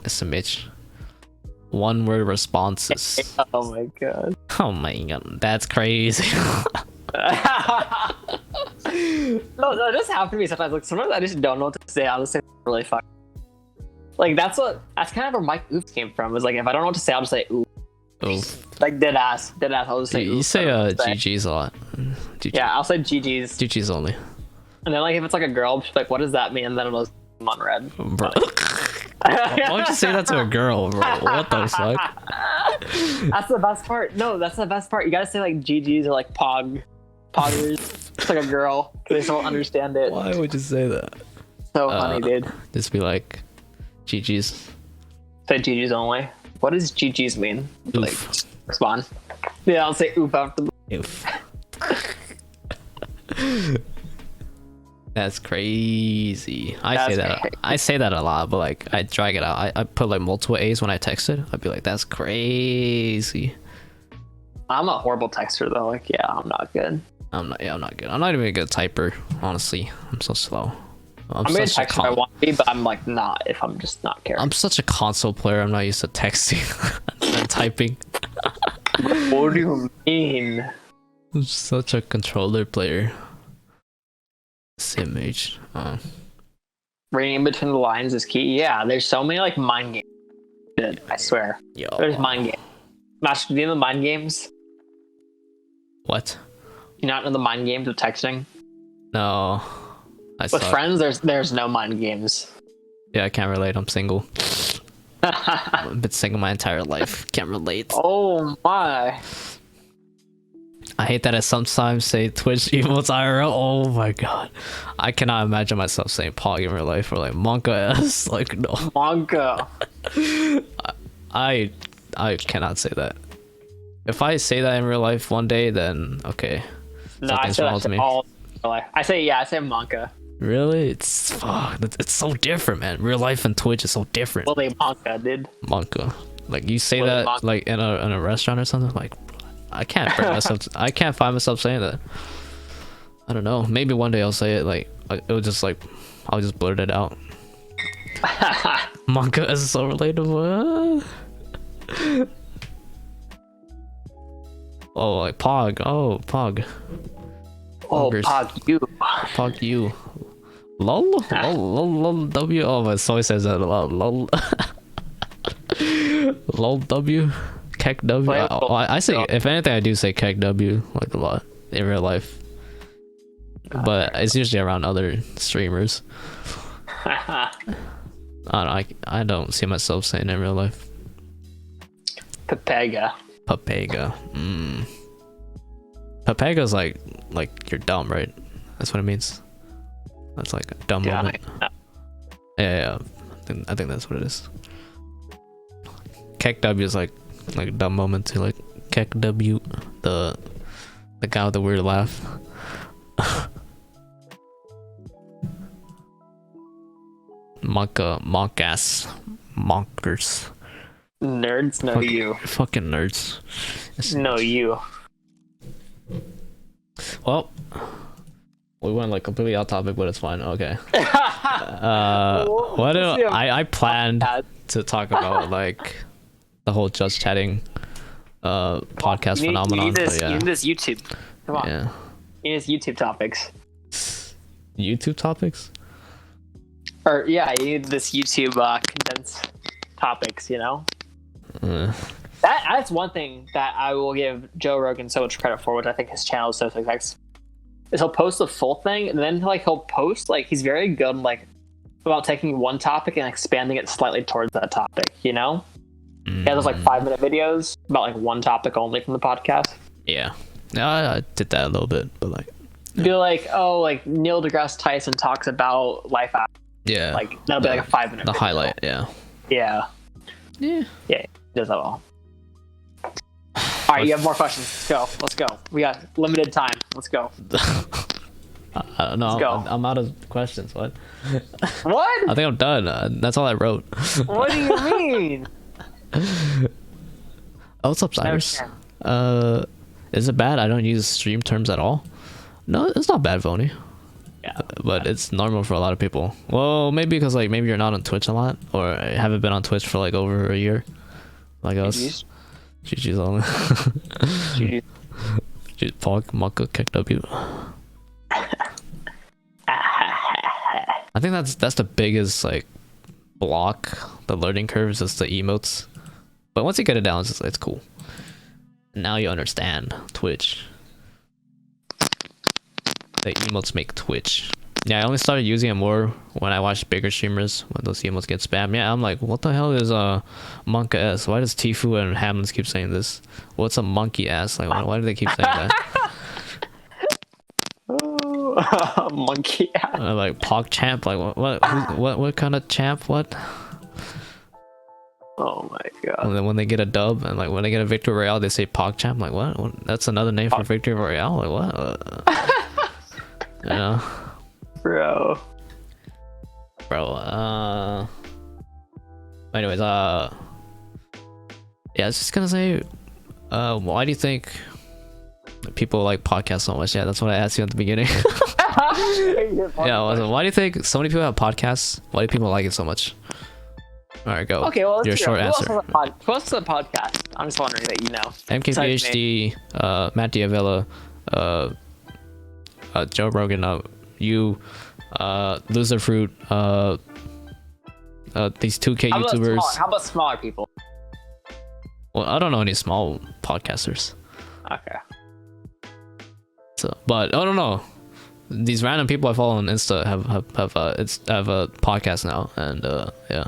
SMH. One word responses. Oh my god. Oh my god, that's crazy. No, it just happens to me sometimes. Like sometimes I just don't know what to say. I'll just say really fuck. Like that's kind of where Mikeoofs came from. Is like if I don't know what to say, I'll just say oof. Oof. Like dead ass. I'll just say. You say GG's a lot. GG. Yeah, I'll say GG's. GG's only. And then like if it's like a girl, she's like, what does that mean? And then it'll just come on red. Bro. Why would you say that to a girl, bro? What the fuck? That's the best part. No, that's the best part. You gotta say like GG's or like poggers. It's like a girl. They just won't understand it. Why would you say that? So funny, dude. Just be like, GG's. Say GG's only. What does GG's mean? Oof. Like, respond. Yeah, I'll say oof after the oof. That's crazy. I say that a lot, but like I drag it out. I put like multiple A's when I text it. I'd be like, that's crazy. I'm a horrible texter though. Like, yeah, I'm not good. I'm not good. I'm not even a good typer, honestly. I'm so slow. I'm gonna text if I want to be, but I'm like not if I'm just not caring. I'm such a console player. I'm not used to texting and typing. What do you mean? I'm such a controller player. Simage. Reading between the lines is key. Yeah, there's so many like mind games. Shit, I swear. Yo. There's mind games. Master, do you know the mind games? What? You not know the mind games of texting? No. With friends, there's no mind games. Yeah, I can't relate. I'm single. I've been single my entire life. Can't relate. Oh my. I hate that I sometimes say Twitch emotes IRL. Oh my god. I cannot imagine myself saying Pog in real life or like Monka S. Like, no. Monka. I cannot say that. If I say that in real life one day, then okay. No, I say that all life. I say Monka. Really? It's so different, man. Real life and Twitch is so different. Well, they Monka, dude. Monka. Like you say that like in a restaurant or something. Like I can't find myself saying that. I don't know. Maybe one day I'll say it. Like it'll just like I'll just blurt it out. Monka is so relatable. Oh, like Pog. Oh, Pog. Oh, Poggers. Pog you. Pog you. Lol. Lol. W. Oh, my soy says that a lot. Lol. Lol. W. Kek W. I say, if anything, I do say Kek W like a lot in real life. But it's usually around other streamers. I don't know. I don't see myself saying it in real life. Papega. Papega's like you're dumb, right? That's what it means. That's like a dumb moment. Yeah. I think that's what it is. Kek W is like a dumb moment too. Like Kek W, the guy with the weird laugh. Monkass, monkers. Nerds know you. Fucking nerds. Know you. Well, we went like completely off topic, but it's fine. Okay. I planned to talk about like the whole just chatting podcast phenomenon. You need this YouTube. Come on. Yeah. You need this YouTube topics. YouTube topics? Or yeah, you need this YouTube condensed topics, you know? That's one thing that I will give Joe Rogan so much credit for, which I think his channel is so successful. Is he'll post the full thing, and then like he'll post like he's very good like about taking one topic and expanding it slightly towards that topic, you know? He has those like 5-minute videos about like one topic only from the podcast. Yeah. I did that a little bit, but like be like, oh, like Neil deGrasse Tyson talks about life after. Yeah. Like that'll be like a 5-minute the video. highlight, yeah. Yeah. Yeah. Yeah, he does that all. Alright, you have more questions. Let's go. We got limited time. Let's go. I don't know. Let's go. I'm out of questions. What? What? I think I'm done. That's all I wrote. What do you mean? Oh, what's up, Cyrus? Is it bad I don't use stream terms at all? No, it's not bad, Vony. Yeah. But it's normal for a lot of people. Well, maybe because like maybe you're not on Twitch a lot, or haven't been on Twitch for like over a year, like us. GG's only. GG. Pog, Monka, Kek W. I think that's the biggest like block. The learning curve is just the emotes, but once you get it down, it's cool. Now you understand Twitch. The emotes make Twitch. Yeah, I only started using it more when I watched bigger streamers when those emotes get spammed. Yeah, I'm like, what the hell is Monka S? Why does Tifu and Hammonds keep saying this? What's a monkey ass? Like, why do they keep saying that? Monkey ass. Like Pog champ. Like what kind of champ? What? Oh my god. And then when they get a dub and like when they get a victory royale, they say Pog champ. Like what? That's another name for victory royale. Like what? You know. Bro. Anyways, yeah, I was just gonna say, why do you think people like podcasts so much? Yeah, that's what I asked you at the beginning. Yeah, why do you think so many people have podcasts? Why do people like it so much? All right, go. Okay, well, let's your hear short it. answer. Who else has a podcast? I'm just wondering that you know. MKBHD, Matt Diavella, Joe Rogan, you, Loser Fruit, these 2K YouTubers. How about smaller people? Well, I don't know any small podcasters. Okay. So, but I don't know. These random people I follow on Insta have a podcast now, and yeah.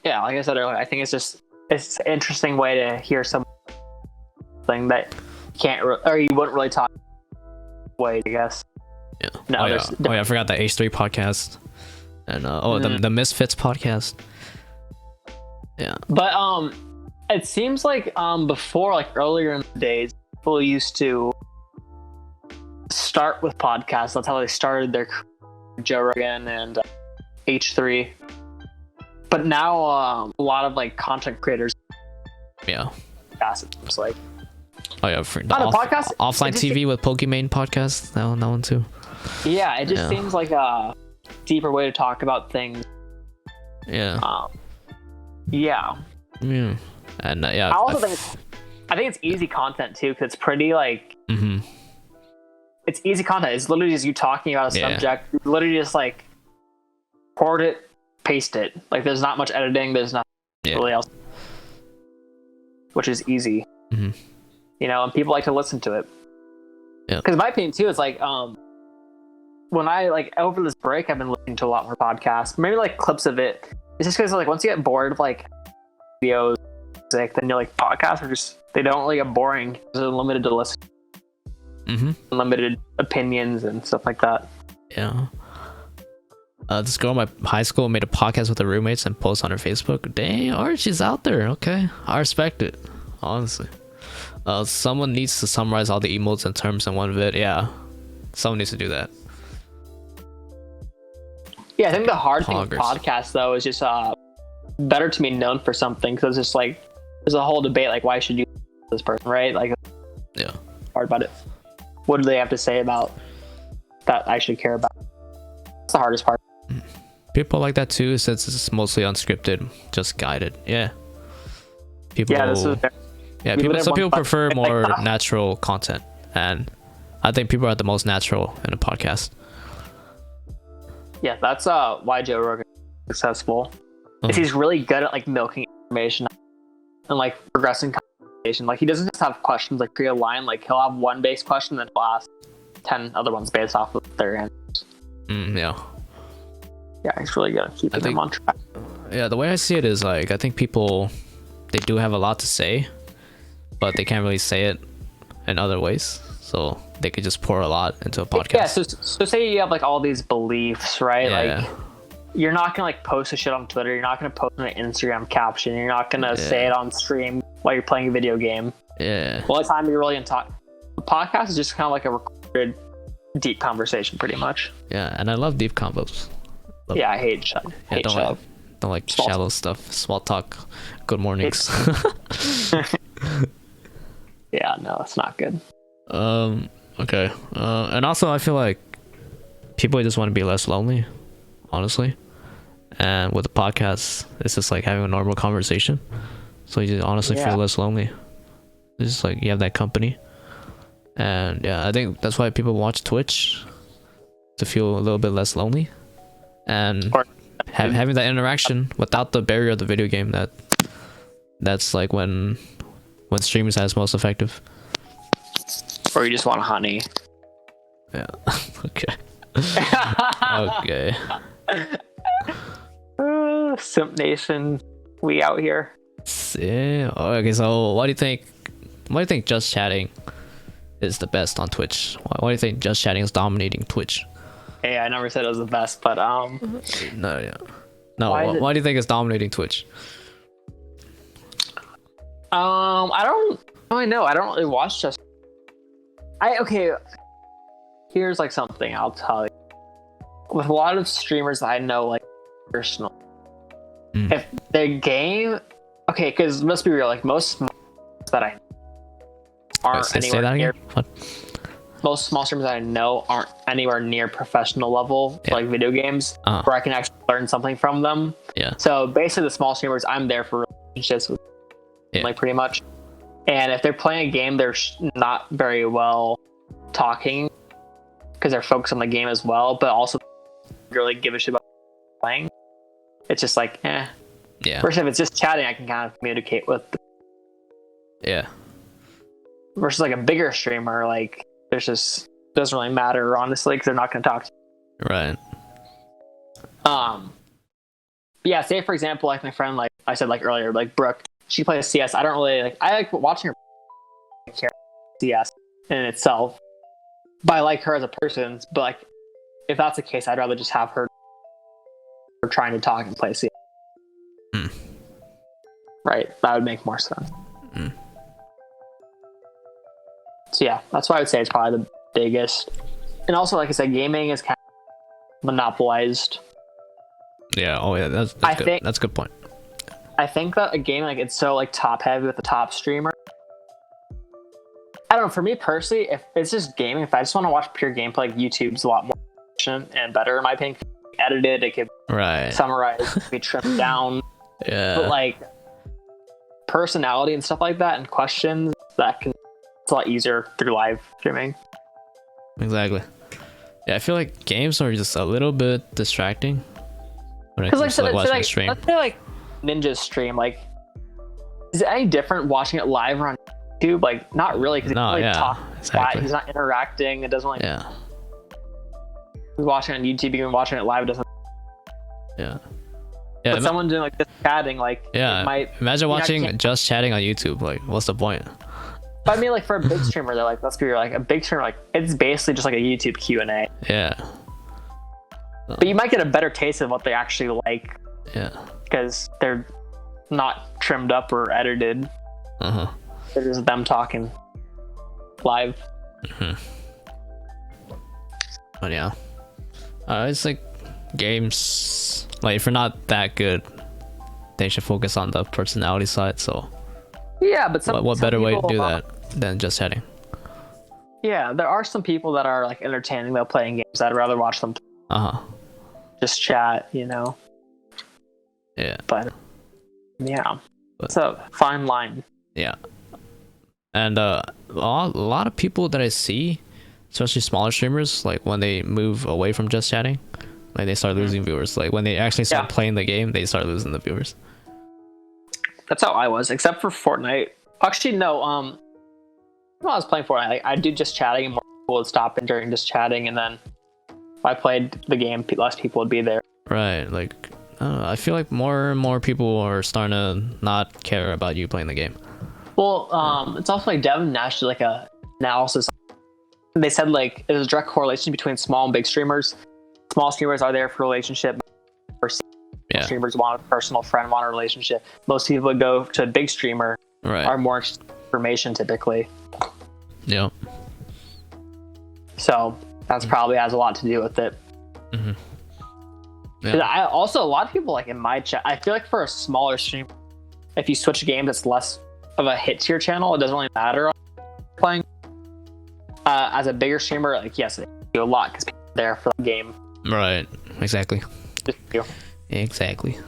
Yeah, like I said earlier, I think it's an interesting way to hear something that you can't or you wouldn't really talk way, I guess. Yeah. No, oh yeah, I forgot the H3 podcast, and the Misfits podcast. Yeah. But it seems like before, like earlier in the days, people used to start with podcasts. That's how they started their Joe Rogan and H3. But now a lot of like content creators. Yeah. It seems like. Oh yeah, for podcast, offline TV with Pokimane podcast. That one too. Yeah, it just seems like a deeper way to talk about things. Yeah. Yeah. Yeah. And yeah. I think it's easy content too, because it's pretty like. Mm-hmm. It's easy content. It's literally just you talking about a subject. You literally just like record it, paste it. Like there's not much editing. There's nothing really else, which is easy. Mm-hmm. You know, and people like to listen to it. Yeah. Because my opinion too is like, when I like over this break, I've been listening to a lot more podcasts. Maybe like clips of it. It's just because like once you get bored of like videos, music, then you're like podcasts are just they don't really get boring. They're limited to listen. Mm-hmm. Limited opinions and stuff like that. Yeah. This girl in my high school made a podcast with her roommates and posted on her Facebook. Dang, Art, she's out there. Okay, I respect it. Honestly. Someone needs to summarize all the emotes and terms in one vid. Yeah, someone needs to do that. Yeah, I think the hard thing with podcasts though is just better to be known for something, because it's just like there's a whole debate like why should you this person, right? Like yeah, hard about it. What do they have to say about that I should care about? That's the hardest part. People like that too, since it's mostly unscripted, just guided. Yeah. People. Yeah, this is fair. Yeah, some people prefer more natural content, and I think people are the most natural in a podcast. Yeah, that's why Joe Rogan is successful. Is he's really good at like milking information and like progressing conversation. Like he doesn't just have questions like pre-aligned. Like he'll have one base question, then he'll ask 10 other ones based off of their answers. Yeah. Yeah, he's really good at keeping them on track. Yeah, the way I see it is like I think people they do have a lot to say, but they can't really say it in other ways. So they could just pour a lot into a podcast. Yeah, so say you have like all these beliefs, right? Yeah. Like you're not gonna like post a shit on Twitter. You're not gonna post an Instagram caption. You're not gonna say it on stream while you're playing a video game. Yeah. Well, the time you're really in talk. A podcast is just kind of like a recorded deep conversation, pretty much. Yeah, and I love deep combos. I hate shallow. Don't like shallow stuff. Small talk. Good mornings. Yeah, no, it's not good. Okay. And also I feel like people just want to be less lonely, honestly. And with the podcast, it's just like having a normal conversation. So you just honestly feel less lonely. It's just like you have that company. And yeah, I think that's why people watch Twitch, to feel a little bit less lonely. And having that interaction without the barrier of the video game, that's like when streaming is at its most effective. Or you just want honey. Yeah. Okay. Okay. Simp Nation, we out here. Yeah. Okay. So, why do you think just chatting is the best on Twitch? Why do you think just chatting is dominating Twitch? Hey, I never said it was the best, but No. Yeah. No. Why do you think it's dominating Twitch? I don't really know. I don't really watch just. Here's like something I'll tell you. With a lot of streamers that I know, like personal, if their game, because let's be real, like most that I aren't anywhere near. most small streamers that I know aren't anywhere near professional level, like video games, where I can actually learn something from them. Yeah. So basically, the small streamers, I'm there for relationships with, like, pretty much. And if they're playing a game, they're not very well talking because they're focused on the game as well, but also really give a shit about playing. It's just like, eh. Yeah. Versus if it's just chatting, I can kind of communicate with. Yeah. Versus like a bigger streamer, like there's just doesn't really matter, honestly, because they're not going to talk to you. Right. Yeah, say for example, like my friend, like I said, like earlier, like Brooke, she plays CS. I don't really like. I like watching her care CS in itself, but I like her as a person. But like, if that's the case, I'd rather just have her trying to talk and play CS. Right, that would make more sense. So yeah, that's why I would say it's probably the biggest. And also, like I said, gaming is kind of monopolized. Yeah. Oh yeah, that's good. That's a good point. I think that a game, like, it's so like top heavy with the top streamer. I don't know. For me personally, if it's just gaming, if I just want to watch pure gameplay, like, YouTube's a lot more efficient and better in my opinion. Edited, it could summarize, it could be trimmed down. Yeah. But like personality and stuff like that, and questions, it's a lot easier through live streaming. Exactly. Yeah, I feel like games are just a little bit distracting. Because like, let's say like Ninja's stream, like, is it any different watching it live or on YouTube? Like, not really, because he's not interacting. It doesn't like. Yeah. He's watching it on YouTube, even watching it live, it doesn't. Yeah. Yeah. But someone doing like this chatting, like, yeah. Imagine watching just chatting on YouTube. Like, what's the point? But I mean, like, for a big streamer, they're like, let's be real, like a big streamer, like, it's basically just like a YouTube Q&A. Yeah. But you might get a better taste of what they actually like. Yeah. Because they're not trimmed up or edited. They're just them talking live. But yeah. It's like games, like, if you're not that good, they should focus on the personality side. So yeah, but what better way to do that than just chatting? Yeah, there are some people that are like entertaining though playing games. I'd rather watch them just chat, you know. Yeah. But yeah, it's a fine line. Yeah. And a lot of people that I see, especially smaller streamers, like when they move away from just chatting, like they start losing viewers. Like when they actually start playing the game, they start losing the viewers. That's how I was, except for Fortnite. Actually, no. When I was playing Fortnite, like, I did just chatting, and more people would stop in during just chatting, and then if I played the game, less people would be there. Right. Like, I don't know, I feel like more and more people are starting to not care about you playing the game. Well, it's also like Devin Nash did like a analysis. They said like there's a direct correlation between small and big streamers. Small streamers are there for relationship. Streamers want a personal friend, want a relationship. Most people would go to a big streamer, are more information typically. Yeah. So that's probably has a lot to do with it. Yeah. A lot of people, like in my chat, I feel like for a smaller stream, if you switch games, it's less of a hit to your channel. It doesn't really matter on playing. As a bigger streamer, like, yes, they do a lot because people are there for the game. Right. Exactly. Exactly.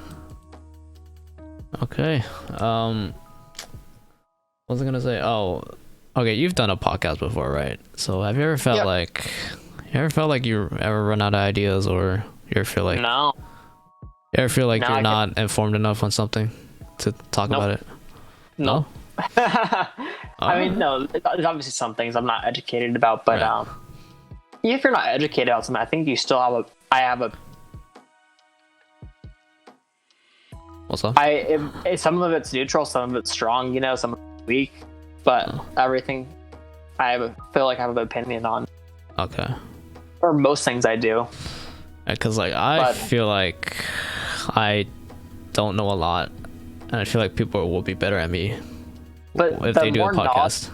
Okay. What was I gonna say? Oh, okay. You've done a podcast before, right? So have you ever felt like you ever run out of ideas, or you ever feel like no? You ever feel like you're not informed enough on something to talk about it? No. I mean, no. There's obviously some things I'm not educated about, but if you're not educated about something, I think you still have a. What's up? Some of it's neutral, some of it's strong, you know, some of it's weak, but everything feel like I have an opinion on. Okay. Or most things I do. Because I feel like I don't know a lot, and I feel like people will be better at me. But if they do a podcast.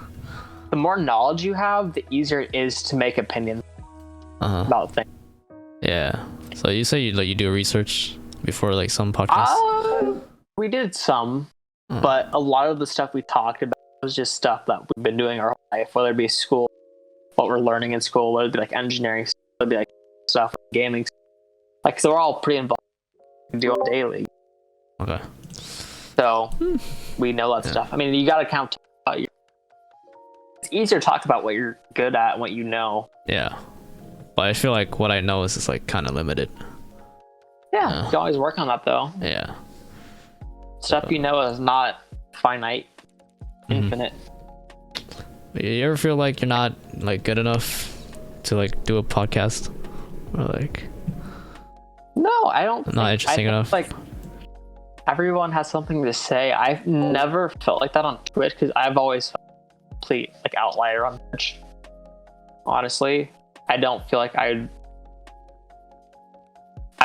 The more knowledge you have, the easier it is to make opinions about things. Yeah. So you say you do research before like some podcasts? We did some, but a lot of the stuff we talked about was just stuff that we've been doing our whole life, whether it be school, what we're learning in school, whether it be like engineering, whether it be like stuff, gaming, like so we're all pretty involved in doing daily. Okay. So we know that stuff. I mean, you got to count. It's easier to talk about what you're good at and what you know. Yeah, but I feel like what I know is just like kind of limited. Yeah, you can always work on that though. Yeah. Stuff you know is not finite, infinite. You ever feel like you're not like good enough to like do a podcast, or like No, I don't. not interesting enough? Like everyone has something to say. I've never felt like that on Twitch because I've always felt a complete like outlier on Twitch. Honestly, I don't feel like I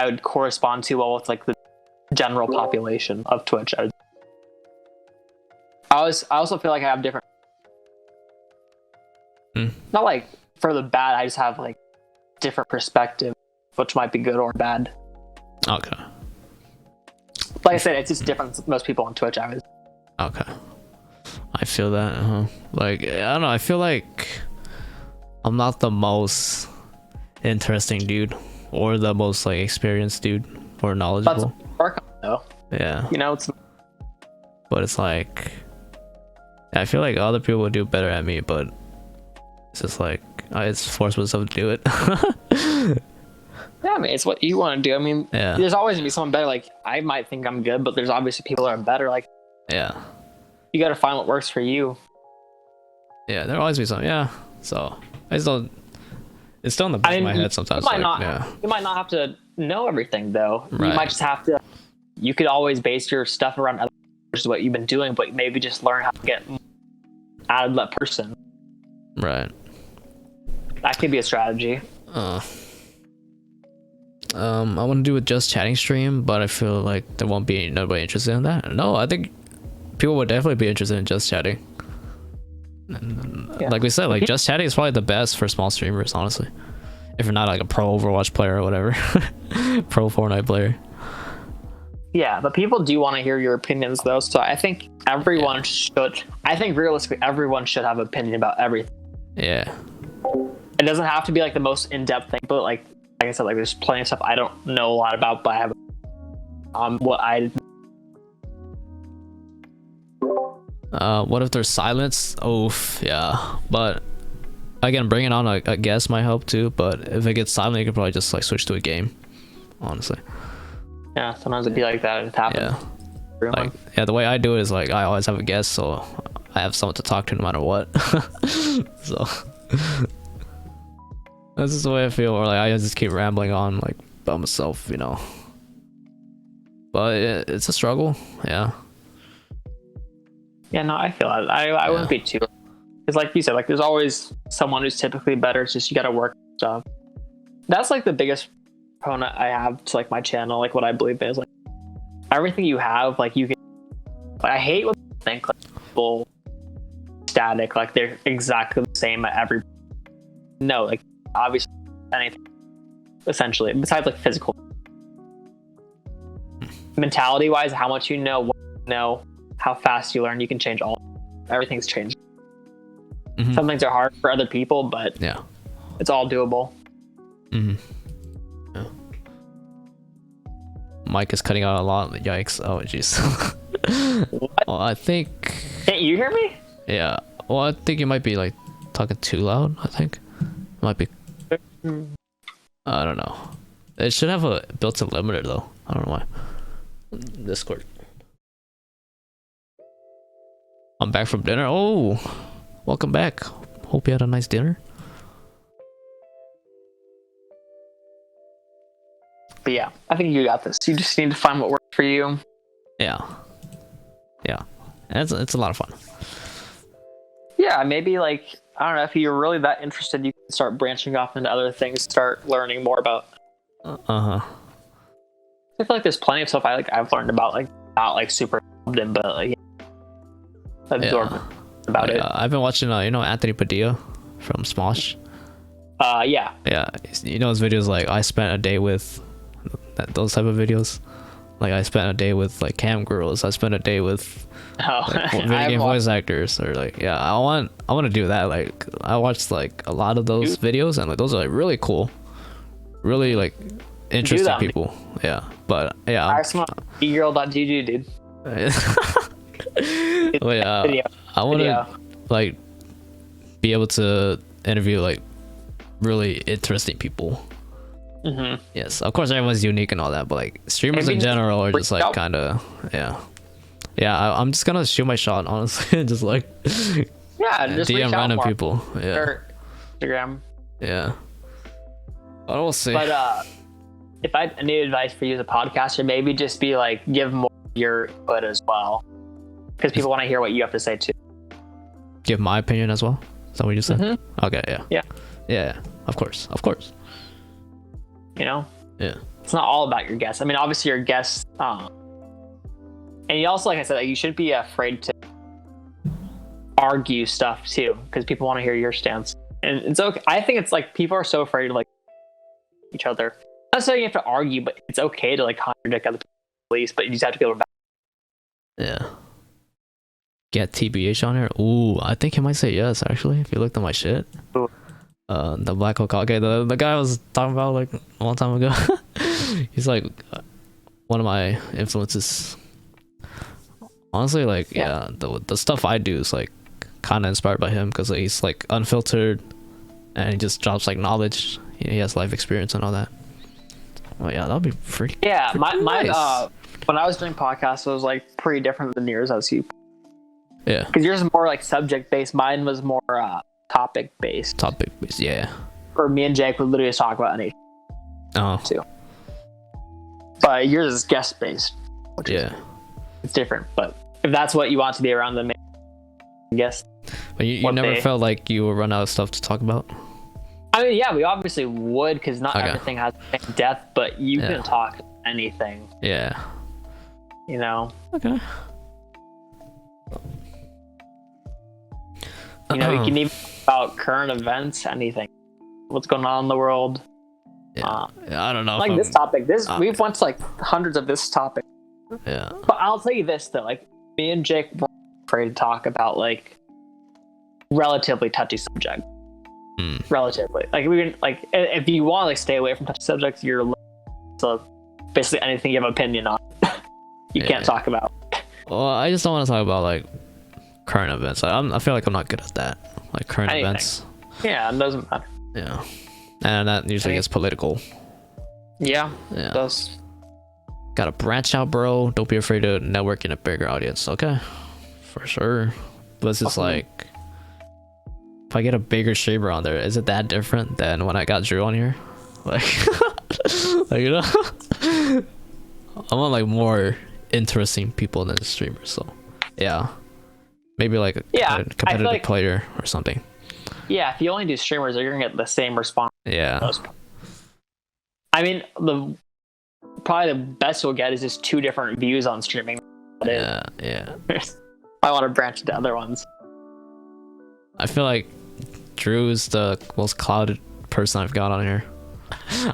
would correspond too well with like the general population of Twitch. I also feel like I have different. Not like for the bad. I just have like different perspective, which might be good or bad. Okay. Like I said, it's just different than most people on Twitch. Okay. I feel that. Like I don't know. I feel like I'm not the most interesting dude, or the most like experienced dude, or knowledgeable. That's work on though. Yeah. You know, it's. But it's like, I feel like other people would do better at me, but it's just like I just force myself to do it. Yeah, I mean, it's what you want to do. I mean, Yeah. There's always gonna be someone better. Like I might think I'm good, but there's obviously people that are better. Like Yeah. you got to find what works for you. Yeah, there'll always be some. Yeah. So I just don't. It's still in the back of my head sometimes. You might like, not. You might not have to know everything though. Right. You might just have to. You could always base your stuff around other versus what you've been doing, but maybe just learn how to get out of that person. Right. That could be a strategy. I want to do a just chatting stream, but I feel like there won't be nobody interested in that. No, I think people would definitely be interested in just chatting. Yeah. Like we said, like just chatting is probably the best for small streamers, honestly. If you're not like a pro Overwatch player or whatever, pro Fortnite player. Yeah, but people do want to hear your opinions though, so I think everyone should. I think realistically, everyone should have an opinion about everything. Yeah. It doesn't have to be like the most in-depth thing, but like I said, like there's plenty of stuff I don't know a lot about, but I have what I. What if there's silence? Oof, yeah. But again, bringing on a guest might help too. But if it gets silent, you could probably just like switch to a game. Honestly. Yeah, sometimes it'd be like that. It happens. Yeah. Like, yeah, the way I do it is like I always have a guest, so I have someone to talk to no matter what. So this is the way I feel. Or like I just keep rambling on like by myself, you know. But it's a struggle. Yeah. Yeah, no, I feel it. I wouldn't be too. Because like you said, like there's always someone who's typically better. It's just you got to work stuff. That's like the biggest component I have to like my channel. Like what I believe in is like everything you have. Like you can. Like, I hate when people think like people static. Like they're exactly the same at every. No, like obviously anything. Essentially, besides like physical. Mentality wise, how much you know, what you know. How fast you learn, you can change everything's changed. Some things are hard for other people, but yeah, it's all doable. Yeah. Mike is cutting out a lot. Yikes. Oh jeez. Well, I think Can't you hear me? Yeah, well I think you might be like talking too loud. I think it might be. I don't know. It should have a built-in limiter though. I don't know why. Discord. I'm back from dinner. Oh, welcome back. Hope you had a nice dinner. But yeah, I think you got this. You just need to find what works for you. Yeah. And it's a lot of fun. Yeah, maybe like I don't know, if you're really that interested, you can start branching off into other things, start learning more about. I feel like there's plenty of stuff I've learned about, like not like super in, but like absorbed about it. I've been watching Anthony Padilla from Smosh. Yeah Yeah, you know his videos like I spent a day with those type of videos. Like I spent a day with like cam girls. I spent a day with video game voice actors, or like I want to do that. Like I watched like a lot of those videos, and like those are like really cool, really like interesting people. Yeah, but yeah, I smell e-girl.gg, dude. Wait, I want to like be able to interview like really interesting people. Yes, of course everyone's unique and all that, but like streamers in general are just like kind of I'm just gonna shoot my shot, honestly. Just like just DM random people. Instagram. Yeah, but we'll see. But if I had any advice for you as a podcaster, maybe just be like give more of your input as well, because people want to hear what you have to say too. Give my opinion as well. Is that what you said? Okay, yeah, of course. You know, it's not all about your guests. I mean, obviously your guests, and you also, like I said, you shouldn't be afraid to argue stuff too, because people want to hear your stance. And it's okay. I think it's like people are so afraid of like each other. Not saying you have to argue, but it's okay to like contradict other people, at least. But you just have to be able to. Yeah. Get TBH on here. Ooh, I think he might say yes. Actually, if you looked at my shit. Ooh. The Black Hole. Okay, the guy I was talking about like a long time ago. He's like one of my influences. Honestly, like the stuff I do is like kind of inspired by him, because like, he's like unfiltered and he just drops like knowledge. He has life experience and all that. Well, yeah, that'll be pretty. Yeah, pretty nice. When I was doing podcasts, it was like pretty different than yours. As you. Yeah. Because yours is more like subject based. Mine was more topic based. Yeah. Or me and Jake would literally just talk about anything. Oh. Too. But yours is guest based. It's different, but if that's what you want to be around, then maybe, I guess. But you never felt like you would run out of stuff to talk about? I mean, yeah, we obviously would, because not everything has the same depth, but you can talk anything. Yeah. You know? Okay. You know, you can even talk about current events, anything. What's going on in the world. I don't know. Like this topic. We've went to like hundreds of this topic. Yeah. But I'll tell you this, though. Like, me and Jake were afraid to talk about, like, relatively touchy subject. Relatively. Like, we can, like, if you want to, like, stay away from touchy subjects, so basically anything you have an opinion on, you can't talk about. Well, I just don't want to talk about, like, current events. I feel like I'm not good at that. Like, current events. Yeah, it doesn't matter. Yeah. And that usually gets political. Yeah. It does. Gotta branch out, bro. Don't be afraid to network in a bigger audience. Okay. For sure. But it's just like, if I get a bigger streamer on there, is it that different than when I got Drew on here? Like, like, you know? I want like more interesting people than streamers. So yeah, maybe like a competitive player or something. Yeah, if you only do streamers, you're gonna get the same response. Yeah. I mean, probably the best you'll get is just 2 different views on streaming. Yeah. I want to branch to other ones. I feel like Drew is the most clouded person I've got on here.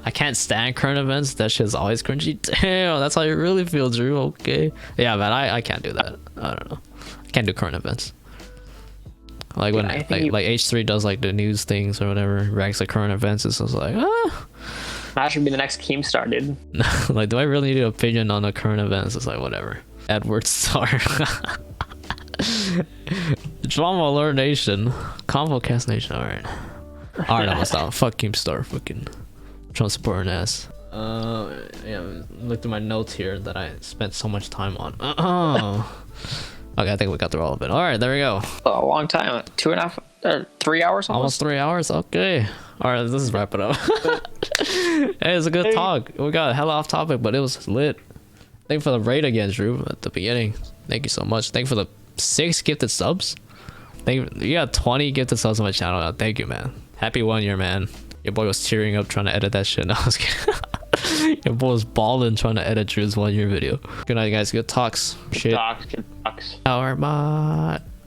I can't stand current events. That shit's always cringy. Damn, that's how you really feel, Drew. Okay. Yeah, man, I can't do that. I don't know. I can't do current events. Like when like H3 does like the news things or whatever, ranks like current events, it's just like that should be the next Keemstar, dude. Like, do I really need an opinion on the current events? It's like whatever. Edward Star. Drama Alert Nation. ConvoCast Nation. Alright, I'm gonna stop. Fuck Keemstar. Fucking Trump supporting ass. Look through my notes here that I spent so much time on. Okay, I think we got through all of it. All right, there we go. A long time. 2.5, 3 hours almost. 3 hours. Okay. All right, let's just wrap it up. Hey, it's a good talk. We got hella off topic, but it was lit. Thank you for the raid again, Drew, at the beginning. Thank you so much. Thank you for the 6 gifted subs. You got 20 gifted subs on my channel now. Thank you, man. Happy 1 year, man. Your boy was tearing up trying to edit that shit. No, I was kidding. Your boy was balling trying to edit Drew's 1 year video. Good night, guys. Good talks. Shit. Good talks. Our bot.